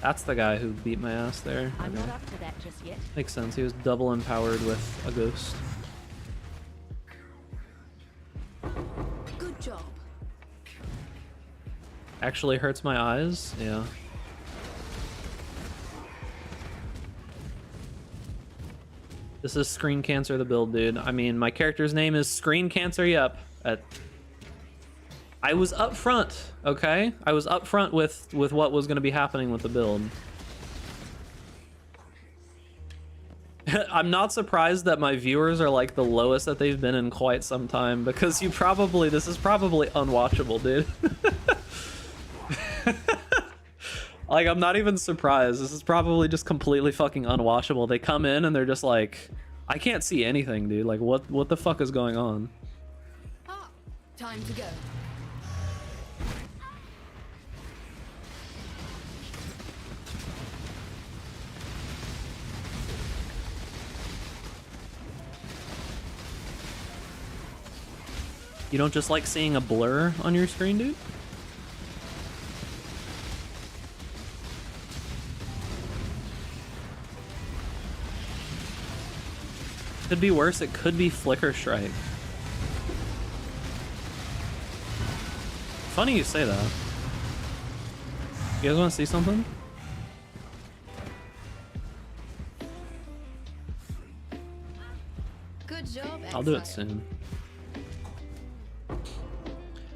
That's the guy who beat my ass there. I'm not up to that just yet. Makes sense. He was double empowered with a ghost. Good job. Actually hurts my eyes. Yeah. This is Screen Cancer the build, dude. I mean, my character's name is Screen Cancer. Yep. I was up front, okay? I was up front with what was going to be happening with the build. I'm not surprised that my viewers are like the lowest that they've been in quite some time, because this is probably unwatchable, dude. Like, I'm not even surprised. This is probably just completely fucking unwatchable. They come in and they're just like, I can't see anything, dude. Like, what the fuck is going on? Ah, time to go. You don't just like seeing a blur on your screen, dude? Could be worse. It could be Flicker Strike. Funny you say that. You guys want to see something? Good job. I'll do it soon.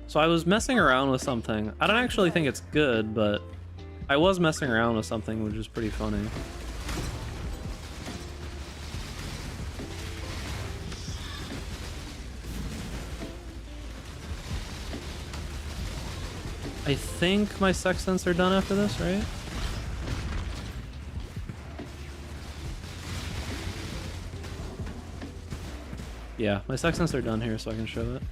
So I was messing around with something. I don't actually think it's good, but I was messing around with something which is pretty funny. I think my sextants are done after this, right? Yeah, my sextants are done here, so I can show it.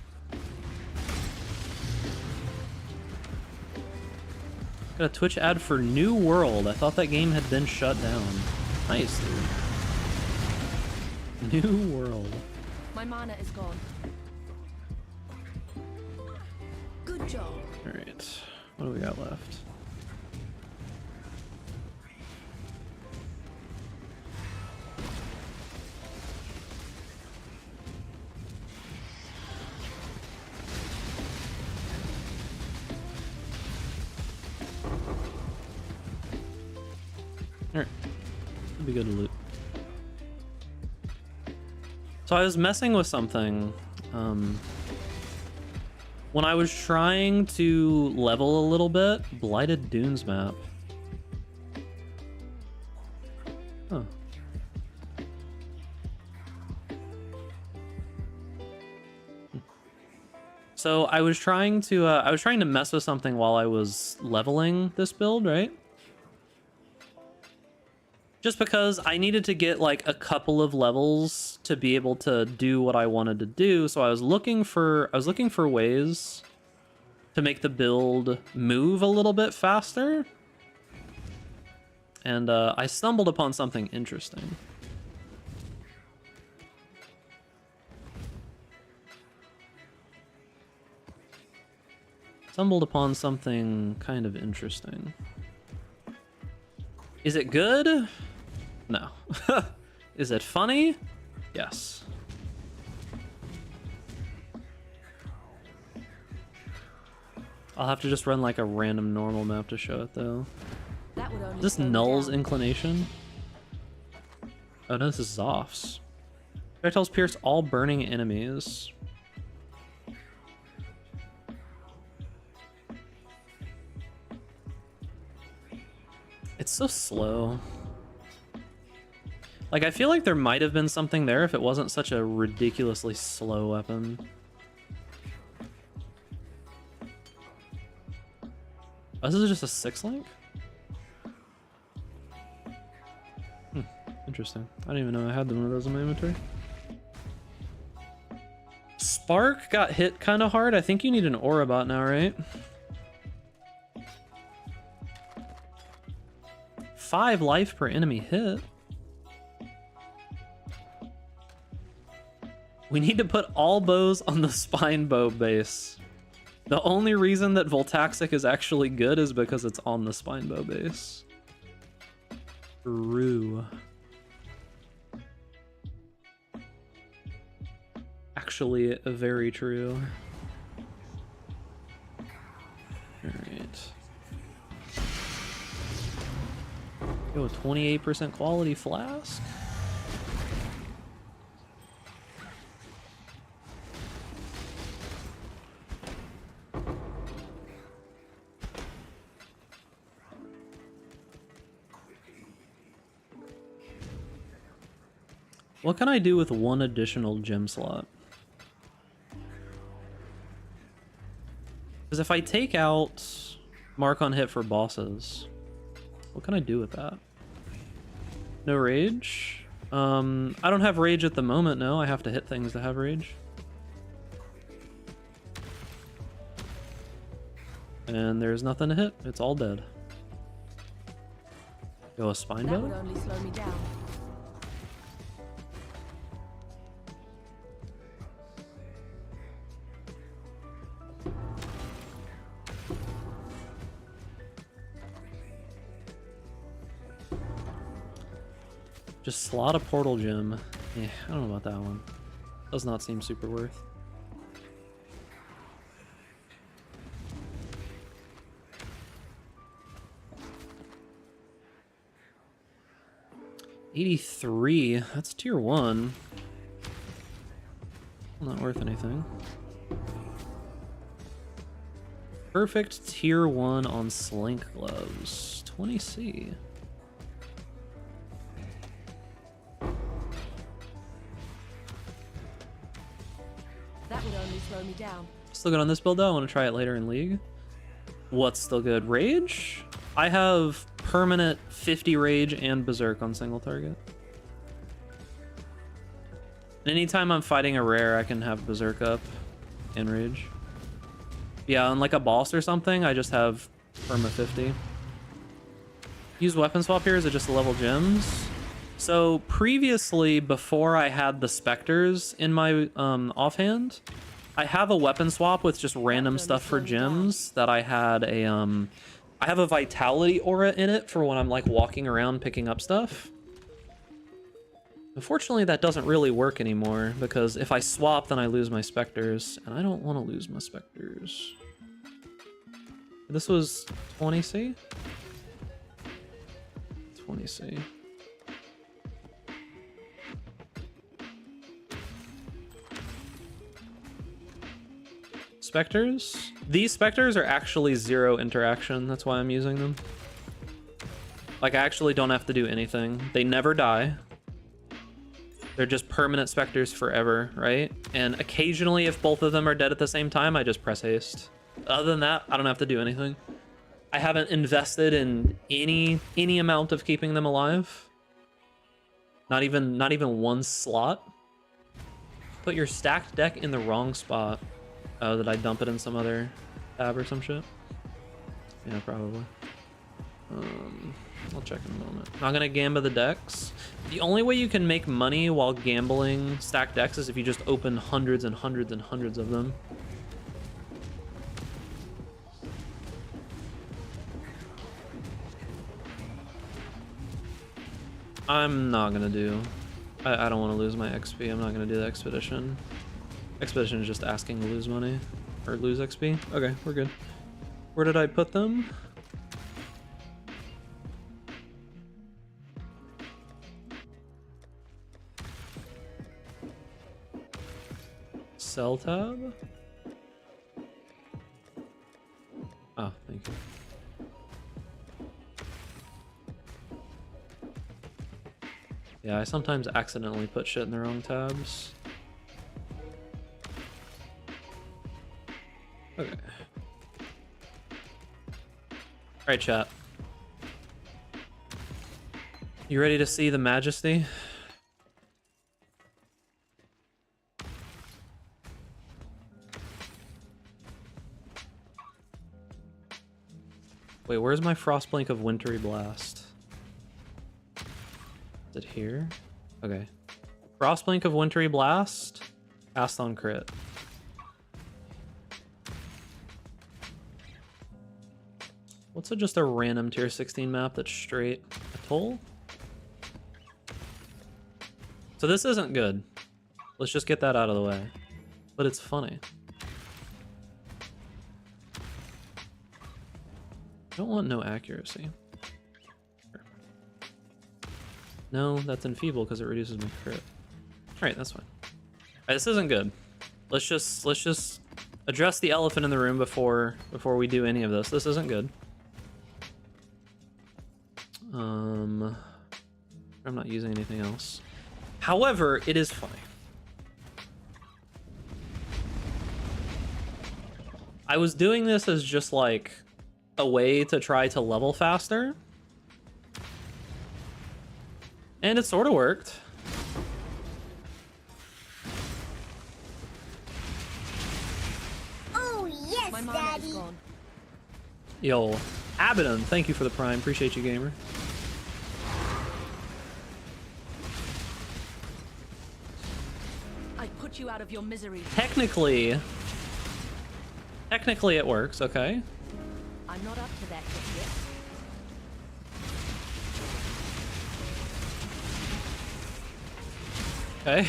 Got a Twitch ad for New World. I thought that game had been shut down. Nice, dude. New World. My mana is gone. Good job. Alright, what do we got left? Alright. That'd be good to loot. So I was messing with something. When I was trying to level a little bit, Blighted Dunes map. Huh. So I was trying to mess with something while I was leveling this build, right? Just because I needed to get like a couple of levels to be able to do what I wanted to do, so I was looking for ways to make the build move a little bit faster. And I stumbled upon something interesting. Stumbled upon something kind of interesting. Is it good? No. Is it funny? Yes. I'll have to just run like a random normal map to show it though. That would only Is this slow me Null's down. inclination? Oh no, this is Zoff's. Projectiles pierce all burning enemies. It's so slow. Like, I feel like there might have been something there if it wasn't such a ridiculously slow weapon. Oh, this is just a 6-link? Interesting. I didn't even know I had one of those in my inventory. Spark got hit kind of hard. I think you need an aura bot now, right? 5 life per enemy hit. We need to put all bows on the spine bow base. The only reason that Voltaxic is actually good is because it's on the spine bow base. True. Actually, very true. Alright. Yo, 28% quality flask? What can I do with one additional gem slot? Because if I take out mark on hit for bosses, what can I do with that? No rage? I don't have rage at the moment, no. I have to hit things to have rage. And there's nothing to hit. It's all dead. Go a spine That would bow? only slow me down. Just slot a portal gem. Yeah, I don't know about that one. Does not seem super worth. $83. That's tier 1. Not worth anything. Perfect tier 1 on Slink gloves. 20C. That would only slow me down. Still good on this build though. I want to try it later in League. What's still good? Rage? I have permanent 50 Rage and Berserk on single target. Anytime I'm fighting a rare, I can have Berserk up and Rage. Yeah, on like a boss or something, I just have perma 50. Use weapon swap here, is it just level gems? So previously, before I had the Spectres in my offhand, I have a weapon swap with just random stuff for gems that I had a I have a vitality aura in it for when I'm like walking around picking up stuff. Unfortunately, that doesn't really work anymore because if I swap, then I lose my Spectres, and I don't want to lose my Spectres. This was 20C? 20C. Spectres? These specters are actually 0 interaction. That's why I'm using them. Like, I actually don't have to do anything. They never die. They're just permanent specters forever, right? And occasionally, if both of them are dead at the same time, I just press haste. Other than that, I don't have to do anything. I haven't invested in any amount of keeping them alive. Not even one slot. Put your stacked deck in the wrong spot. Oh, did I dump it in some other tab or some shit? Yeah, probably. I'll check in a moment. Not gonna gamba the decks. The only way you can make money while gambling stacked decks is if you just open hundreds and hundreds and hundreds of them. I'm not gonna do. I don't want to lose my XP. I'm not gonna do the expedition. Expedition is just asking to lose money or lose XP. Okay, we're good. Where did I put them? Sell tab? Oh, thank you. Yeah, I sometimes accidentally put shit in the wrong tabs. Okay. Alright, chat. You ready to see the majesty? Wait, where's my Frostblink of Wintry Blast? Is it here? Okay. Frostblink of Wintry Blast. Cast on crit. What's just a random tier 16 map that's straight Atoll? So this isn't good. Let's just get that out of the way. But it's funny. I don't want no accuracy. Sure. No, that's enfeeble because it reduces my crit. Alright, that's fine. Alright, this isn't good. Let's just address the elephant in the room before we do any of this. This isn't good. I'm not using anything else. However, it is funny. I was doing this as just like a way to try to level faster. And it sort of worked. Oh, yes, My mana Daddy. is gone. Yo, Abaddon, thank you for the prime. Appreciate you, gamer. I put you out of your misery. Technically it works, okay? I'm not up to that just yet. Okay.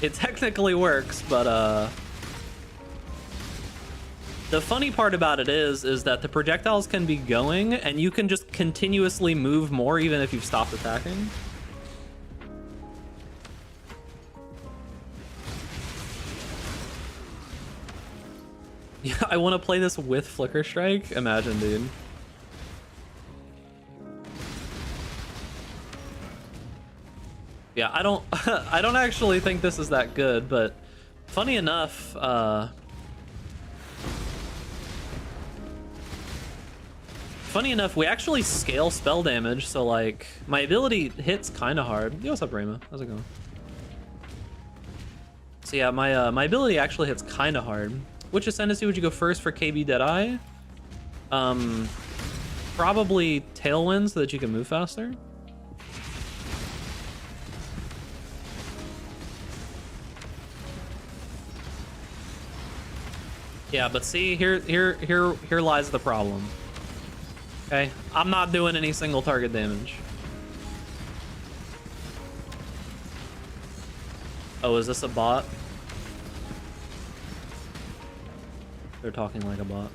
It technically works, but the funny part about it is that the projectiles can be going and you can just continuously move more even if you've stopped attacking. Yeah, I want to play this with Flicker Strike. Imagine, dude. Yeah, I don't I don't actually think this is that good, but funny enough, we actually scale spell damage, so like my ability hits kind of hard. Yo, what's up, Rayma? How's it going? So yeah, my ability actually hits kind of hard. Which Ascendancy would you go first for KB Deadeye? Probably Tailwind so that you can move faster. Yeah, but see, here lies the problem. Okay, I'm not doing any single target damage. Oh, is this a bot? They're talking like a bot.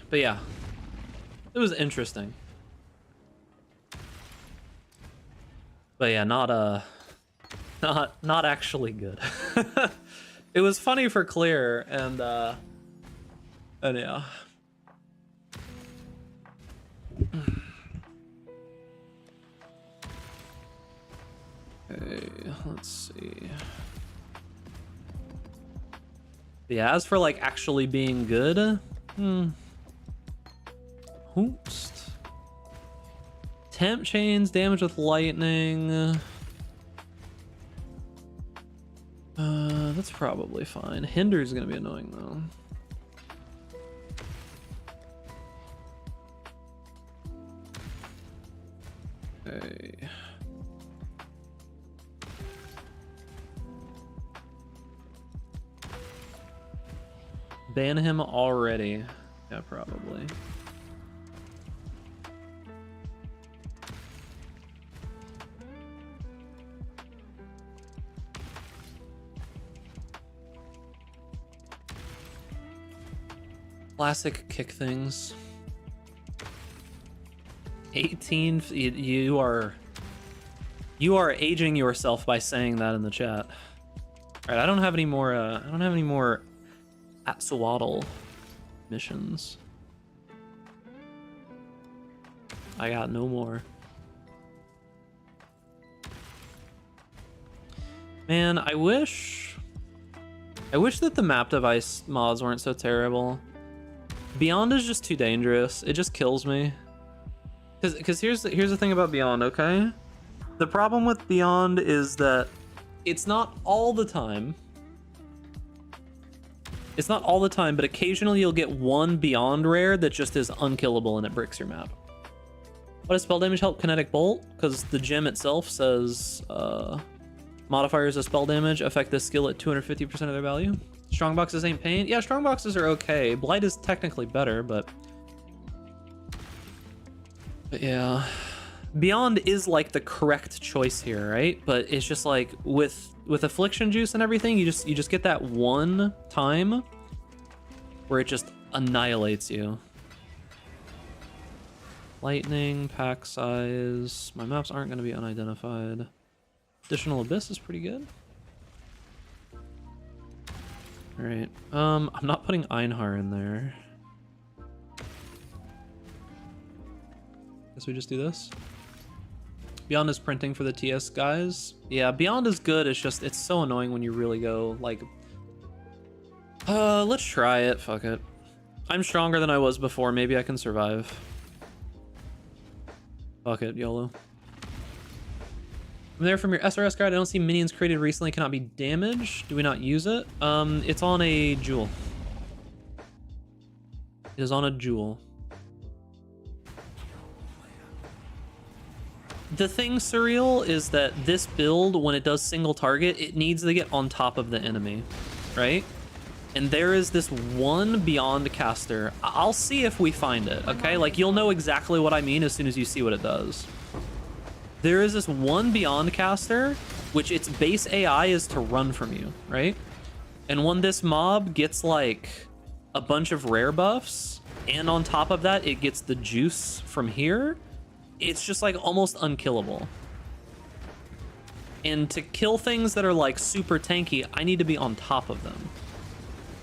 But yeah, it was interesting. But yeah, not actually good. It was funny for Clear, and yeah. Okay, let's see. Yeah, as for like actually being good, Hoopst. Temp chains, damage with lightning. That's probably fine. Hinder's gonna be annoying though. Okay. Ban him already. Yeah, probably. Classic kick things. 18. You are aging yourself by saying that in the chat. All right, I don't have any more. I don't have any more Atsuatl missions. I got no more. Man, I wish that the map device mods weren't so terrible. Beyond is just too dangerous. It just kills me. Because here's the thing about Beyond, okay? The problem with Beyond is that it's not all the time. It's not all the time, but occasionally you'll get one Beyond rare that just is unkillable and it bricks your map. What does spell damage help Kinetic Bolt? Because the gem itself says modifiers of spell damage affect this skill at 250% of their value. Strongboxes ain't pain. Yeah, strongboxes are okay. Blight is technically better, but yeah. Beyond is like the correct choice here, right? But it's just like with Affliction juice and everything, you just get that one time where it just annihilates you. Lightning, pack size. My maps aren't going to be unidentified. Additional Abyss is pretty good. All right. I'm not putting Einhar in there. Guess we just do this. Beyond is printing for the TS guys. Yeah, Beyond is good. It's just, it's so annoying when you really go like, let's try it. Fuck it. I'm stronger than I was before. Maybe I can survive. Fuck it, YOLO. I'm there from your SRS guide. I don't see minions created recently cannot be damaged. Do we not use it? It's on a jewel. It is on a jewel. The thing, Surreal, is that this build, when it does single target, it needs to get on top of the enemy, right? And there is this one Beyond caster. I'll see if we find it, okay? Like, you'll know exactly what I mean as soon as you see what it does. There is this one Beyond caster, which its base AI is to run from you, right? And when this mob gets, like, a bunch of rare buffs, and on top of that, it gets the juice from here, it's just, like, almost unkillable. And to kill things that are, like, super tanky, I need to be on top of them.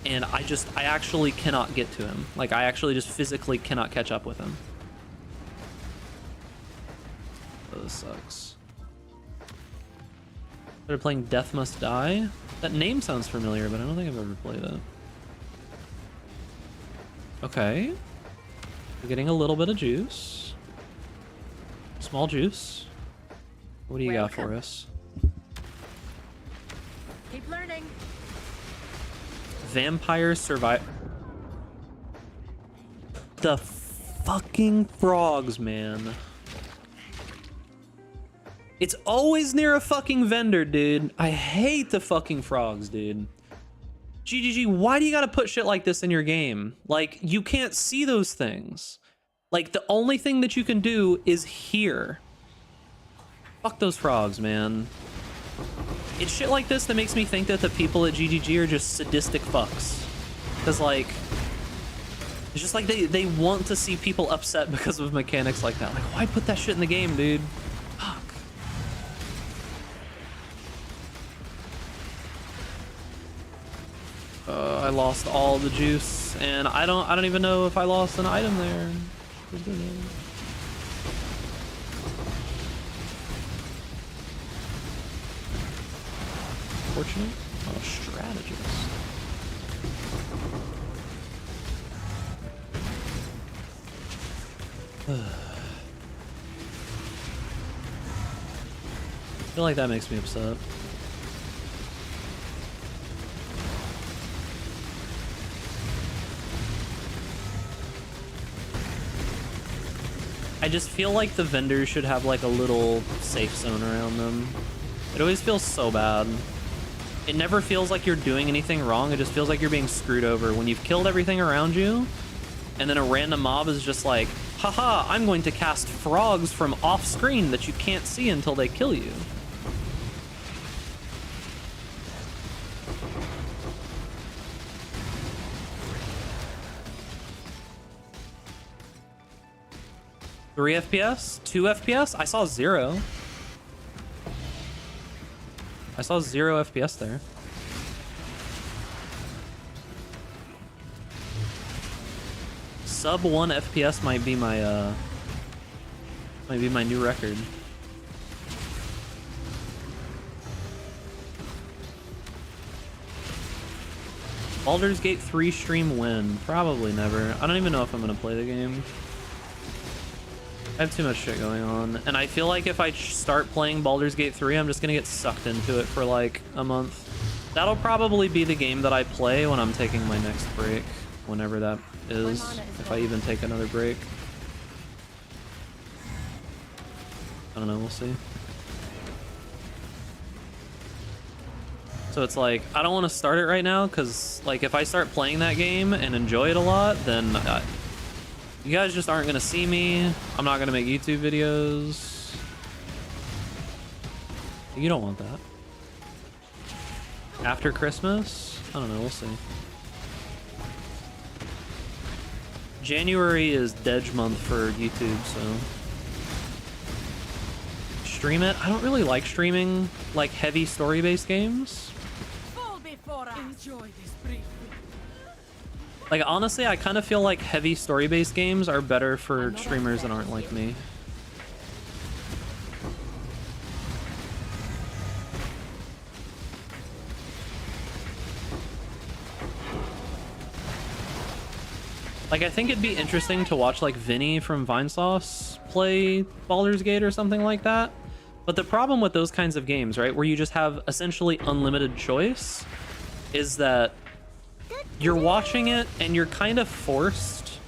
And I actually cannot get to him. Like, I actually just physically cannot catch up with him. Oh, this sucks. They're playing Death Must Die? That name sounds familiar, but I don't think I've ever played it. Okay. We're getting a little bit of juice. Small juice. What do you got for us? Keep learning. Vampire survive. The fucking frogs, man. It's always near a fucking vendor, dude. I hate the fucking frogs, dude. GGG, why do you gotta put shit like this in your game? Like, you can't see those things. Like, the only thing that you can do is here. Fuck those frogs, man. It's shit like this that makes me think that the people at GGG are just sadistic fucks. Because, like, It's just like they want to see people upset because of mechanics like that. Like, why put that shit in the game, dude? Fuck. I lost all the juice, and I don't even know if I lost an item there. Fortunate. Oh, strategist. I feel like that makes me upset. I just feel like the vendors should have like a little safe zone around them. It always feels so bad. It never feels like you're doing anything wrong. It just feels like you're being screwed over when you've killed everything around you, and then a random mob is just like, haha, I'm going to cast frogs from off screen that you can't see until they kill you. Three FPS? 2 FPS? I saw 0. I saw 0 FPS there. Sub 1 FPS might be my new record. Baldur's Gate 3 stream win? Probably never. I don't even know if I'm gonna play the game. I have too much shit going on, and I feel like if I start playing Baldur's Gate 3, I'm just gonna get sucked into it for like a month. That'll probably be the game that I play when I'm taking my next break, whenever that is, if I even take another break. I don't know, we'll see. So it's like, I don't want to start it right now, because like if I start playing that game and enjoy it a lot, then you guys just aren't gonna see me. I'm not gonna make YouTube videos. You don't want that. After Christmas? I don't know, we'll see. January is Dej month for YouTube, so stream it. I don't really like streaming like heavy story-based games. Enjoy this brief. Like honestly, I kind of feel like heavy story-based games are better for streamers that aren't like me. Like, I think it'd be interesting to watch like Vinny from Vinesauce play Baldur's Gate or something like that. But the problem with those kinds of games, right, where you just have essentially unlimited choice, is that you're watching it and you're kind of forced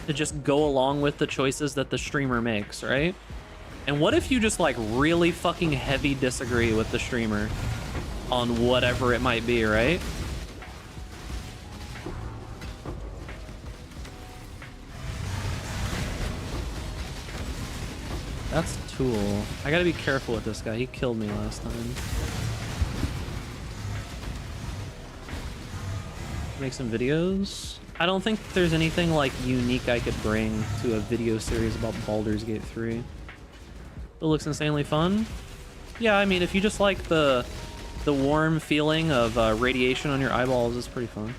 to just go along with the choices that the streamer makes, right? And what if you just like really fucking heavy disagree with the streamer on whatever it might be, right? That's Tool. I gotta be careful with this guy. He killed me last time. Make some videos. I don't think there's anything like unique I could bring to a video series about Baldur's Gate 3. It looks insanely fun. Yeah, I mean, if you just like the warm feeling of radiation on your eyeballs, it's pretty fun.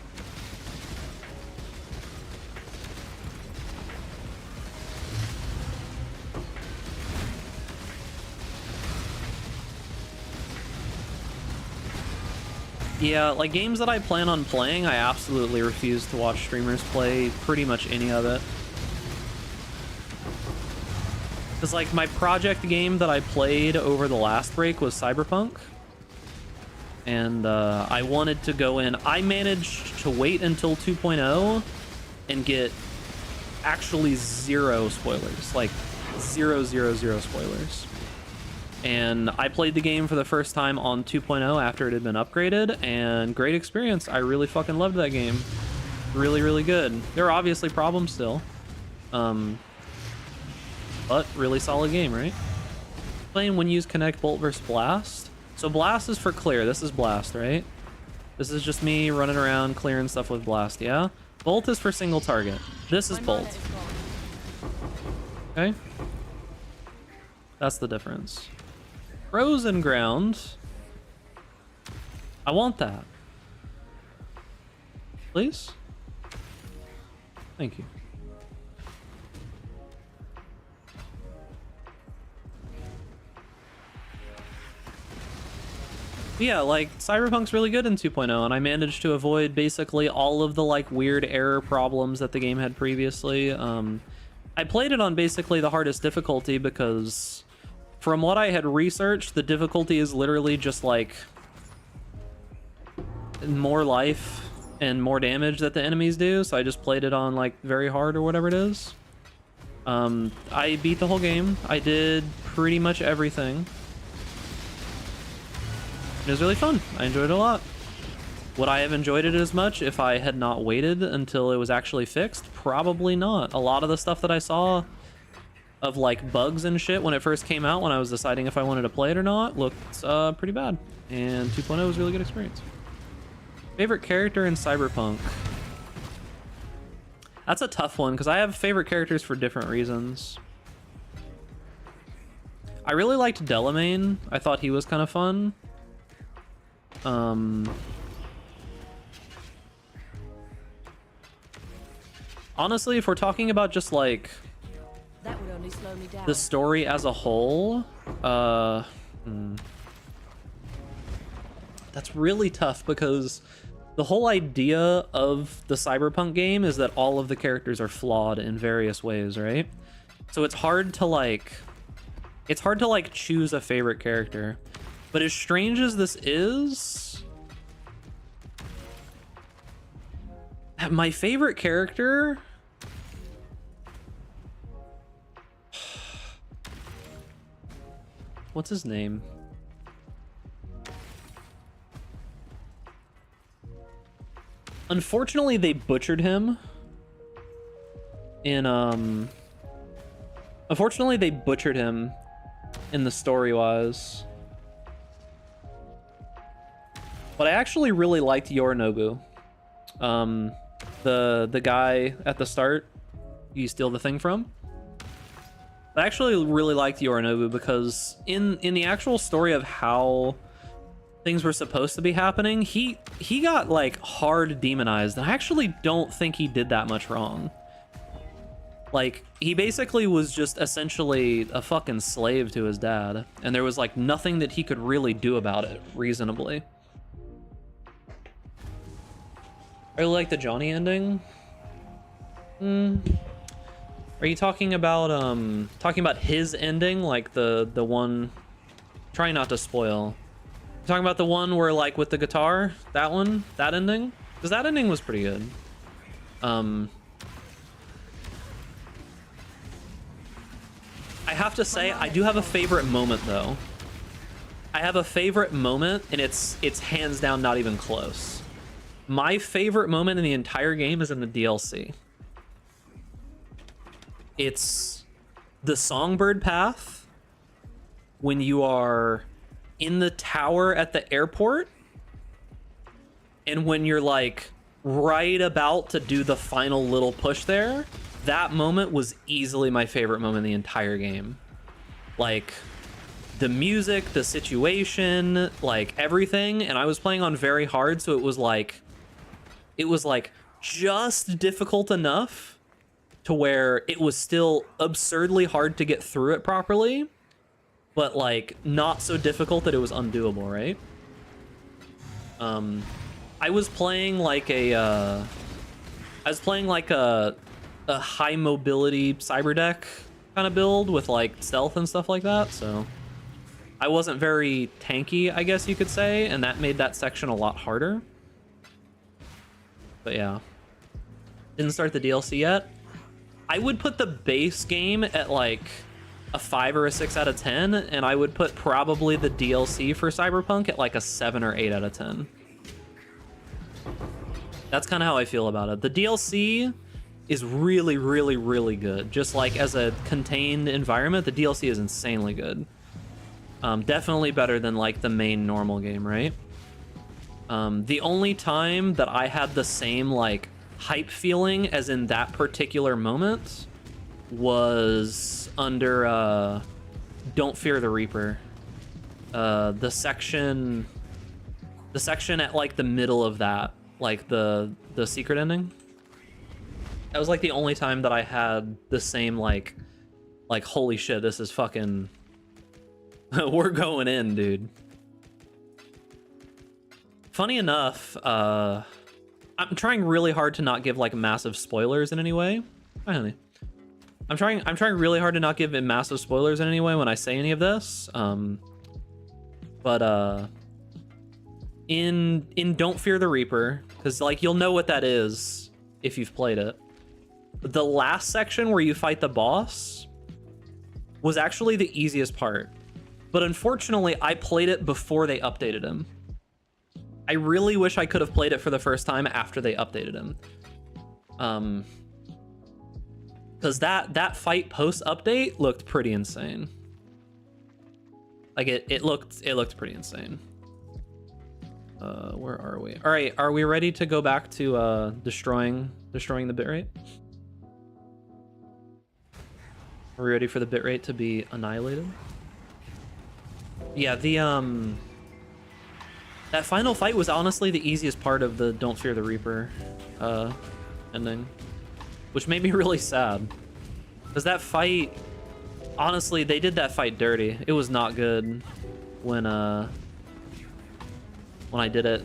Yeah, like games that I plan on playing, I absolutely refuse to watch streamers play pretty much any of it. Because like my project game that I played over the last break was Cyberpunk. And I wanted to go in. I managed to wait until 2.0 and get actually 0 spoilers. Like 0, 0, 0 spoilers. And I played the game for the first time on 2.0 after it had been upgraded, and great experience. I really fucking loved that game. Really, really good. There are obviously problems still. But really solid game, right? Playing when you use Kinetic Bolt versus Blast. So Blast is for clear. This is Blast, right? This is just me running around clearing stuff with Blast, yeah? Bolt is for single target. This is My bolt. mana is gone. Okay. That's the difference. Frozen ground. I want that. Please? Thank you. Yeah, like, Cyberpunk's really good in 2.0, and I managed to avoid basically all of the, like, weird error problems that the game had previously. I played it on basically the hardest difficulty because, from what I had researched, the difficulty is literally just, like, more life and more damage that the enemies do, so I just played it on, like, very hard or whatever it is. I beat the whole game. I did pretty much everything. It was really fun. I enjoyed it a lot. Would I have enjoyed it as much if I had not waited until it was actually fixed? Probably not. A lot of the stuff that I saw of like bugs and shit when it first came out, when I was deciding if I wanted to play it or not, looked pretty bad. And 2.0 was a really good experience. Favorite character in Cyberpunk? That's a tough one because I have favorite characters for different reasons. I really liked Delamain. I thought he was kind of fun. Honestly, if we're talking about just like That would only slow me down. the story as a whole, that's really tough because the whole idea of the Cyberpunk game is that all of the characters are flawed in various ways, right? So it's hard to like choose a favorite character. But as strange as this is, my favorite character, what's his name? Unfortunately, they butchered him in unfortunately they butchered him in the story-wise. But I actually really liked Yorinobu. The guy at the start you steal the thing from. I actually really liked Yorinobu because in the actual story of how things were supposed to be happening, he got like hard demonized, and I actually don't think he did that much wrong. Like, he basically was just essentially a fucking slave to his dad, and there was like nothing that he could really do about it reasonably. I really like the Johnny ending. Are you talking about his ending, like the one? Try not to spoil. You're talking about the one where like with the guitar, that one, that ending, because that ending was pretty good. I have to say, I do have a favorite moment though. I have a favorite moment, and it's hands down not even close. My favorite moment in the entire game is in the DLC. It's the Songbird Path when you are in the tower at the airport, and when you're like right about to do the final little push there. That moment was easily my favorite moment in the entire game. Like, the music, the situation, like everything, and I was playing on very hard, so it was like just difficult enough to where it was still absurdly hard to get through it properly, but like not so difficult that it was undoable, right? I was playing like a high mobility cyber deck kind of build with like stealth and stuff like that, so I wasn't very tanky, I guess you could say, and that made that section a lot harder. But yeah, didn't start the DLC yet. I would put the base game at like a 5 or a 6 out of 10, and I would put probably the DLC for Cyberpunk at like a 7 or 8 out of 10. That's kind of how I feel about it. The DLC is really, really, really good. Just like as a contained environment, the DLC is insanely good. Definitely better than like the main normal game, right? The only time that I had the same like hype feeling, as in that particular moment, was under Don't Fear the Reaper. The section at like the middle of that, like the secret ending. That was like the only time that I had the same like holy shit, this is fucking we're going in, dude. Funny enough, I'm trying really hard to not give like massive spoilers in any way. Hi, honey. I'm trying really hard to not give massive spoilers in any way when I say any of this. But in Don't Fear the Reaper, because like you'll know what that is if you've played it. The last section where you fight the boss was actually the easiest part, but unfortunately I played it before they updated him. I really wish I could have played it for the first time after they updated him. Because that fight post update looked pretty insane. Like it looked pretty insane. Where are we? All right, are we ready to go back to destroying the bitrate? Are we ready for the bitrate to be annihilated? Yeah, that final fight was honestly the easiest part of the Don't Fear the Reaper ending, which made me really sad. Because that fight, honestly, they did that fight dirty. It was not good when I did it.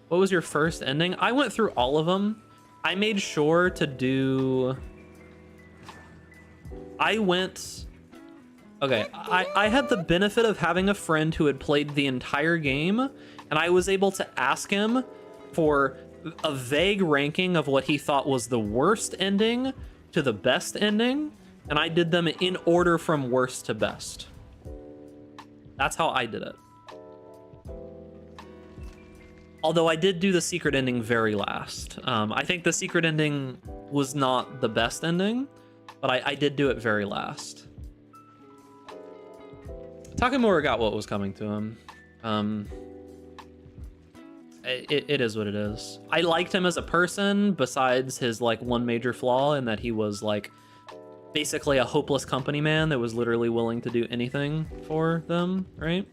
What was your first ending? I went through all of them. I made sure to do... Okay, I had the benefit of having a friend who had played the entire game, and I was able to ask him for a vague ranking of what he thought was the worst ending to the best ending, and I did them in order from worst to best. That's how I did it. Although I did do the secret ending very last. I think the secret ending was not the best ending, but I did do it very last. Takamura got what was coming to him. It is what it is. I liked him as a person, besides his like one major flaw in that he was like basically a hopeless company man that was literally willing to do anything for them, right?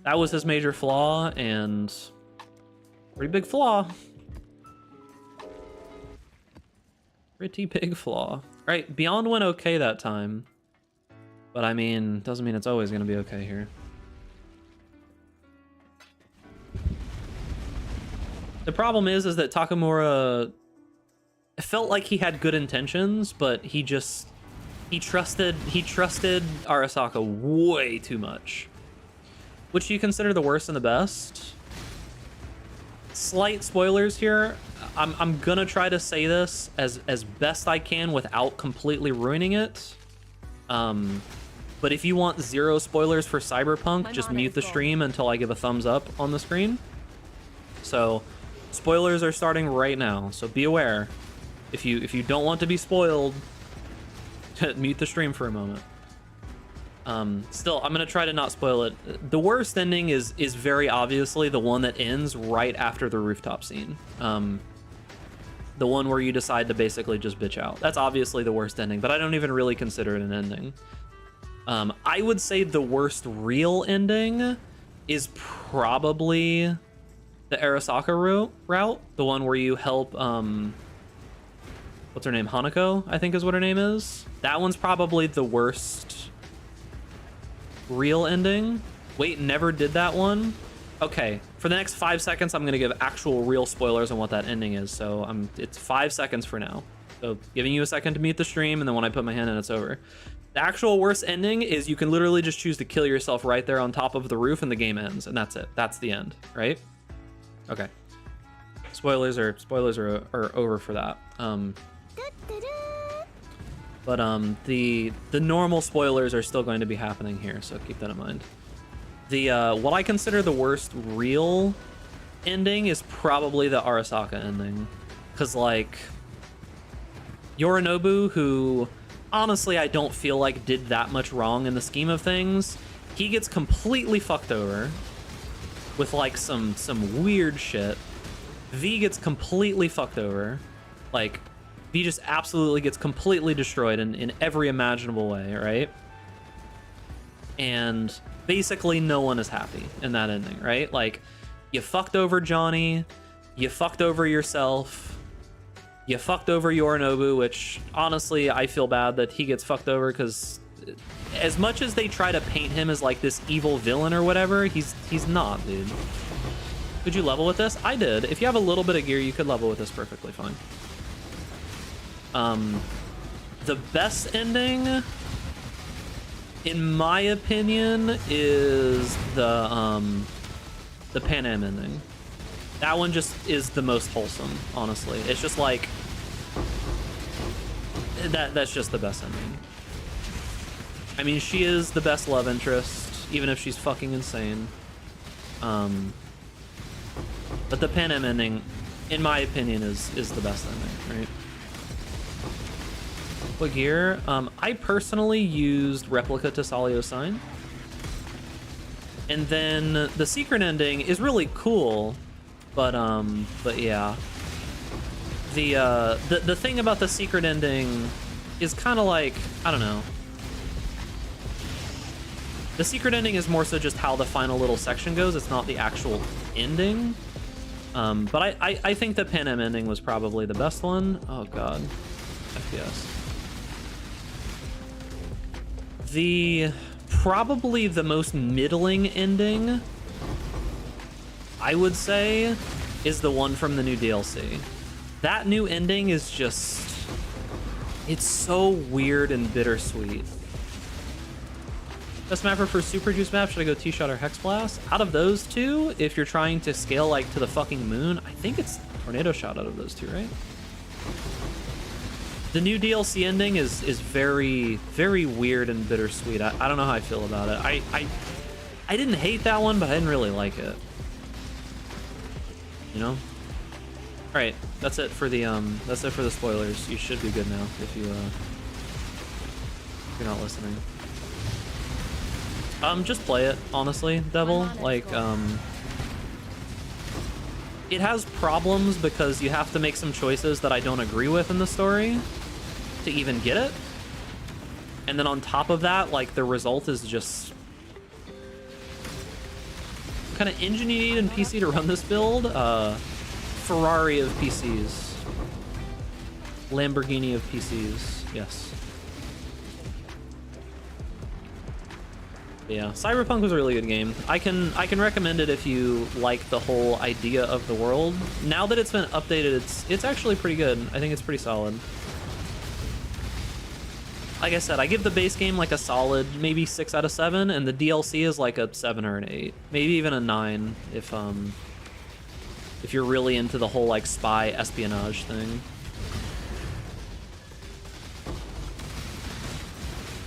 That was his major flaw, and pretty big flaw. Pretty big flaw. Right, Beyond went okay that time. But I mean, doesn't mean it's always gonna be okay here. The problem is that Takamura, it felt like he had good intentions, but he trusted Arasaka way too much. Which you consider the worst and the best? Slight spoilers here. I'm gonna try to say this as best I can without completely ruining it. But if you want zero spoilers for Cyberpunk, just mute the stream until I give a thumbs up on the screen. So, spoilers are starting right now, so be aware. If you don't want to be spoiled, mute the stream for a moment. Still, I'm gonna try to not spoil it. The worst ending is very obviously the one that ends right after the rooftop scene. The one where you decide to basically just bitch out. That's obviously the worst ending, but I don't even really consider it an ending. I would say the worst real ending is probably the Arasaka route, the one where you help, what's her name? Hanako, I think is what her name is. That one's probably the worst real ending. Wait, never did that one? Okay, for the next 5 seconds, I'm gonna give actual real spoilers on what that ending is. So it's 5 seconds for now. So giving you a second to mute the stream, and then when I put my hand in, it's over. The actual worst ending is you can literally just choose to kill yourself right there on top of the roof, and the game ends, and that's it. That's the end, right? Okay. Spoilers are over for that. But the normal spoilers are still going to be happening here, so keep that in mind. The what I consider the worst real ending is probably the Arasaka ending, because like Yorinobu, who honestly I don't feel like did that much wrong in the scheme of things, he gets completely fucked over with like some weird shit, V gets completely fucked over. Like, V just absolutely gets completely destroyed in every imaginable way, right? And basically no one is happy in that ending, right? Like, you fucked over Johnny, you fucked over yourself, you fucked over Yorinobu, which honestly I feel bad that he gets fucked over, because as much as they try to paint him as like this evil villain or whatever, he's not, dude. Could you level with this? I did. If you have a little bit of gear, you could level with this perfectly fine. The best ending, in my opinion, is the Pan Am ending. That one just is the most wholesome, honestly. It's just like that's just the best ending. I mean, she is the best love interest, even if she's fucking insane. But the Pan Am ending, in my opinion, is the best ending, right? What gear? I personally used Replica to Salio's Sign. And then the secret ending is really cool, but yeah. The thing about the secret ending is kind of like, I don't know. The secret ending is more so just how the final little section goes. It's not the actual ending. But I think the Pan Am ending was probably the best one. Oh god, FPS. Probably the most middling ending, I would say, is the one from the new DLC. That new ending is just, it's so weird and bittersweet. Best mapper for Super Juice map, should I go T-Shot or Hex Blast? Out of those two, if you're trying to scale like to the fucking moon, I think it's Tornado Shot out of those two, right? The new DLC ending is very, very weird and bittersweet. I don't know how I feel about it. I didn't hate that one, but I didn't really like it. You know? Alright, that's it for the spoilers. You should be good now if you're not listening. Just play it, honestly, Devil. Like, it has problems because you have to make some choices that I don't agree with in the story to even get it. And then on top of that, like, the result is just... What kind of engine you need in PC to run this build? Ferrari of PCs. Lamborghini of PCs, yes. Yeah, Cyberpunk was a really good game. I can recommend it if you like the whole idea of the world. Now that it's been updated, it's actually pretty good. I think it's pretty solid. Like I said, I give the base game like a solid maybe 6 out of 7, and the DLC is like a 7 or an 8, maybe even a 9 if you're really into the whole like spy espionage thing.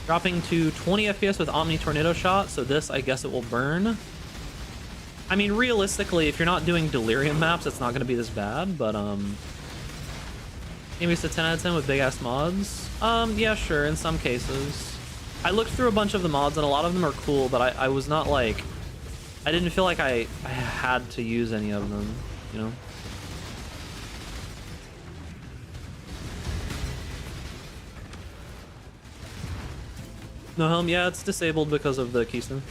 Dropping to 20 FPS with Omni Tornado Shot, so this, I guess it will burn. I mean, realistically, if you're not doing Delirium maps, it's not going to be this bad, but, maybe it's a 10 out of 10 with big-ass mods? Yeah, sure, in some cases. I looked through a bunch of the mods, and a lot of them are cool, but I was not, like... I didn't feel like I had to use any of them, you know? No helm, yeah, it's disabled because of the keystone.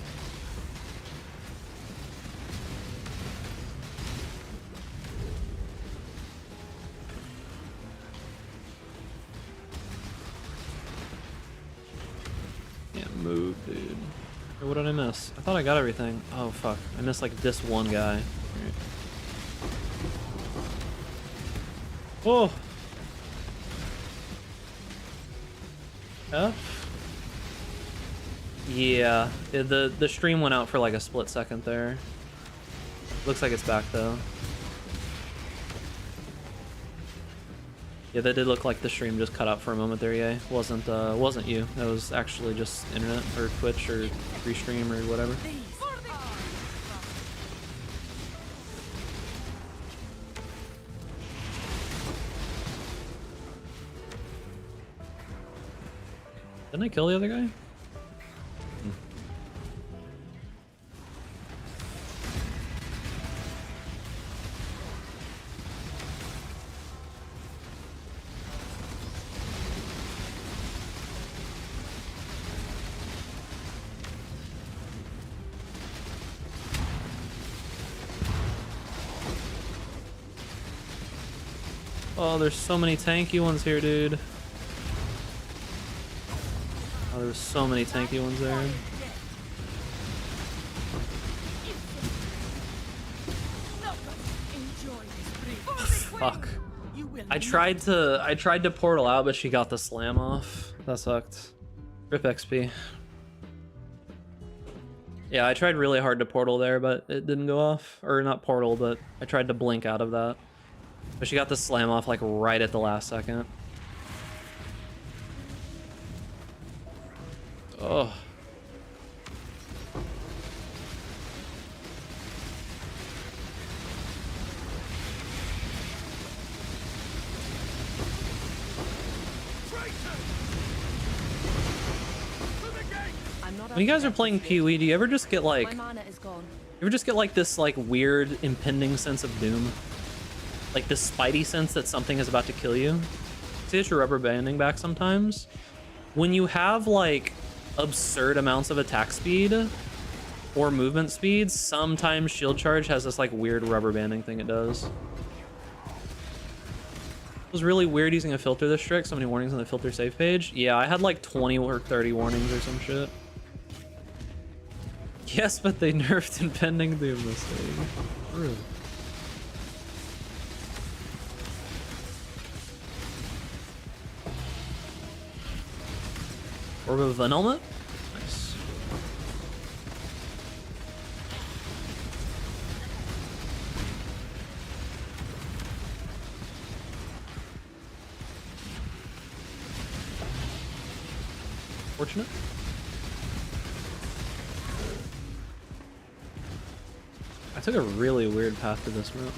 Can't move, dude. Or what did I miss? I thought I got everything. Oh fuck, I missed like this one guy. Right. Oh! F? Yeah, the stream went out for like a split second there. Looks like it's back though. Yeah, that did look like the stream just cut out for a moment there. Yeah, wasn't you. That was actually just internet or Twitch or Restream or whatever. Didn't I kill the other guy? Oh, there's so many tanky ones here, dude. Oh, there's so many tanky ones there. Fuck. I tried to portal out, but she got the slam off. That sucked. Rip XP. Yeah, I tried really hard to portal there, but it didn't go off. Or not portal, but I tried to blink out of that. But she got the slam off like right at the last second. Oh. When you guys are playing PoE, do you ever just get like, this like weird impending sense of doom? Like this spidey sense that something is about to kill you? See that you're rubber banding back sometimes? When you have like absurd amounts of attack speed or movement speed, sometimes shield charge has this like weird rubber banding thing it does. It was really weird using a filter this trick. So many warnings on the filter save page. Yeah, I had like 20 or 30 warnings or some shit. Yes, but they nerfed impending doom this thing. True. Orb of Annulment? Nice. Fortunate. I took a really weird path to this route.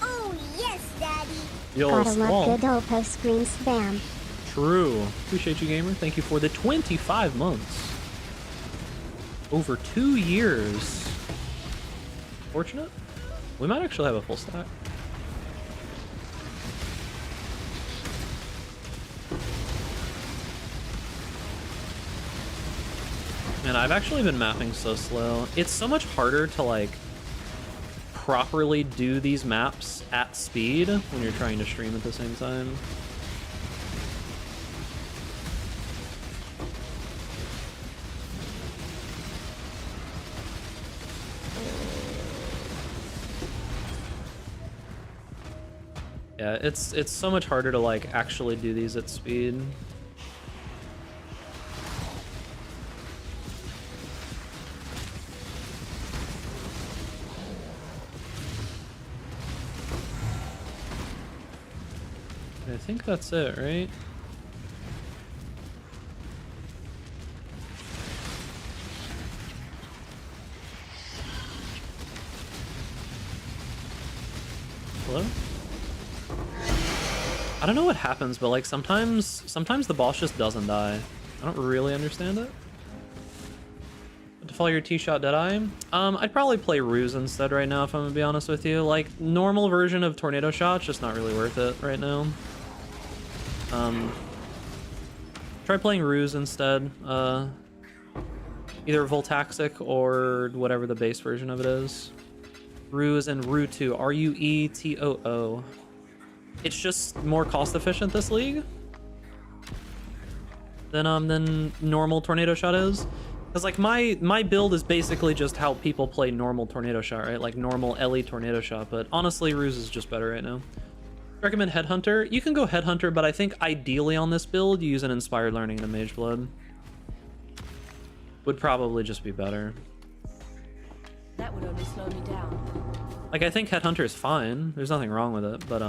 Oh yes, Daddy. Yo, Gotta love good old post-screen spam. True. Appreciate you, gamer. Thank you for the 25 months. Over 2 years. Fortunate. We might actually have a full stack. Man, I've actually been mapping so slow. It's so much harder to like properly do these maps at speed when you're trying to stream at the same time. Yeah, it's so much harder to like actually do these at speed. I think that's it, right? Hello? I don't know what happens, but like sometimes the boss just doesn't die. I don't really understand it. To follow your T-shot Deadeye, I'd probably play Ruse instead right now if I'm gonna be honest with you. Like normal version of Tornado Shot's just not really worth it right now. Try playing Ruse instead. Either Voltaxic or whatever the base version of it is. Ruse and Ruetoo, Ruetoo. It's just more cost efficient this league than normal Tornado Shot is. Because like my build is basically just how people play normal Tornado Shot, right? Like normal Ellie Tornado Shot, but honestly Ruse is just better right now. Recommend Headhunter. You can go Headhunter, but I think ideally on this build you use an Inspired Learning and a Mage Blood. Would probably just be better. That would only slow me down. Like I think Headhunter is fine. There's nothing wrong with it, but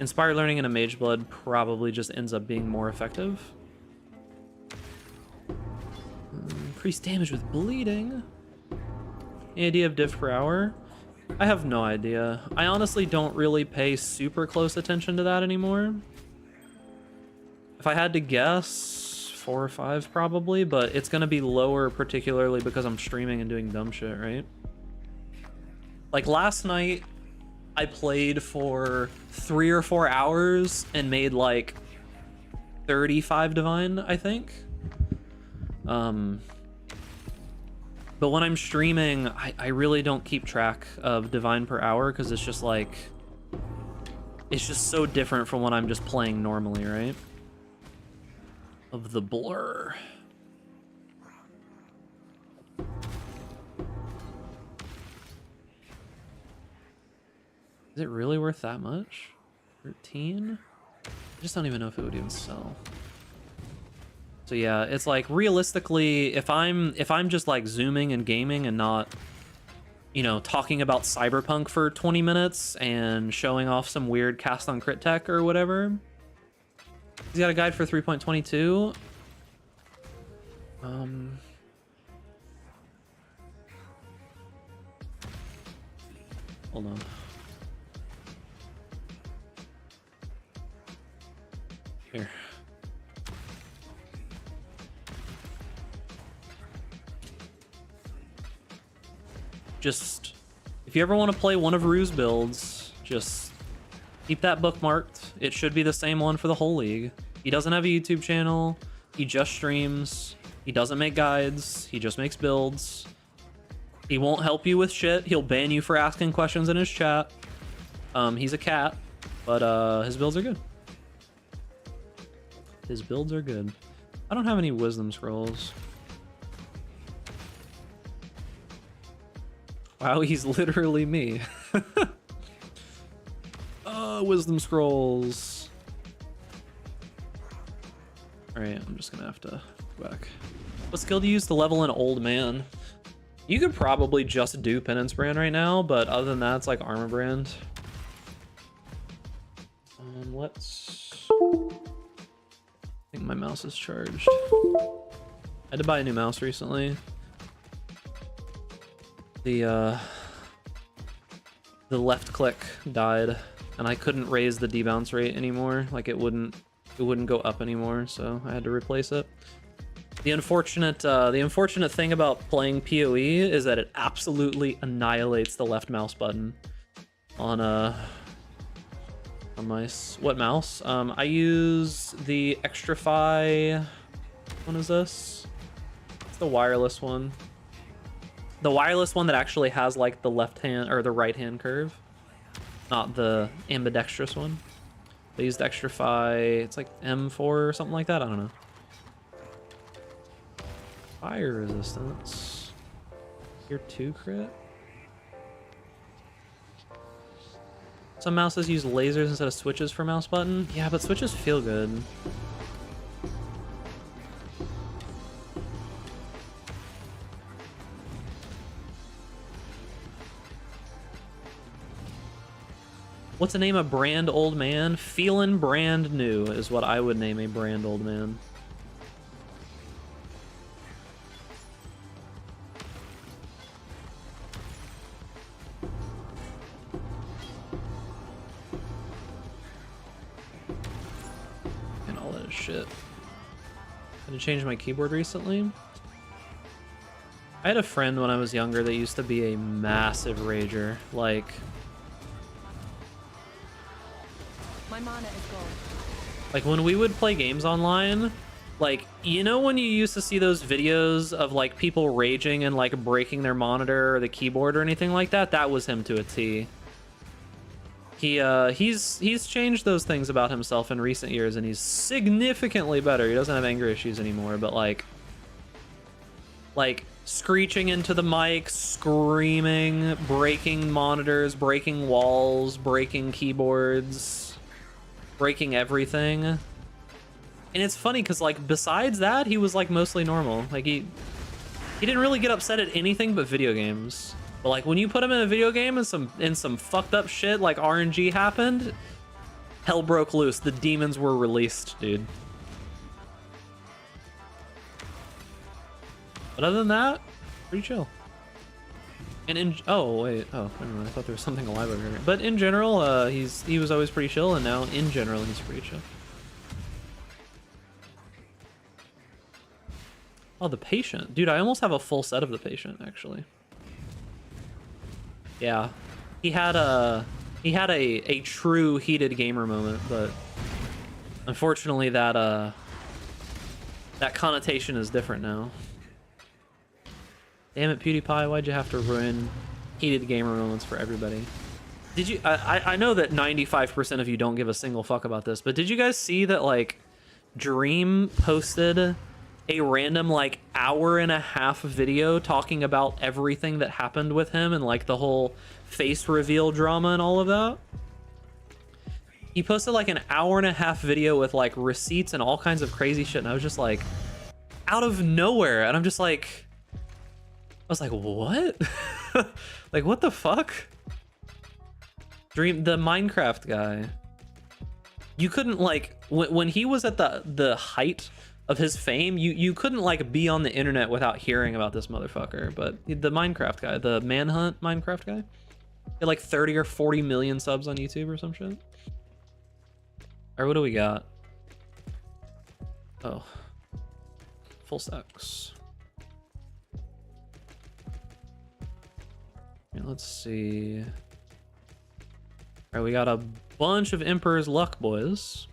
Inspired Learning and a Mage Blood probably just ends up being more effective. Increase damage with bleeding. Any idea of diff per hour? I have no idea. I honestly don't really pay super close attention to that anymore. If I had to guess, 4 or 5 probably, but it's gonna be lower particularly because I'm streaming and doing dumb shit, right? Like last night, I played for 3 or 4 hours and made like 35 divine, I think. But when I'm streaming, I really don't keep track of divine per hour because it's just like It's just so different from what I'm just playing normally, right? Of the blur. Is it really worth that much? 13? I just don't even know if it would even sell. So yeah, it's like realistically, if I'm just like zooming and gaming and not, you know, talking about Cyberpunk for 20 minutes and showing off some weird cast on crit tech or whatever. He's got a guide for 3.22. Hold on. Here. Just, if you ever want to play one of Rue's builds, just keep that bookmarked. It should be the same one for the whole league. He doesn't have a YouTube channel. He just streams. He doesn't make guides. He just makes builds. He won't help you with shit. He'll ban you for asking questions in his chat. He's a cat, but his builds are good. His builds are good. I don't have any wisdom scrolls. Wow, he's literally me. Wisdom scrolls. Alright, I'm just gonna have to go back. What skill do you use to level an old man? You could probably just do Penance Brand right now, but other than that, it's like Armor Brand. Let's... I think my mouse is charged. I had to buy a new mouse recently. The left click died, and I couldn't raise the debounce rate anymore. Like it wouldn't go up anymore, so I had to replace it. The unfortunate thing about playing PoE is that it absolutely annihilates the left mouse button on my what mouse? I use the Extrafy. What is this? It's the wireless one. The wireless one that actually has like the left hand or the right hand curve, not the ambidextrous one. They used Extrafy. It's like M4 or something like that. I don't know. Fire resistance. Tier 2 crit. Some mouses use lasers instead of switches for mouse button. Yeah, but switches feel good. What's the name of brand old man? Feelin' brand new is what I would name a brand old man. And all that shit. Had to change my keyboard recently. I had a friend when I was younger that used to be a massive rager. Like... My mana is gone. Like when we would play games online, like, you know when you used to see those videos of like people raging and like breaking their monitor or the keyboard or anything like that? That was him to a T. He's changed those things about himself in recent years, and he's significantly better. He doesn't have anger issues anymore, but like screeching into the mic, screaming, breaking monitors, breaking walls, breaking keyboards, breaking everything. And it's funny because like besides that, he was like mostly normal. Like he didn't really get upset at anything but video games. But like when you put him in a video game and some fucked up shit like RNG happened, hell broke loose. The demons were released, dude. But other than that, pretty chill. And oh wait, oh never mind. I thought there was something alive over here. But in general, he was always pretty chill, and now in general he's pretty chill. Oh, the patient, dude! I almost have a full set of the patient actually. Yeah, he had a true heated gamer moment, but unfortunately that connotation is different now. Damn it, PewDiePie, why'd you have to ruin heated gamer moments for everybody? Did you? I know that 95% of you don't give a single fuck about this, but did you guys see that like Dream posted a random like hour-and-a-half video talking about everything that happened with him and like the whole face reveal drama and all of that? He posted like an hour-and-a-half video with like receipts and all kinds of crazy shit, and I was just like, out of nowhere, and I'm just like, I was like, what? Like, what the fuck? Dream, the Minecraft guy. You couldn't like when he was at the height of his fame, you couldn't like be on the internet without hearing about this motherfucker. But the Minecraft guy, the Manhunt Minecraft guy, he had like 30 or 40 million subs on YouTube or some shit. Or what do we got? Oh, full stacks. Okay, let's see. All right, we got a bunch of Emperor's Luck, boys.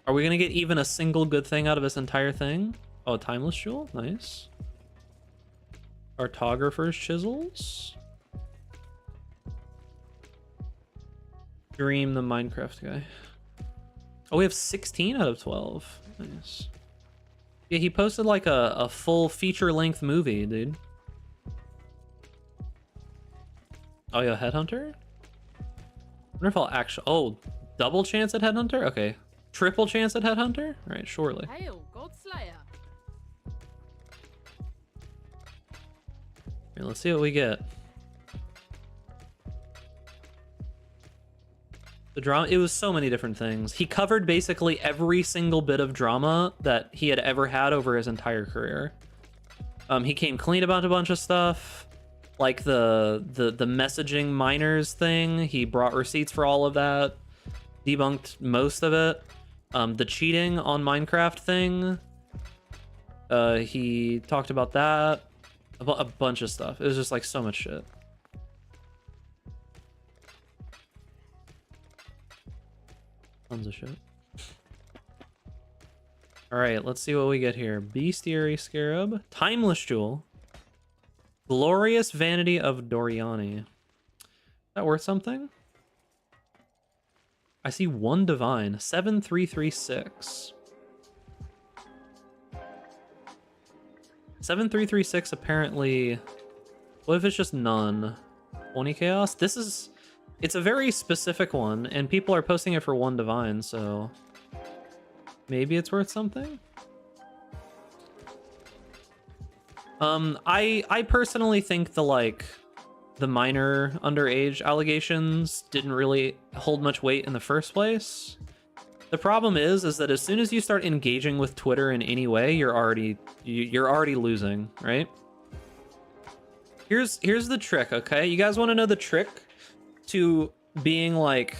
Are we gonna get even a single good thing out of this entire thing? Oh, a Timeless Jewel, nice. Cartographer's Chisels. Dream, the Minecraft guy. Oh, we have 16 out of 12. Nice. Yeah, he posted like a full feature-length movie, dude. Oh yeah, Headhunter? I wonder if I'll actually... Oh, double chance at Headhunter? Okay. Triple chance at Headhunter? Alright, surely. Hail, Godslayer. Here, let's see what we get. The drama... It was so many different things. He covered basically every single bit of drama that he had ever had over his entire career. He came clean about a bunch of stuff. Like the messaging miners thing, he brought receipts for all of that, debunked most of it. The cheating on Minecraft thing, he talked about that, a bunch of stuff. It was just like so much shit. Tons of shit. All right, let's see what we get here. Bestiary Scarab, Timeless Jewel. Glorious Vanity of Doriani. Is that worth something? I see one divine. 7336. 7336 apparently... What if it's just none? 20 chaos? This is... It's a very specific one, and people are posting it for one divine, so... Maybe it's worth something? I personally think the minor underage allegations didn't really hold much weight in the first place. The problem is that as soon as you start engaging with Twitter in any way, you're already losing, right? Here's the trick, okay? You guys want to know the trick to being like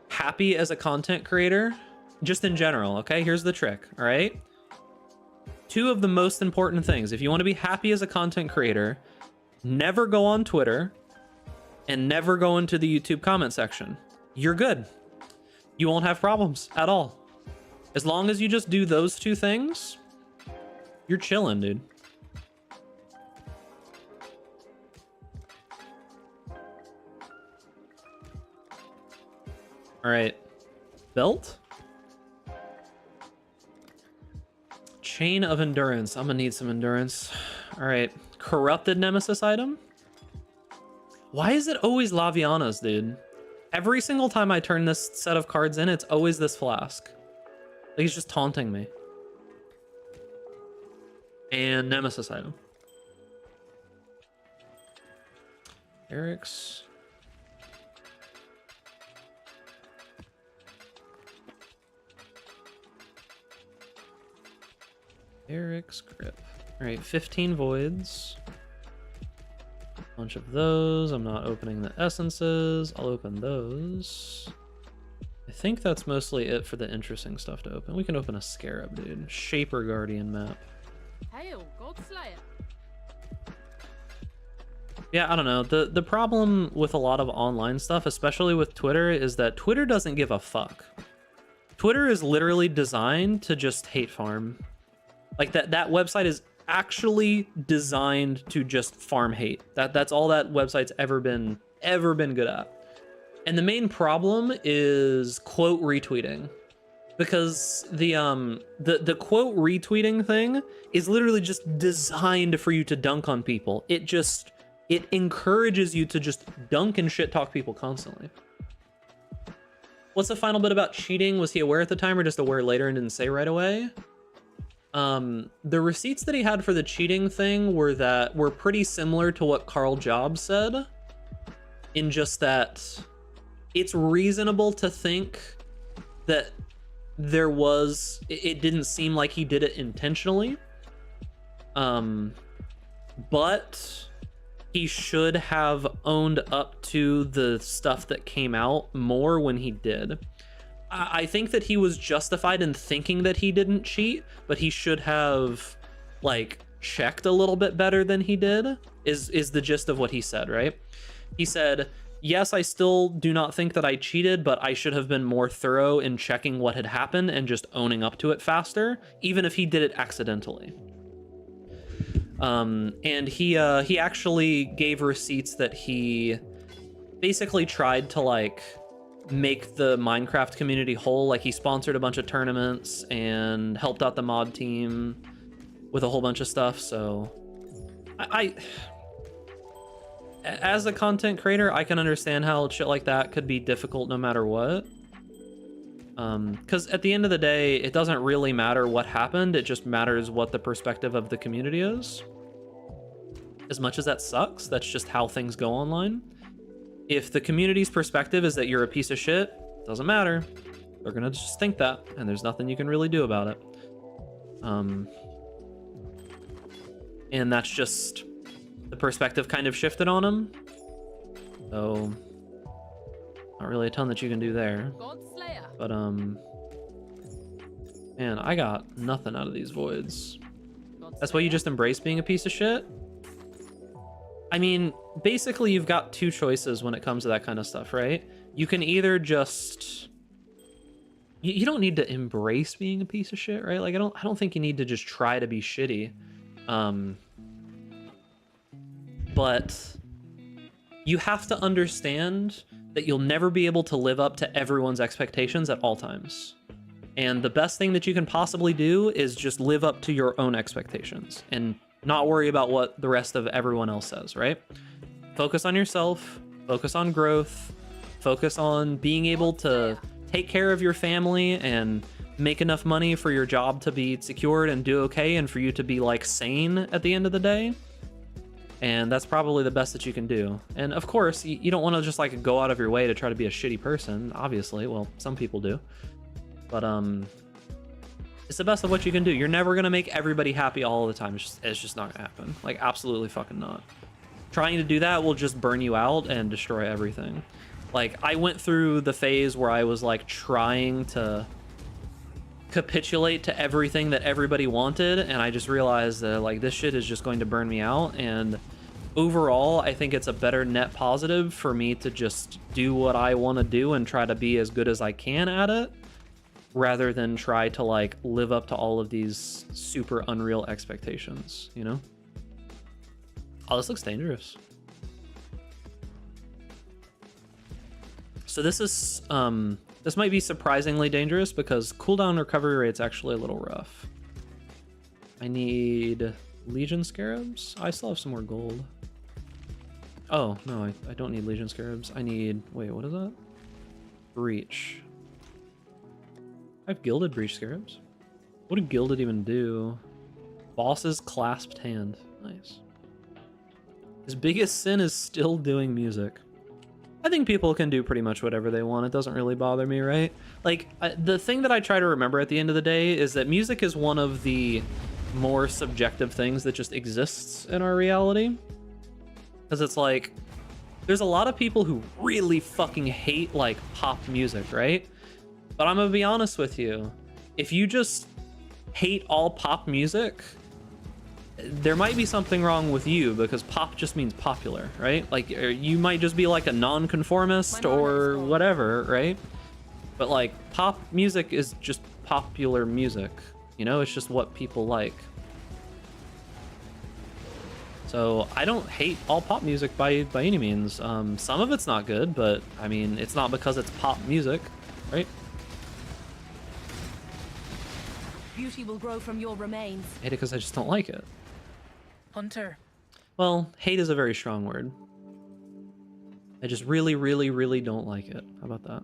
happy as a content creator? Just in general, okay? Here's the trick, all right? Two of the most important things. If you want to be happy as a content creator, never go on Twitter and never go into the YouTube comment section. You're good. You won't have problems at all. As long as you just do those two things, you're chilling, dude. All right. Belt? Chain of Endurance. I'm gonna need some endurance. All right. Corrupted Nemesis item? Why is it always Lavianas, dude? Every single time I turn this set of cards in, it's always this flask. Like he's just taunting me. And Nemesis item. Eric's. Eric's grip. All right, 15 voids. A bunch of those. I'm not opening the essences. I'll open those. I think that's mostly it for the interesting stuff to open. We can open a Scarab, dude. Shaper Guardian map. Hail, Godslayer. Yeah, I don't know. The problem with a lot of online stuff, especially with Twitter, is that Twitter doesn't give a fuck. Twitter is literally designed to just hate farm. Like that website is actually designed to just farm hate. That's all that website's ever been good at. And the main problem is quote retweeting, because the quote retweeting thing is literally just designed for you to dunk on people. It encourages you to just dunk and shit talk people constantly. What's the final bit about cheating? Was he aware at the time or just aware later and didn't say right away? The receipts that he had for the cheating thing were pretty similar to what Carl Jobs said, in just that it's reasonable to think that it didn't seem like he did it intentionally. But he should have owned up to the stuff that came out more when he did. I think that he was justified in thinking that he didn't cheat, but he should have like checked a little bit better than he did, is the gist of what he said, right? He said, yes, I still do not think that I cheated, but I should have been more thorough in checking what had happened and just owning up to it faster, even if he did it accidentally. And he actually gave receipts that he basically tried to like make the Minecraft community whole. Like he sponsored a bunch of tournaments and helped out the mod team with a whole bunch of stuff. So I as a content creator, I can understand how shit like that could be difficult no matter what. Because at the end of the day, it doesn't really matter what happened. It just matters what the perspective of the community is. As much as that sucks, that's just how things go online. If the community's perspective is that you're a piece of shit, doesn't matter. They're gonna just think that, and there's nothing you can really do about it. And that's just the perspective kind of shifted on him. So not really a ton that you can do there. But man, I got nothing out of these voids. That's why you just embrace being a piece of shit? I mean, basically you've got two choices when it comes to that kind of stuff, right? You can either just... You don't need to embrace being a piece of shit, right? Like, I don't think you need to just try to be shitty. But you have to understand that you'll never be able to live up to everyone's expectations at all times. And the best thing that you can possibly do is just live up to your own expectations and not worry about what the rest of everyone else says, right? Focus on yourself, focus on growth, focus on being able to take care of your family and make enough money for your job to be secured and do okay and for you to be like sane at the end of the day. And that's probably the best that you can do. And of course, you don't want to just like go out of your way to try to be a shitty person, obviously. Well, some people do. But it's the best of what you can do. You're never going to make everybody happy all the time. It's just not going to happen. Like, absolutely fucking not. Trying to do that will just burn you out and destroy everything. Like, I went through the phase where I was like trying to capitulate to everything that everybody wanted, and I just realized that like this shit is just going to burn me out. And overall, I think it's a better net positive for me to just do what I want to do and try to be as good as I can at it, rather than try to like live up to all of these super unreal expectations, you know? Oh, this looks dangerous. So this is this might be surprisingly dangerous because cooldown recovery rate's actually a little rough. I need Legion Scarabs. I still have some more gold. Oh, no, I don't need Legion Scarabs. I need... Wait, what is that? Breach. I have Gilded Breach Scarabs. What did Gilded even do? Boss's clasped hand. Nice. His biggest sin is still doing music. I think people can do pretty much whatever they want. It doesn't really bother me, right? Like, the thing that I try to remember at the end of the day is that music is one of the more subjective things that just exists in our reality. Because it's like, there's a lot of people who really fucking hate, like, pop music, right? But I'm gonna be honest with you. If you just hate all pop music, there might be something wrong with you, because pop just means popular, right? Like, you might just be like a nonconformist or whatever, right? But like, pop music is just popular music, you know? It's just what people like. So I don't hate all pop music by any means. Some of it's not good, but I mean, it's not because it's pop music, right? Beauty will grow from your remains. I hate it because I just don't like it. Hunter. Well, hate is a very strong word. I just really, really, really don't like it. How about that?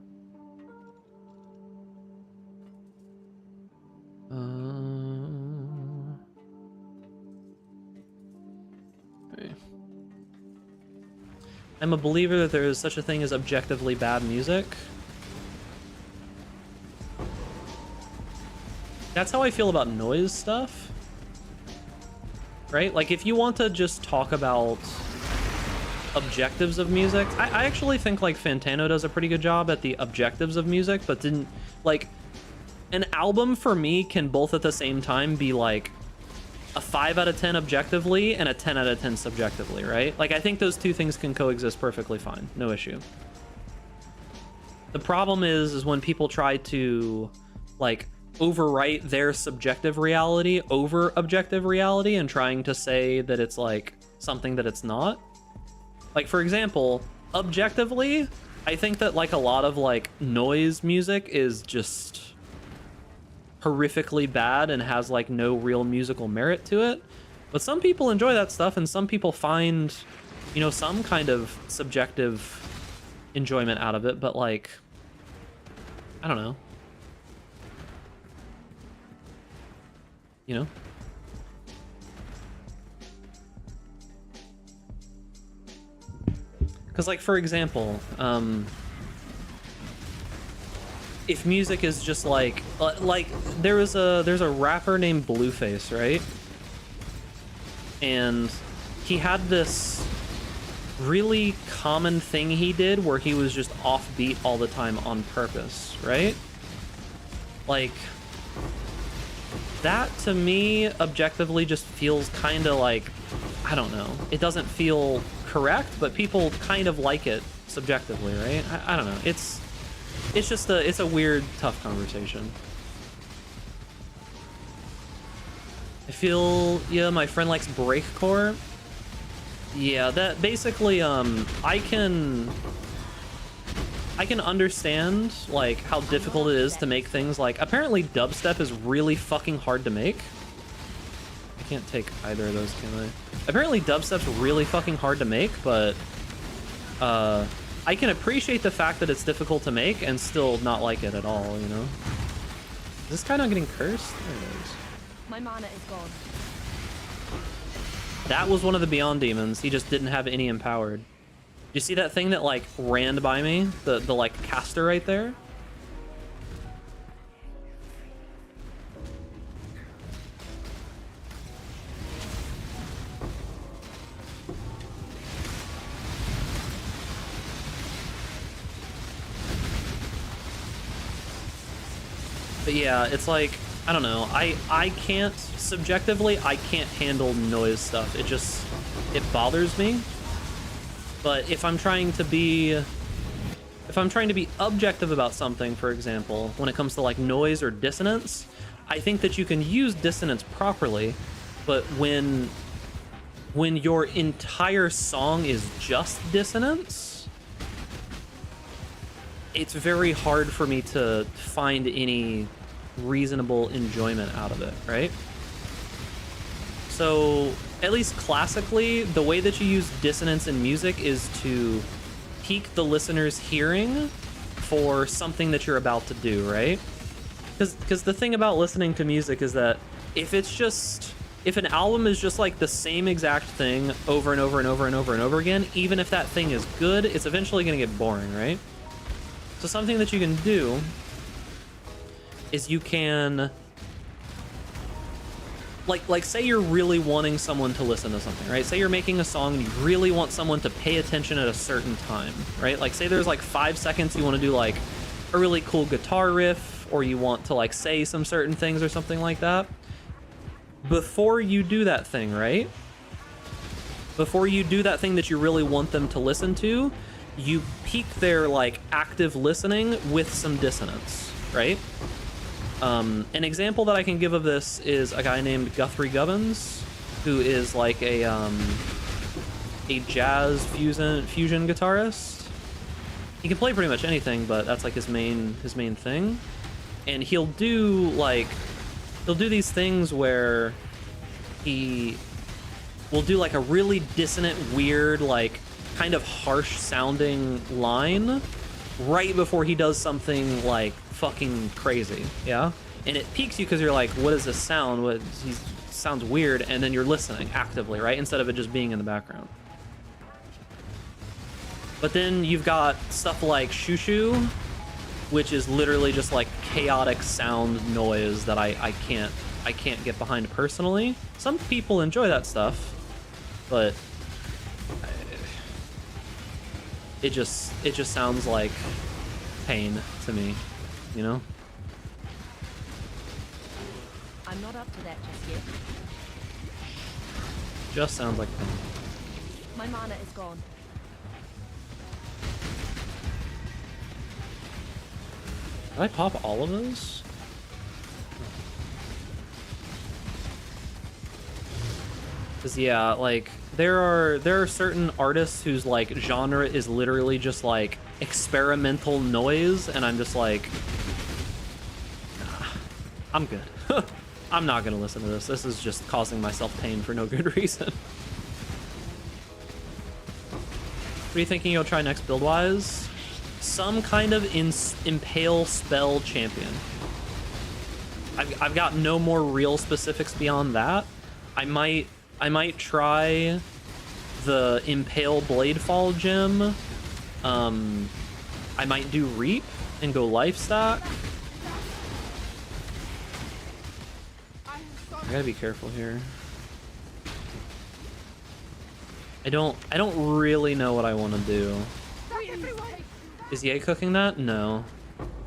Okay. I'm a believer that there is such a thing as objectively bad music. That's how I feel about noise stuff. Right? Like, if you want to just talk about objectives of music, I actually think, like, Fantano does a pretty good job at the objectives of music, but didn't, like, an album for me can both at the same time be, like, a 5 out of 10 objectively and a 10 out of 10 subjectively, right? Like, I think those two things can coexist perfectly fine. No issue. The problem is when people try to, like, overwrite their subjective reality over objective reality and trying to say that it's like something that it's not. Like, for example, objectively, I think that like a lot of like noise music is just horrifically bad and has like no real musical merit to it. But some people enjoy that stuff, and some people find, you know, some kind of subjective enjoyment out of it, but like, I don't know. You know? Because, like, for example, if music is just like there's a rapper named Blueface, right? And he had this really common thing he did where he was just offbeat all the time on purpose, right? Like, that to me objectively just feels kind of like, I don't know, it doesn't feel correct, but people kind of like it subjectively, right? I don't know, it's just it's a weird, tough conversation. I feel, yeah, my friend likes breakcore. Yeah, that basically, I can understand, like, how difficult it is to make things like... Apparently dubstep is really fucking hard to make. I can't take either of those, can I? Apparently dubstep's really fucking hard to make, but... I can appreciate the fact that it's difficult to make and still not like it at all, you know? Is this guy not getting cursed? There it is. My mana is gone. That was one of the Beyond Demons. He just didn't have any empowered. You see that thing that, like, ran by me? The like, caster right there? But yeah, it's like, I don't know. I can't, subjectively, I can't handle noise stuff. It bothers me. But if I'm trying to be objective about something, for example, when it comes to like noise or dissonance, I think that you can use dissonance properly, but when your entire song is just dissonance, it's very hard for me to find any reasonable enjoyment out of it, right? So, at least classically, the way that you use dissonance in music is to pique the listener's hearing for something that you're about to do, right? Because the thing about listening to music is that if an album is just like the same exact thing over and over and over and over and over again, even if that thing is good, it's eventually going to get boring, right? So something that you can do is you can... Like say you're really wanting someone to listen to something, right? Say you're making a song and you really want someone to pay attention at a certain time, right? Like, say there's like 5 seconds you want to do like a really cool guitar riff, or you want to like say some certain things or something like that. Before you do that thing, right? Before you do that thing that you really want them to listen to, you pique their like active listening with some dissonance, right? An example that I can give of this is a guy named Guthrie Gubbins. who is like a jazz fusion guitarist. He can play pretty much anything, but that's like his main thing. And he'll do these things where he will do like a really dissonant, weird, like kind of harsh sounding line right before he does something like fucking crazy, yeah? And it piques you because you're like, what is this sound? He sounds weird, and then you're listening actively, right? Instead of it just being in the background. But then you've got stuff like Shushu, which is literally just like chaotic sound noise that I can't get behind personally. Some people enjoy that stuff, but it just sounds like pain to me, you know? I'm not up to that just yet. Just sounds like pain. My mana is gone. Did I pop all of those? Cause yeah, like there are certain artists whose like genre is literally just like experimental noise, and I'm just like, nah, I'm good. I'm not gonna listen to this. This is just causing myself pain for no good reason. What are you thinking you'll try next build-wise? Some kind of impale spell champion. I've got no more real specifics beyond that. I might try the impale bladefall gem. I might do reap and go life stack. I gotta be careful here. I don't really know what I want to do. Is Ye cooking that? No.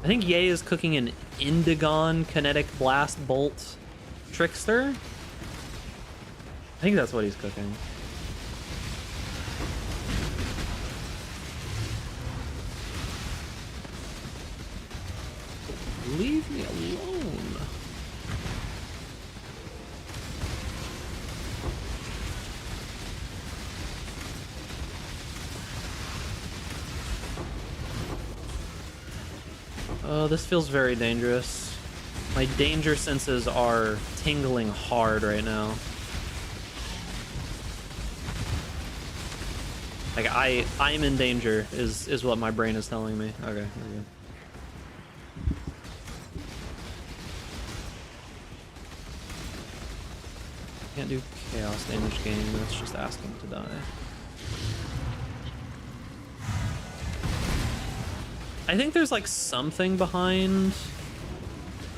I think Ye is cooking an Indigon Kinetic Blast Bolt Trickster. I think that's what he's cooking. Leave me alone. Oh, this feels very dangerous. My danger senses are tingling hard right now. Like I'm in danger is what my brain is telling me. Okay, we're good. Can't do chaos damage gain, that's just asking to die. I think there's like something behind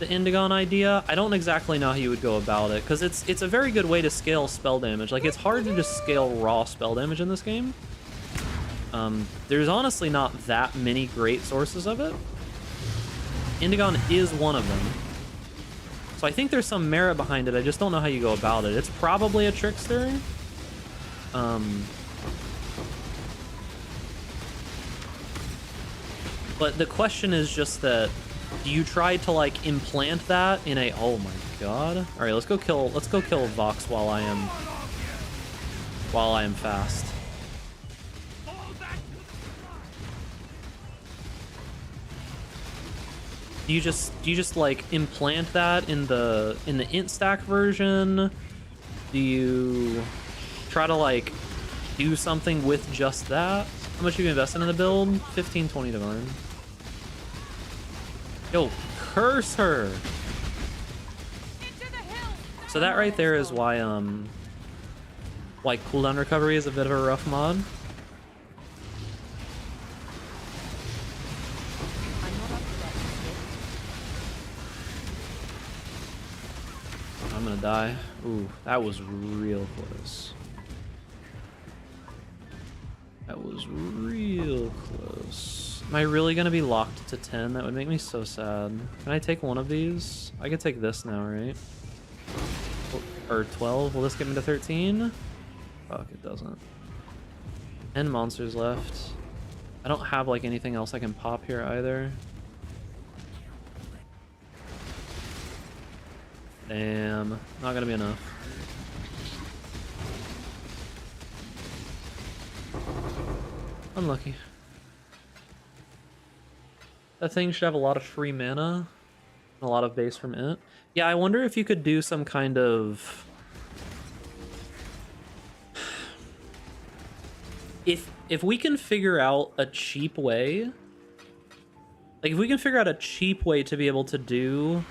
the Indigon idea. I don't exactly know how you would go about it, because it's a very good way to scale spell damage. Like, it's hard to just scale raw spell damage in this game. There's honestly not that many great sources of it. Indigon is one of them. So I think there's some merit behind it. I just don't know how you go about it. It's probably a trickster. But the question is just that, do you try to like implant that in a, oh my god. All right, let's go kill Vox while I am fast. Do you just like implant that in the int stack version? Do you try to like do something with just that? How much have you invested in the build? 15-20 divine. Yo, curse her. So that right there is why cooldown recovery is a bit of a rough mod. I'm gonna die. Ooh, that was real close. That was real close. Am I really gonna be locked to 10? That would make me so sad. Can I take one of these? I could take this now, right? Or 12? Will this get me to 13? Fuck, it doesn't. 10 monsters left. I don't have like anything else I can pop here either. Damn, not gonna be enough. lucky. That thing should have a lot of free mana. A lot of base from it. Yeah, I wonder if you could do some kind of... If we can figure out a cheap way... Like, if we can figure out a cheap way to be able to do...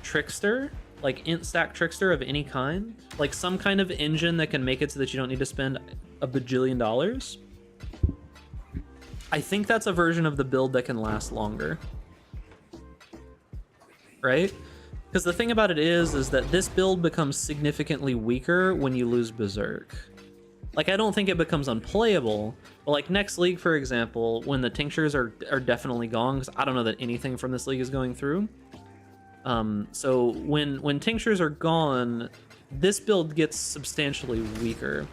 Trickster, like int stack Trickster of any kind, like some kind of engine that can make it so that you don't need to spend a bajillion dollars. I think that's a version of the build that can last longer. Right? Because the thing about it is that this build becomes significantly weaker when you lose Berserk. Like, I don't think it becomes unplayable, but like next league, for example, when the tinctures are definitely gone, because I don't know that anything from this league is going through. So when tinctures are gone, this build gets substantially weaker.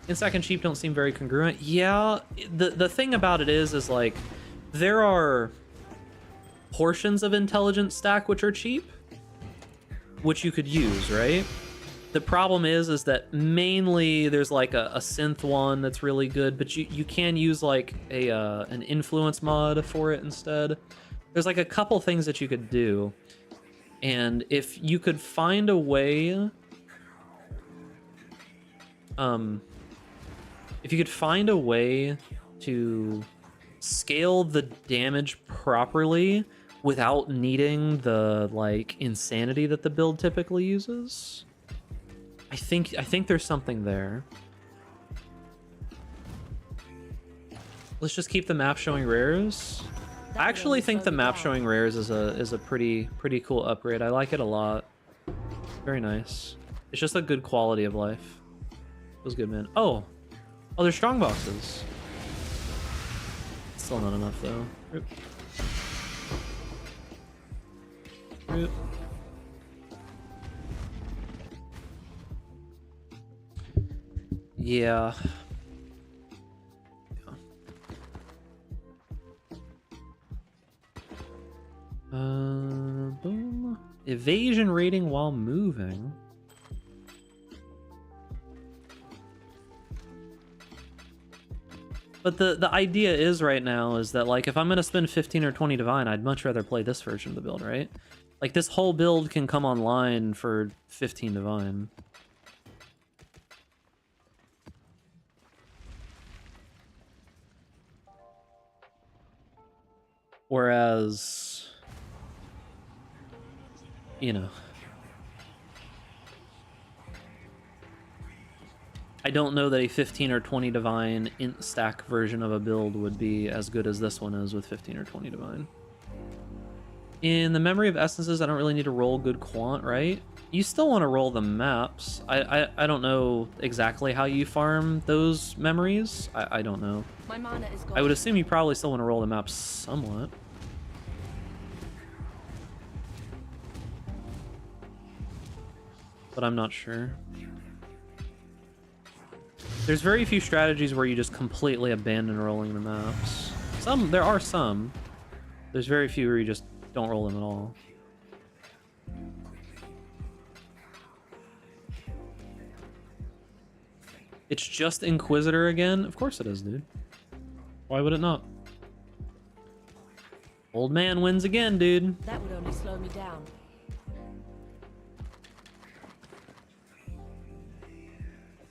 Instack and cheap don't seem very congruent. Yeah, the thing about it is like there are portions of intelligence stack which are cheap, which you could use, right? The problem is that mainly there's like a synth one that's really good, but you can use like an influence mod for it instead. There's like a couple things that you could do. And if you could find a way, if you could find a way to scale the damage properly without needing the like insanity that the build typically uses, I think there's something there. Let's just keep the map showing rares. I actually think the map showing rares is a pretty cool upgrade. I like it a lot. Very nice. It's just a good quality of life. Feels good, man. Oh, there's strong boxes. Still not enough though. Rip. Rip. Yeah. Boom. Evasion rating while moving. But the idea is right now is that like if I'm gonna spend 15 or 20 divine, I'd much rather play this version of the build, right? Like this whole build can come online for 15 divine. Whereas, you know, I don't know that a 15 or 20 divine int stack version of a build would be as good as this one is with 15 or 20 divine. In the memory of essences, I don't really need to roll good quant, right? You still want to roll the maps. I don't know exactly how you farm those memories. I don't know. My mana is gone. I would assume you probably still want to roll the maps somewhat. But I'm not sure. There's very few strategies where you just completely abandon rolling the maps. There are some. There's very few where you just don't roll them at all. It's just Inquisitor again? Of course it is, dude. Why would it not? Old man wins again, dude. That would only slow me down.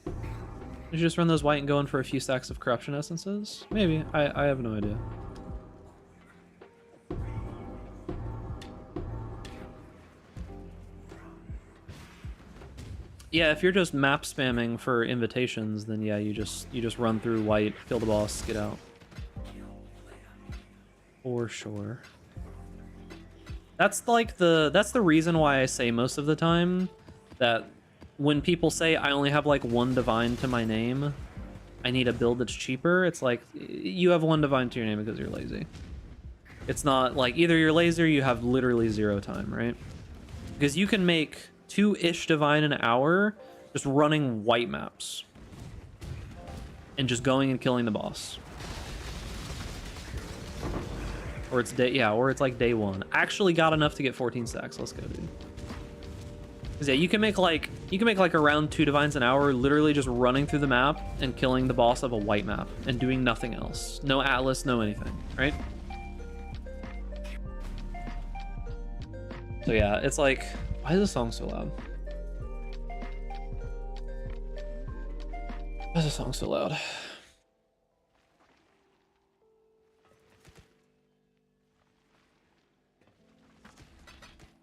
Did you just run those white and go in for a few stacks of corruption essences? Maybe. I have no idea. Yeah, if you're just map spamming for invitations, then yeah, you just run through white, kill the boss, get out. For sure. That's the reason why I say most of the time that when people say I only have like one divine to my name, I need a build that's cheaper, it's like you have one divine to your name because you're lazy. It's not like either you're lazy or you have literally zero time, right? Because you can make 2-ish divine an hour just running white maps and just going and killing the boss. Or it's day, yeah, or it's like day one. Actually got enough to get 14 stacks. Let's go, dude. Cause yeah, you can make like around 2 divines an hour, literally just running through the map and killing the boss of a white map and doing nothing else. No atlas, no anything, right? So yeah, it's like, why is this song so loud? Why is this song so loud?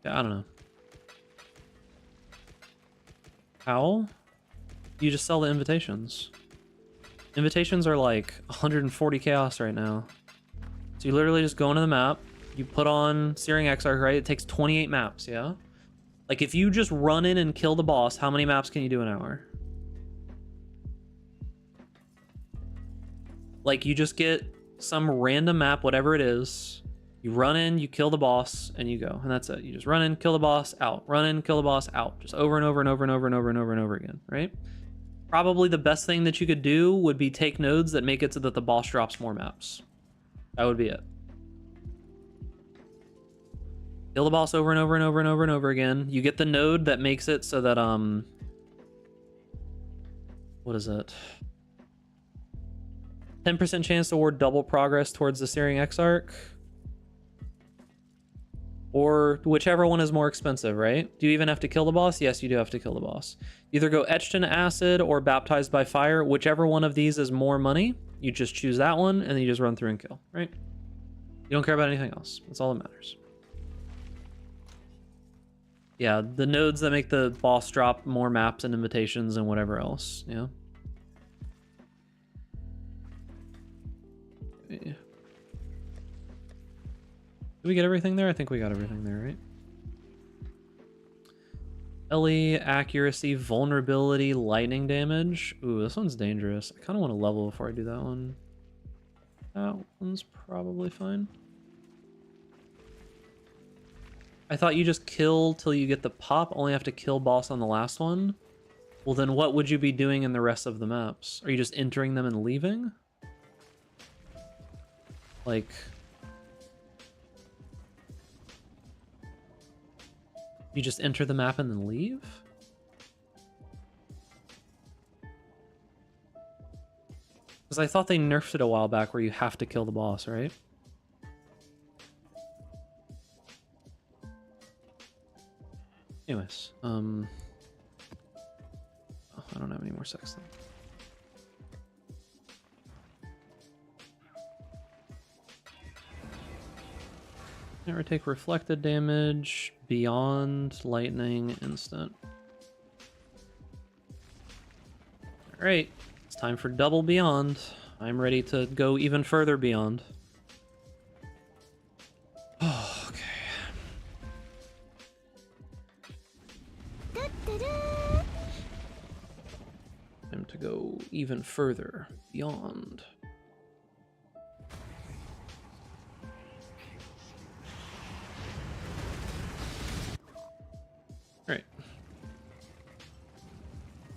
Yeah, I don't know. How? You just sell the invitations. Invitations are like 140 chaos right now. So you literally just go into the map, you put on Searing Exarch, right? It takes 28 maps, yeah? Like if you just run in and kill the boss, how many maps can you do an hour? Like you just get some random map, whatever it is, you run in, you kill the boss, and you go, and that's it. You just run in, kill the boss, out. Run in, kill the boss, out. Just over and over and over and over and over and over and over again, right? Probably the best thing that you could do would be take nodes that make it so that the boss drops more maps. That would be it. Kill the boss over and over and over and over and over again. You get the node that makes it so that, what is it? 10% chance to award double progress towards the Searing Exarch. Or whichever one is more expensive, right? Do you even have to kill the boss? Yes, you do have to kill the boss. Either go etched in acid or baptized by fire. Whichever one of these is more money, you just choose that one and then you just run through and kill, right? You don't care about anything else. That's all that matters. Yeah, the nodes that make the boss drop more maps and invitations and whatever else, yeah. Yeah. Did we get everything there? I think we got everything there, right? Deli, accuracy, vulnerability, lightning damage. Ooh, this one's dangerous. I kind of want to level before I do that one. That one's probably fine. I thought you just kill till you get the pop, only have to kill boss on the last one. Well, then what would you be doing in the rest of the maps? Are you just entering them and leaving? Like... you just enter the map and then leave? Because I thought they nerfed it a while back where you have to kill the boss, right? Anyways, oh, I don't have any more sex then. Never take reflected damage, beyond, lightning, instant. Alright, it's time for double beyond. I'm ready to go even further beyond. Oh, okay. Time to go even further beyond. Alright.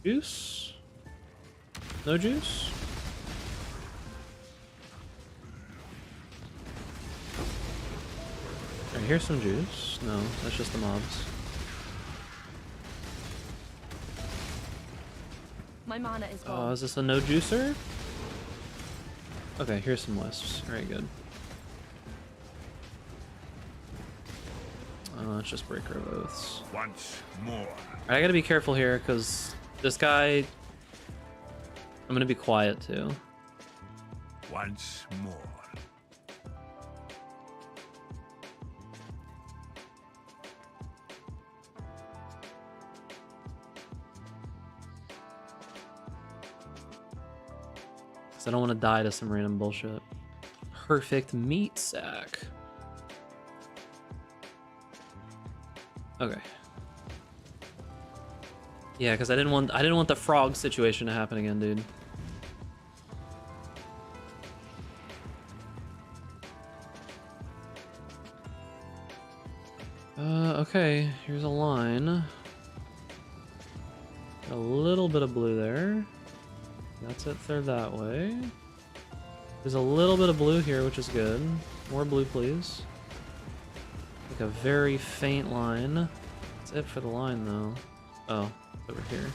Juice? No juice? Alright, here's some juice. No, that's just the mobs. My mana is gone. Oh, is this a no juicer? Okay, here's some wisps. Alright, good. It's just Breaker of Oaths. Once more. Alright, I gotta be careful here, because this guy... I'm gonna be quiet, too. Once more. Because I don't want to die to some random bullshit. Perfect meat sack. Okay. Yeah, because I didn't want the frog situation to happen again, dude. Okay, here's a line. Got a little bit of blue there. That's it there that way. There's a little bit of blue here, which is good. More blue, please. Like a very faint line. That's it for the line, though. Oh, it's over here.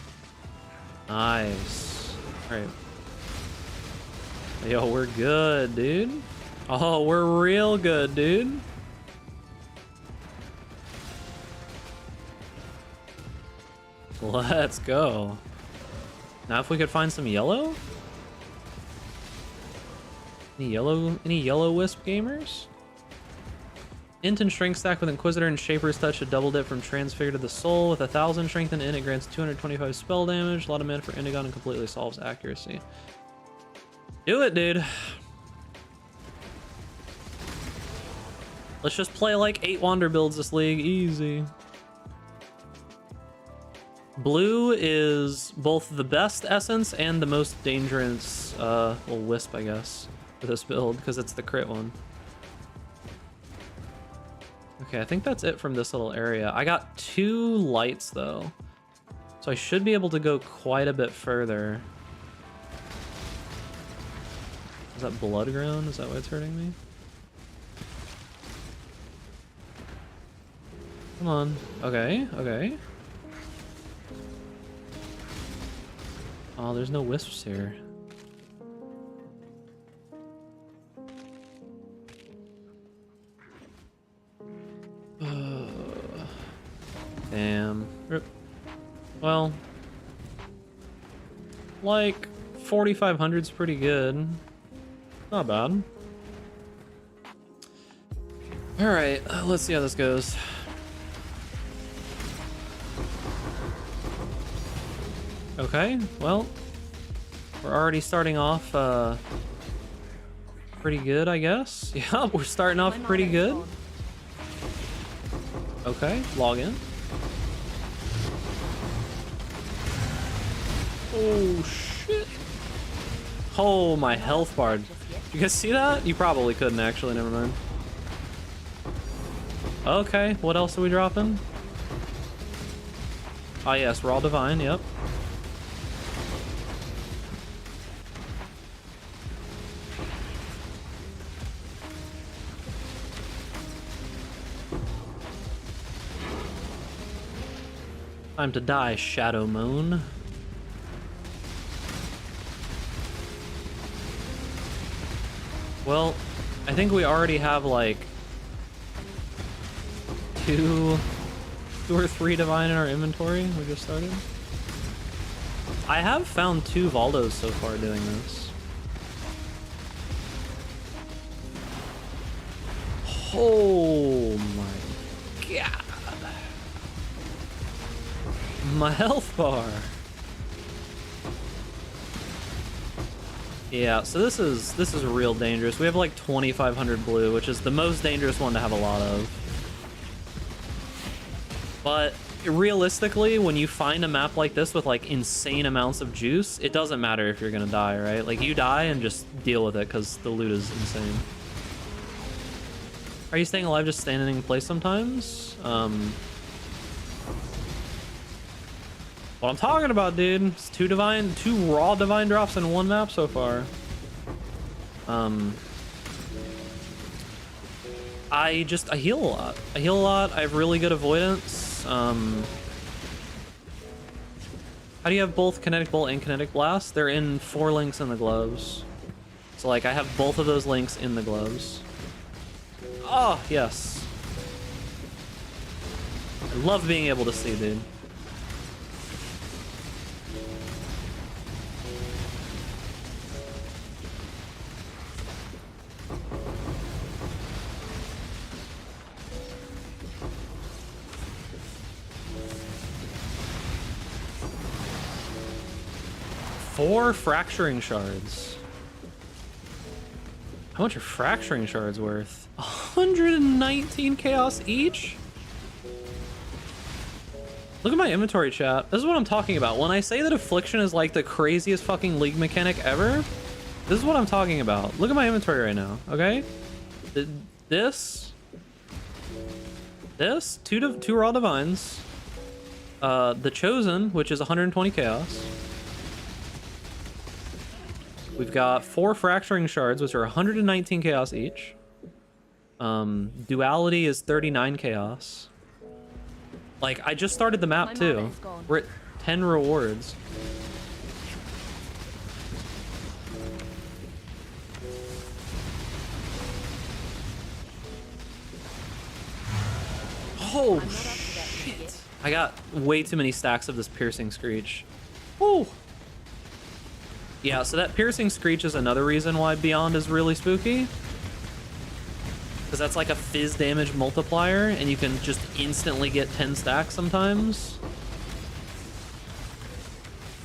Nice. Alright. Yo, we're good, dude. Oh, we're real good, dude. Let's go. Now if we could find some yellow? Any yellow wisp gamers? Int and strength stack with Inquisitor and Shaper's Touch, a double dip from Transfigure to the Soul. With 1000 strength and Int, it grants 225 spell damage. A lot of mana for Indigon and completely solves accuracy. Do it, dude. Let's just play like 8 Wander builds this league. Easy. Blue is both the best essence and the most dangerous well, wisp, I guess, for this build, because it's the crit one. Okay, I think that's it from this little area. I got 2 lights, though, so I should be able to go quite a bit further. Is that blood ground? Is that why it's hurting me? Come on. Okay, okay. Oh, there's no wisps here. Damn. Rip. Well, like 4,500's pretty good. Not bad. All right, let's see how this goes. Okay, well, we're already starting off pretty good, I guess. Yeah, we're starting off pretty good. Okay, log in. Oh, shit. Oh, my health bar. You guys see that? You probably couldn't, actually. Never mind. Okay, what else are we dropping? Ah, yes, Raw Divine, yep. Time to die, Shadow Moon. Well, I think we already have like two or three Divine in our inventory. We just started. I have found 2 Valdos so far doing this. Oh my god. My health bar. Yeah, so this is real dangerous. We have like 2,500 blue, which is the most dangerous one to have a lot of. But realistically, when you find a map like this with like insane amounts of juice, it doesn't matter if you're gonna die, right? Like you die and just deal with it because the loot is insane. Are you staying alive just standing in place sometimes? What I'm talking about, dude. It's 2 raw divine drops in 1 map so far. I heal a lot. I heal a lot. I have really good avoidance. How do you have both Kinetic Bolt and Kinetic Blast? They're in 4 links in the gloves. So like I have both of those links in the gloves. Oh, yes. I love being able to see, dude. Four fracturing shards. How much are fracturing shards worth? 119 chaos each? Look at my inventory, chat. This is what I'm talking about. When I say that Affliction is like the craziest fucking league mechanic ever, this is what I'm talking about. Look at my inventory right now, okay? This, two raw divines, the Chosen, which is 120 chaos. We've got 4 fracturing shards, which are 119 chaos each. Duality is 39 chaos. Like, I just started the map My too. mana is gone. We're at 10 rewards. Oh, I'm not up to that shit. yet. I got way too many stacks of this piercing screech. Woo. Yeah, so that piercing screech is another reason why Beyond is really spooky. Because that's like a fizz damage multiplier, and you can just instantly get 10 stacks sometimes.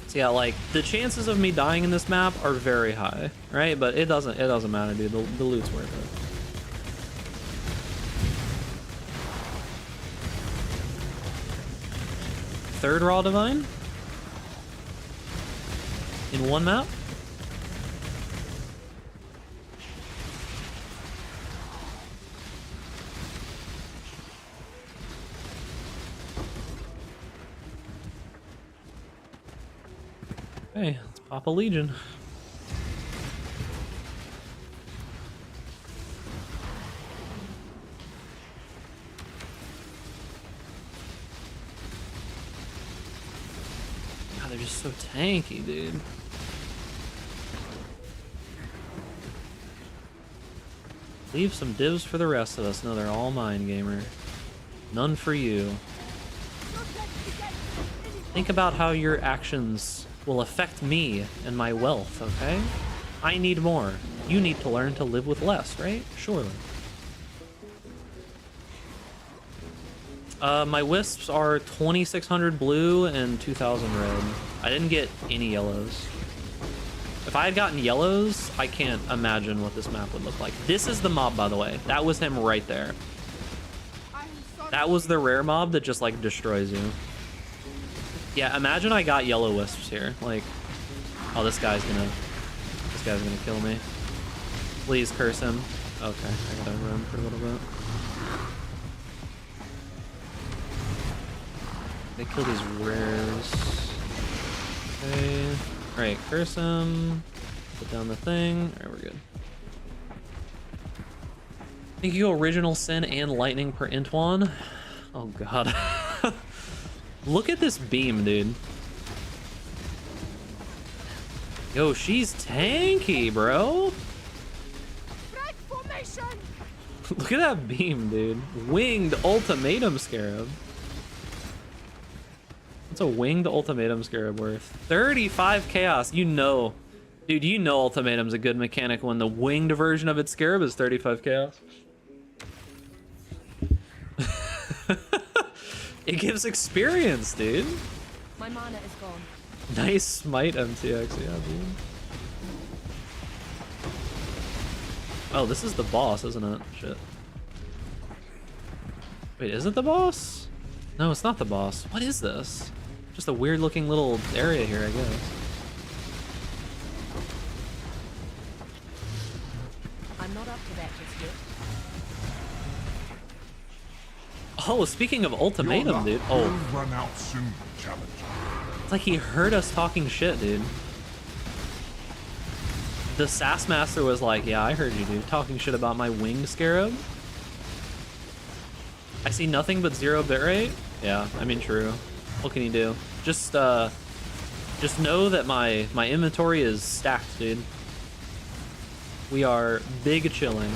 So yeah, like, the chances of me dying in this map are very high, right? But it doesn't matter, dude. The loot's worth it. Third Raw Divine? In one map? Hey, let's pop a Legion. God, they're just so tanky, dude. Leave some divs for the rest of us. No, they're all mine, gamer. None for you. Think about how your actions will affect me and my wealth, okay? I need more. You need to learn to live with less, right? Surely. My wisps are 2,600 blue and 2,000 red. I didn't get any yellows. If I had gotten yellows, I can't imagine what this map would look like. This is the mob, by the way. That was him right there. That was the rare mob that just, like, destroys you. Yeah, imagine I got yellow wisps here. Like, oh, this guy's gonna kill me. Please curse him. Okay, I gotta run for a little bit. They kill these rares. Okay. Alright, curse him. Put down the thing. Alright, we're good. I think you go Original Sin and Lightning per Intuan. Oh god. Look at this beam, dude. Yo, she's tanky, bro. Look at that beam, dude. Winged Ultimatum Scarab. What's a winged Ultimatum Scarab worth? 35 chaos. You know. Dude, you know Ultimatum's a good mechanic when the winged version of its Scarab is 35 chaos. It gives experience, dude. My mana is gone. Nice smite MTX, yeah, dude. Oh, this is the boss, isn't it? Shit. Wait, is it the boss? No, it's not the boss. What is this? Just a weird looking little area here, I guess. I'm not up to that just yet. Oh, speaking of Ultimatum, Your luck dude. will Oh, run out soon, Challenger. it's like he heard us talking shit, dude. The Sass Master was like, yeah, I heard you, dude, talking shit about my winged Scarab. I see nothing but 0 bitrate. Yeah, I mean, true. What can you do? Just know that my inventory is stacked, dude. We are big chilling.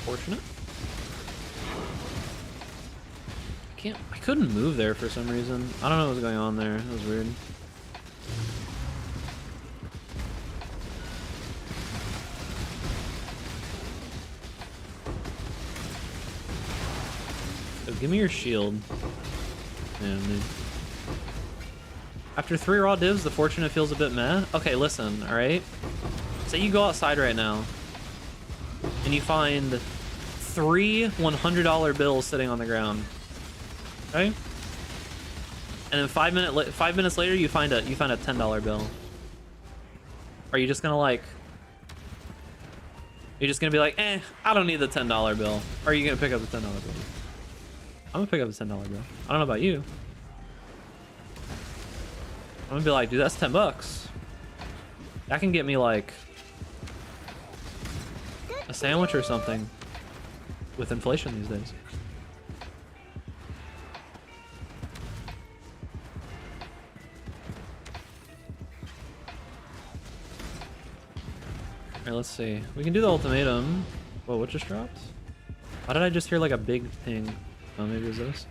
Fortunate. I couldn't move there for some reason. I don't know what was going on there. That was weird. Oh, give me your shield. Yeah, dude. After 3 raw divs, the fortunate feels a bit meh. Okay, listen, alright? Say you go outside right now, and you find 3 $100 bills sitting on the ground. Okay? And then 5 minutes later, you find a $10 bill. Are you just gonna, like... You're just gonna be like, I don't need the $10 bill. Or are you gonna pick up the $10 bill? I'm gonna pick up the $10 bill. I don't know about you. I'm gonna be like, dude, that's 10 bucks. That can get me like a sandwich or something with inflation these days. Alright, let's see. We can do the ultimatum. Whoa, what just dropped? Why did I just hear like a big ping? Oh, maybe it was this.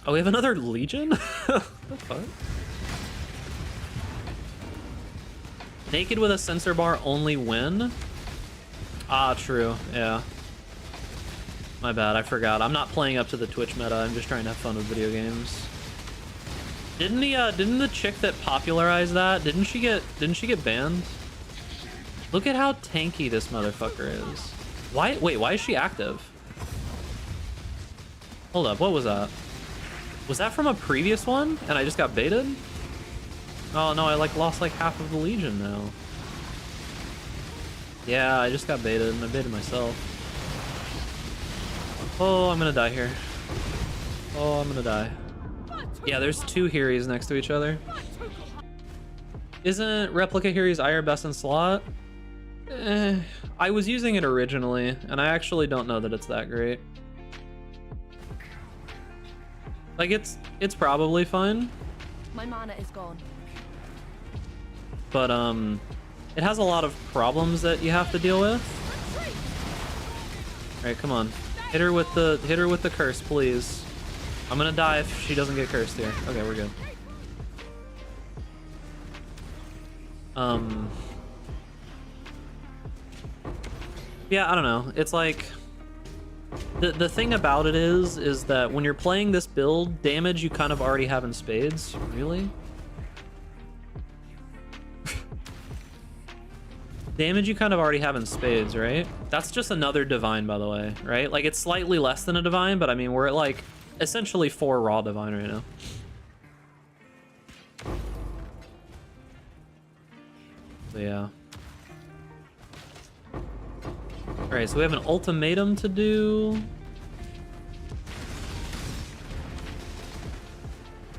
Oh, we have another Legion? What the fuck? Naked with a sensor bar only win? Ah, true. Yeah. My bad, I forgot. I'm not playing up to the Twitch meta. I'm just trying to have fun with video games. Didn't the chick that popularized that, didn't she get banned? Look at how tanky this motherfucker is. Wait, why is she active? Hold up, what was that? Was that from a previous one and I just got baited? Oh no, I like lost like half of the Legion now. Yeah, I just got baited and I baited myself. Oh, I'm gonna die here. Oh, I'm gonna die. Yeah, there's two Heries next to each other. Isn't Replica Heries IR best in slot? I was using it originally, and I actually don't know that it's that great. Like, it's probably fine. My mana is gone. But, it has a lot of problems that you have to deal with. Alright, come on. Hit her with the curse, please. I'm gonna die if she doesn't get cursed here. Okay, we're good. Yeah, I don't know. It's like the thing about it is that when you're playing this build, damage you kind of already have in spades. Really? Damage you kind of already have in spades, right? That's just another divine, by the way, right? Like, it's slightly less than a divine, but I mean, we're at like essentially 4 raw divine right now. So yeah. Alright, so we have an ultimatum to do.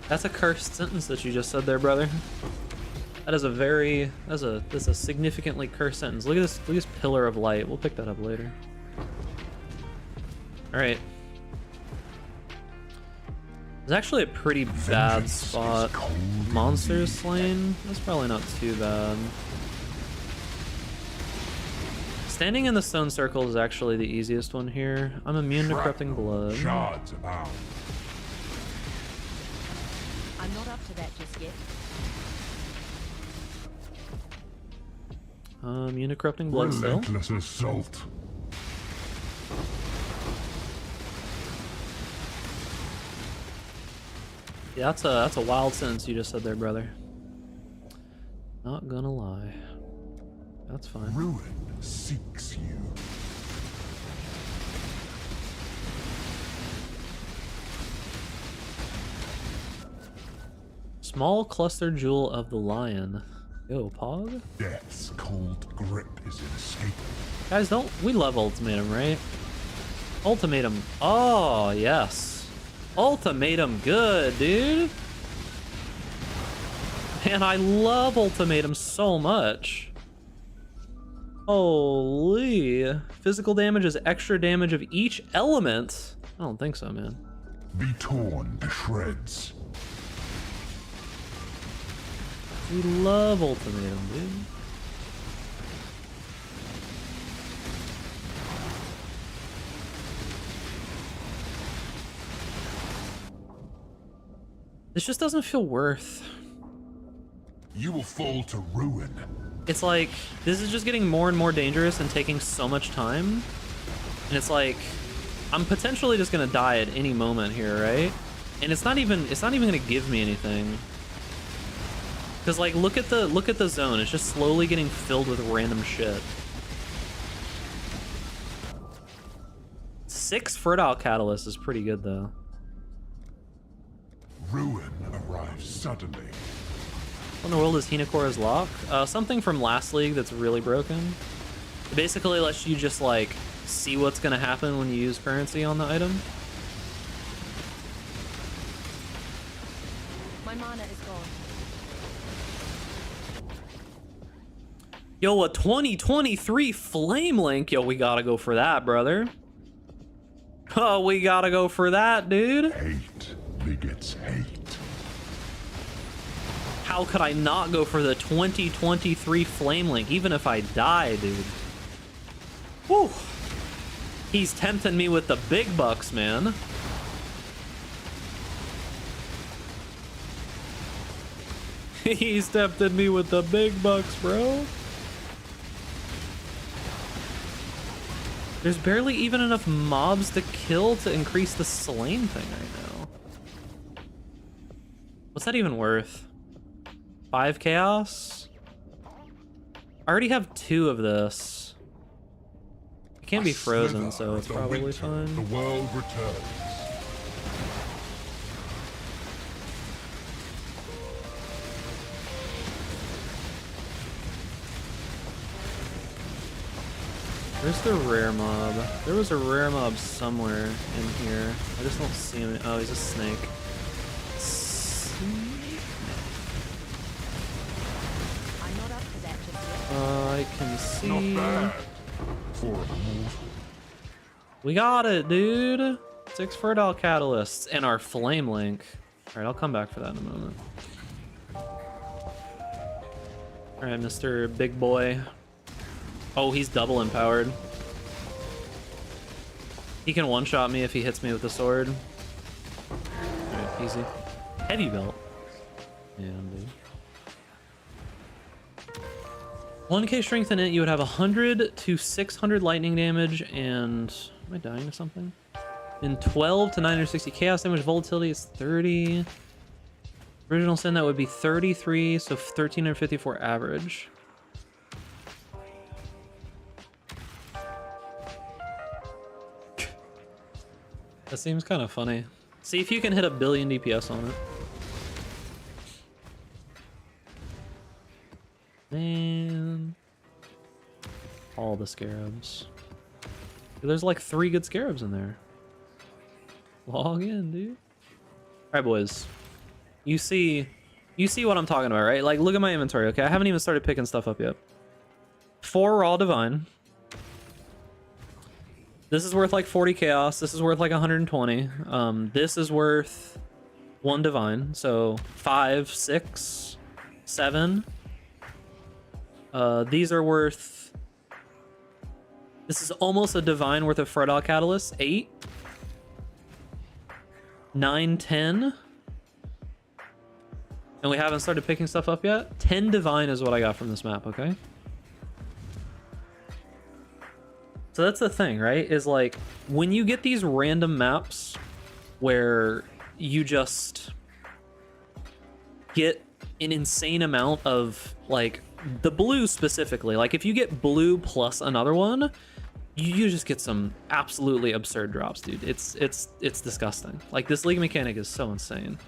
That's a cursed sentence that you just said there, brother. That is that's a significantly cursed sentence. Look at this pillar of light. We'll pick that up later. Alright. It's actually a pretty bad spot. Monsters slain? That's probably not too bad. Standing in the stone circle is actually the easiest one here. I'm immune to corrupting blood. Shards abound. I'm not up to that just yet. Immune to corrupting blood still. Relentless assault. Yeah, that's a wild sentence you just said there, brother. Not gonna lie. That's fine. Ruin seeks you. Small cluster jewel of the lion. Yo, Pog? Death's cold grip is inescapable. Guys, we love Ultimatum, right? Ultimatum. Oh, yes. Ultimatum good, dude. Man, I love Ultimatum so much. Holy. Physical damage is extra damage of each element. I don't think so, man. Be torn to shreds. We love Ultimatum, dude. This just doesn't feel worth. You will fall to ruin. It's like, this is just getting more and more dangerous and taking so much time. And it's like, I'm potentially just gonna die at any moment here, right? And it's not even gonna give me anything. Cause like, look at the zone. It's just slowly getting filled with random shit. 6 Fertile Catalyst is pretty good though. Ruin arrives suddenly. What in the world is Hinakora's lock? Something from last league that's really broken. It basically lets you just like see what's gonna happen when you use currency on the item. My mana is gone. Yo, a 2023 Flame Link. Yo, we gotta go for that, brother. Oh, we gotta go for that, dude. Hate begets hate. How could I not go for the 2023 Flame Link, even if I die, dude? Whew. He's tempting me with the big bucks, man. He's tempted me with the big bucks, bro. There's barely even enough mobs to kill to increase the slain thing right now. What's that even worth? 5 chaos? I already have 2 of this. It can't be frozen, so it's probably fine. The world returns. Where's the rare mob? There was a rare mob somewhere in here. I just don't see him. Oh, he's a snake. I'm not up to that just yet. I can see. Not bad for a mortal. We got it, dude. 6 fertile catalysts and our flame link. All right, I'll come back for that in a moment. All right, Mr. Big Boy. Oh, he's double empowered. He can one-shot me if he hits me with the sword. Alright, easy. Heavy belt. Yeah, dude. 1k strength in it, you would have 100 to 600 lightning damage and... Am I dying to something? And 12 to 960 chaos damage. Volatility is 30. Original sin, that would be 33, so 1354 average. That seems kind of funny. See if you can hit a billion DPS on it. Man. All the scarabs. There's like 3 good scarabs in there. Log in, dude. Alright, boys. You see what I'm talking about, right? Like, look at my inventory, okay? I haven't even started picking stuff up yet. 4 raw divine. This is worth like 40 chaos. This is worth like 120. This is worth 1 divine. So 5, 6, 7. These are worth... This is almost a divine worth of fertile catalyst. 8. 9, 10. And we haven't started picking stuff up yet. 10 divine is what I got from this map, okay? So that's the thing, right? Is like, when you get these random maps where you just get an insane amount of, like, the blue specifically, like if you get blue plus another one, you just get some absolutely absurd drops, dude. It's disgusting. Like, this league mechanic is so insane.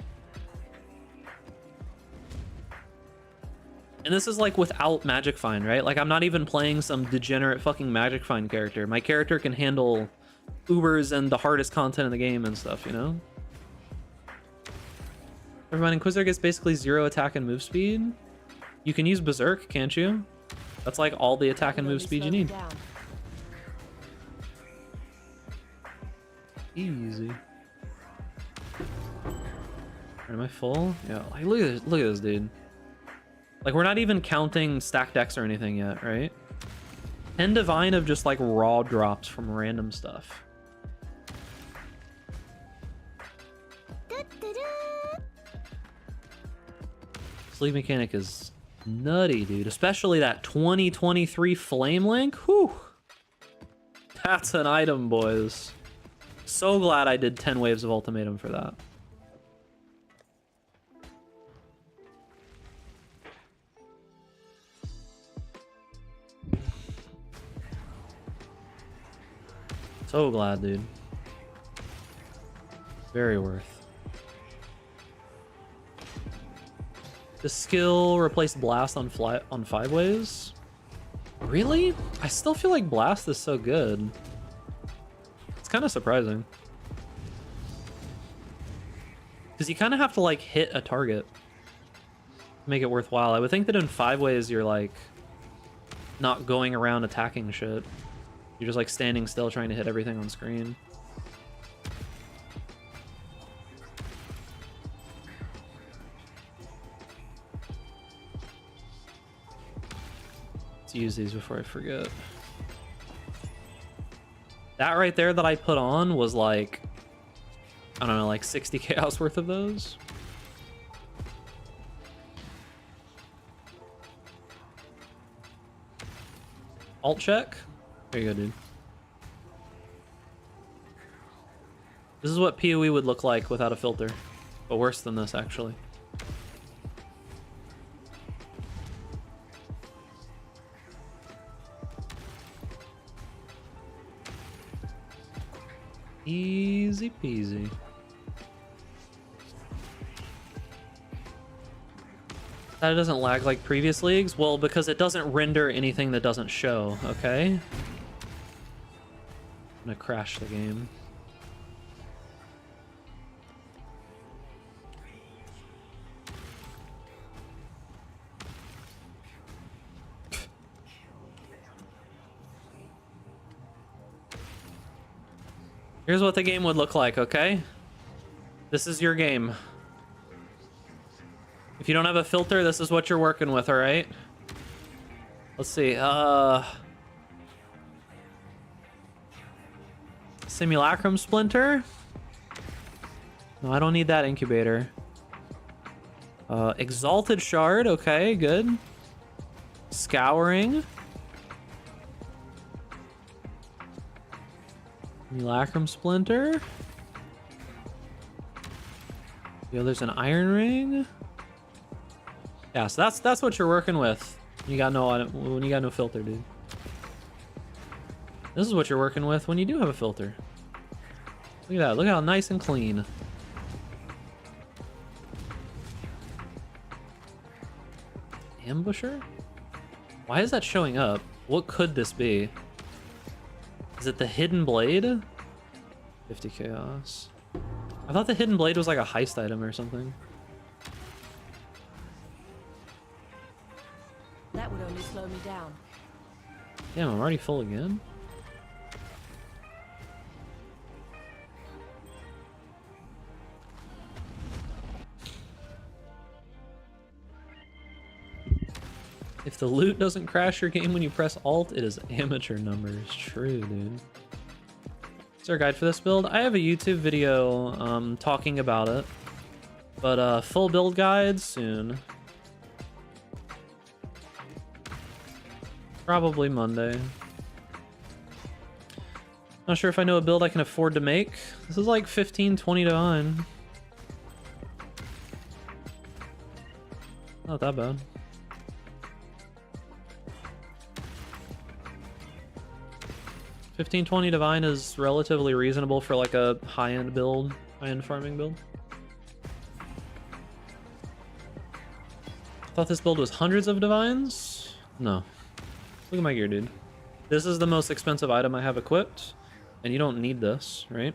And this is like without Magic Find, right? Like, I'm not even playing some degenerate fucking Magic Find character. My character can handle Ubers and the hardest content in the game and stuff, you know? Never mind, Inquisitor gets basically 0 attack and move speed. You can use Berserk, can't you? That's like all the attack and move speed you need. Easy. Am I full? Yeah, like, look at this dude. Like, we're not even counting stack decks or anything yet, right? 10 divine of just like raw drops from random stuff. Sleep mechanic is nutty, dude. Especially that 2023 Flame Link. Whew. That's an item, boys. So glad I did 10 waves of Ultimatum for that. So glad, dude. Very worth. The skill replaced blast on 5 ways. Really? I still feel like blast is so good. It's kind of surprising. Because you kind of have to like hit a target to make it worthwhile. I would think that in 5 ways you're like not going around attacking shit. You're just like standing still trying to hit everything on screen. Let's use these before I forget. That right there that I put on was like, I don't know, like 60 chaos worth of those. Alt check. There you go, dude. This is what PoE would look like without a filter, but worse than this, actually. Easy peasy. That doesn't lag like previous leagues? Well, because it doesn't render anything that doesn't show, okay? I'm gonna crash the game. Here's what the game would look like, okay? This is your game. If you don't have a filter, this is what you're working with, all right? Let's see. Simulacrum Splinter. No, I don't need that incubator. Exalted Shard, okay, good. Scouring. Simulacrum Splinter. Yeah, there's an Iron Ring. Yeah, so that's what you're working with. You got when you got no filter, dude. This is what you're working with when you do have a filter. Look at that. Look how nice and clean. Ambusher? Why is that showing up? What could this be? Is it the Hidden Blade? 50 chaos. I thought the Hidden Blade was like a heist item or something. That would only slow me down. Damn, I'm already full again. If the loot doesn't crash your game when you press Alt, it is amateur numbers. True, dude. Is there a guide for this build? I have a YouTube video talking about it, but full build guide soon. Probably Monday. Not sure if I know a build I can afford to make. This is like 15, 20 divine. Not that bad. $15-20 divine is relatively reasonable for like a high-end build, high-end farming build. I thought this build was hundreds of divines? No. Look at my gear, dude. This is the most expensive item I have equipped, and you don't need this, right?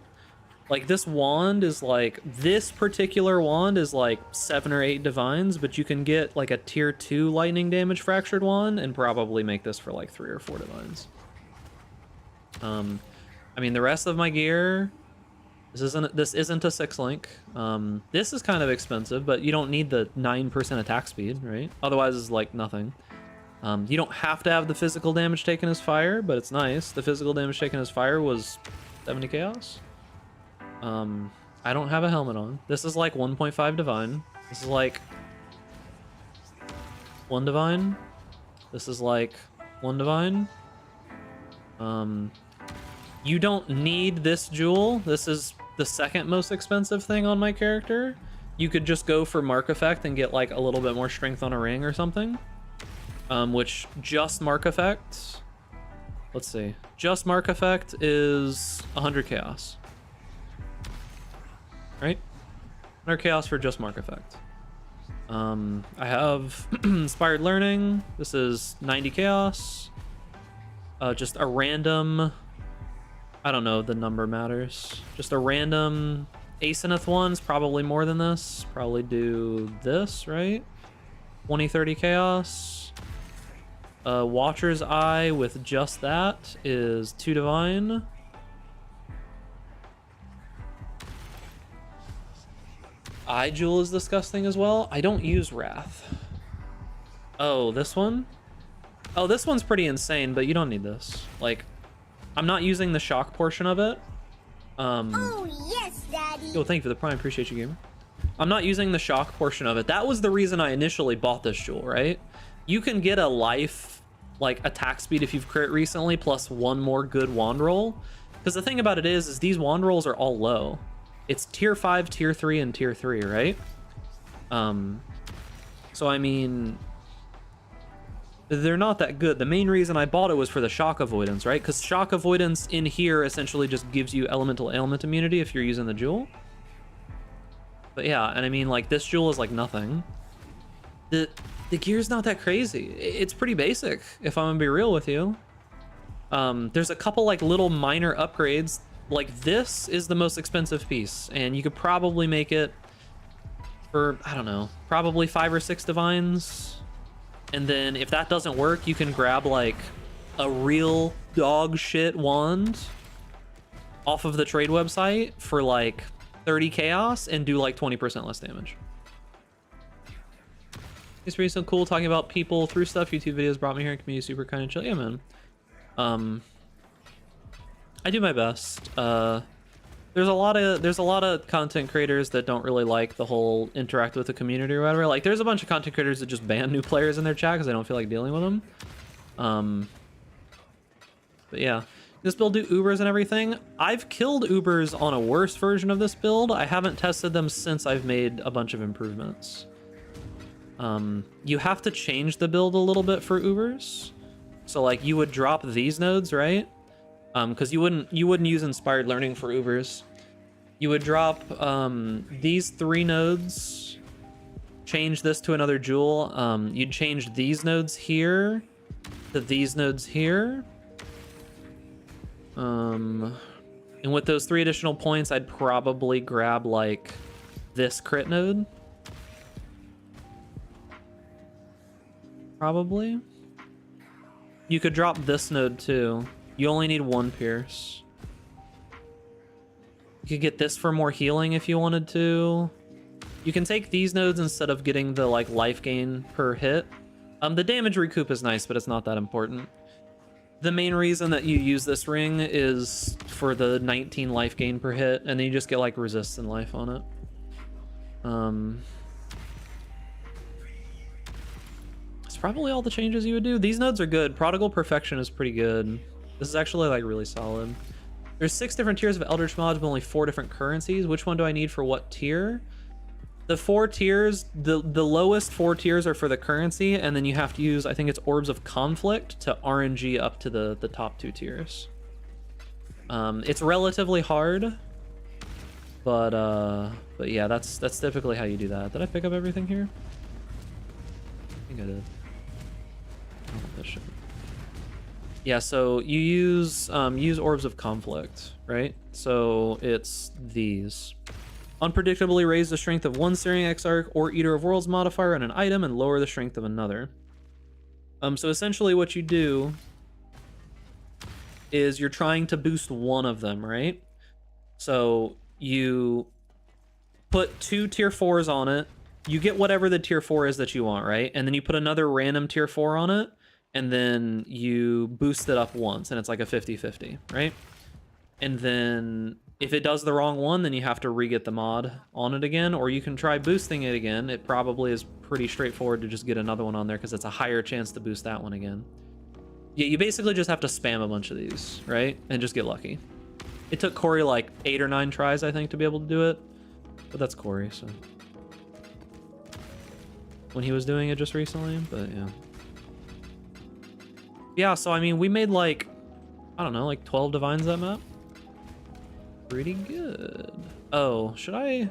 Like, this wand is like, this particular wand is like 7 or 8 divines, but you can get like a tier 2 lightning damage fractured wand and probably make this for like 3 or 4 divines. I mean, the rest of my gear, this isn't a 6-link. This is kind of expensive, but you don't need the 9% attack speed, right? Otherwise, it's like nothing. You don't have to have the physical damage taken as fire, but it's nice. The physical damage taken as fire was 70 chaos. I don't have a helmet on. This is like 1.5 divine. This is like 1 divine. This is like 1 divine. You don't need this jewel. This is the second most expensive thing on my character. You could just go for mark effect and get like a little bit more strength on a ring or something. Which just mark effect, let's see, just mark effect is 100 chaos, right? 100 chaos for just mark effect. I have Inspired Learning. This is 90 Chaos. Just a random... I don't know, the number matters. Just a random Asenith one's probably more than this. Probably do this, right? 20-30 Chaos. Watcher's Eye with just that is 2 Divine. Eye Jewel is disgusting as well. I don't use Wrath. Oh, this one? Oh, this one's pretty insane, but you don't need this. Like, I'm not using the shock portion of it. Oh, yes, Daddy. Oh, thank you for the prime. Appreciate you, gamer. I'm not using the shock portion of it. That was the reason I initially bought this jewel, right? You can get a life, like, attack speed if you've crit recently, plus 1 more good wand roll. Because the thing about it is these wand rolls are all low. It's tier 5, tier 3, and tier 3, right? So, I mean... they're not that good. The main reason I bought it was for the shock avoidance, right? Because shock avoidance in here essentially just gives you elemental ailment immunity if you're using the jewel. But yeah, and I mean, like, this jewel is like nothing. The gear's not that crazy. It's pretty basic, if I'm gonna be real with you. There's a couple like little minor upgrades. Like, this is the most expensive piece, and you could probably make it for, I don't know, probably 5 or 6 divines. And then if that doesn't work, you can grab like a real dog shit wand off of the trade website for like 30 chaos and do like 20% less damage. It's pretty so cool talking about people through stuff. YouTube videos brought me here. Community super kind of chill. Yeah, man. I do my best. There's a lot of content creators that don't really like the whole interact with the community or whatever. Like, there's a bunch of content creators that just ban new players in their chat because they don't feel like dealing with them. But yeah, this build do Ubers and everything. I've killed Ubers on a worse version of this build. I haven't tested them since I've made a bunch of improvements. You have to change the build a little bit for Ubers. So like, you would drop these nodes, right? Because you wouldn't use Inspired Learning for Ubers. You would drop these 3 nodes, change this to another jewel. You'd change these nodes here to these nodes here. And with those 3 additional points, I'd probably grab like this crit node. Probably. You could drop this node too. You only need 1 pierce. You could get this for more healing if you wanted to. You can take these nodes instead of getting the like life gain per hit. The damage recoup is nice, but it's not that important. The main reason that you use this ring is for the 19 life gain per hit, and then you just get like resist and life on it. It's probably all the changes you would do. These nodes are good. Prodigal Perfection is pretty good. This is actually like really solid. There's 6 different tiers of Eldritch mods, but only 4 different currencies. Which one do I need for what tier? The 4 tiers, the lowest 4 tiers are for the currency, and then you have to use, I think it's Orbs of Conflict to RNG up to the top 2 tiers. It's relatively hard, but yeah, that's typically how you do that. Did I pick up everything here? I think I did. Oh, that shit. Yeah, so you use Orbs of Conflict, right? So it's these. Unpredictably raise the strength of one Searing Exarch or Eater of Worlds modifier on an item and lower the strength of another. So essentially what you do is you're trying to boost one of them, right? So you put 2 tier 4s on it. You get whatever the tier 4 is that you want, right? And then you put another random tier 4 on it, and then you boost it up once, and it's like a 50-50, right? And then if it does the wrong one, then you have to re-get the mod on it again, or you can try boosting it again. It probably is pretty straightforward to just get another one on there because it's a higher chance to boost that one again. Yeah, you basically just have to spam a bunch of these, right? And just get lucky. It took Corey like 8 or 9 tries, I think, to be able to do it. But that's Corey, so... when he was doing it just recently, but yeah. Yeah, so I mean, we made like, I don't know, like 12 divines that map. Pretty good. Oh, should I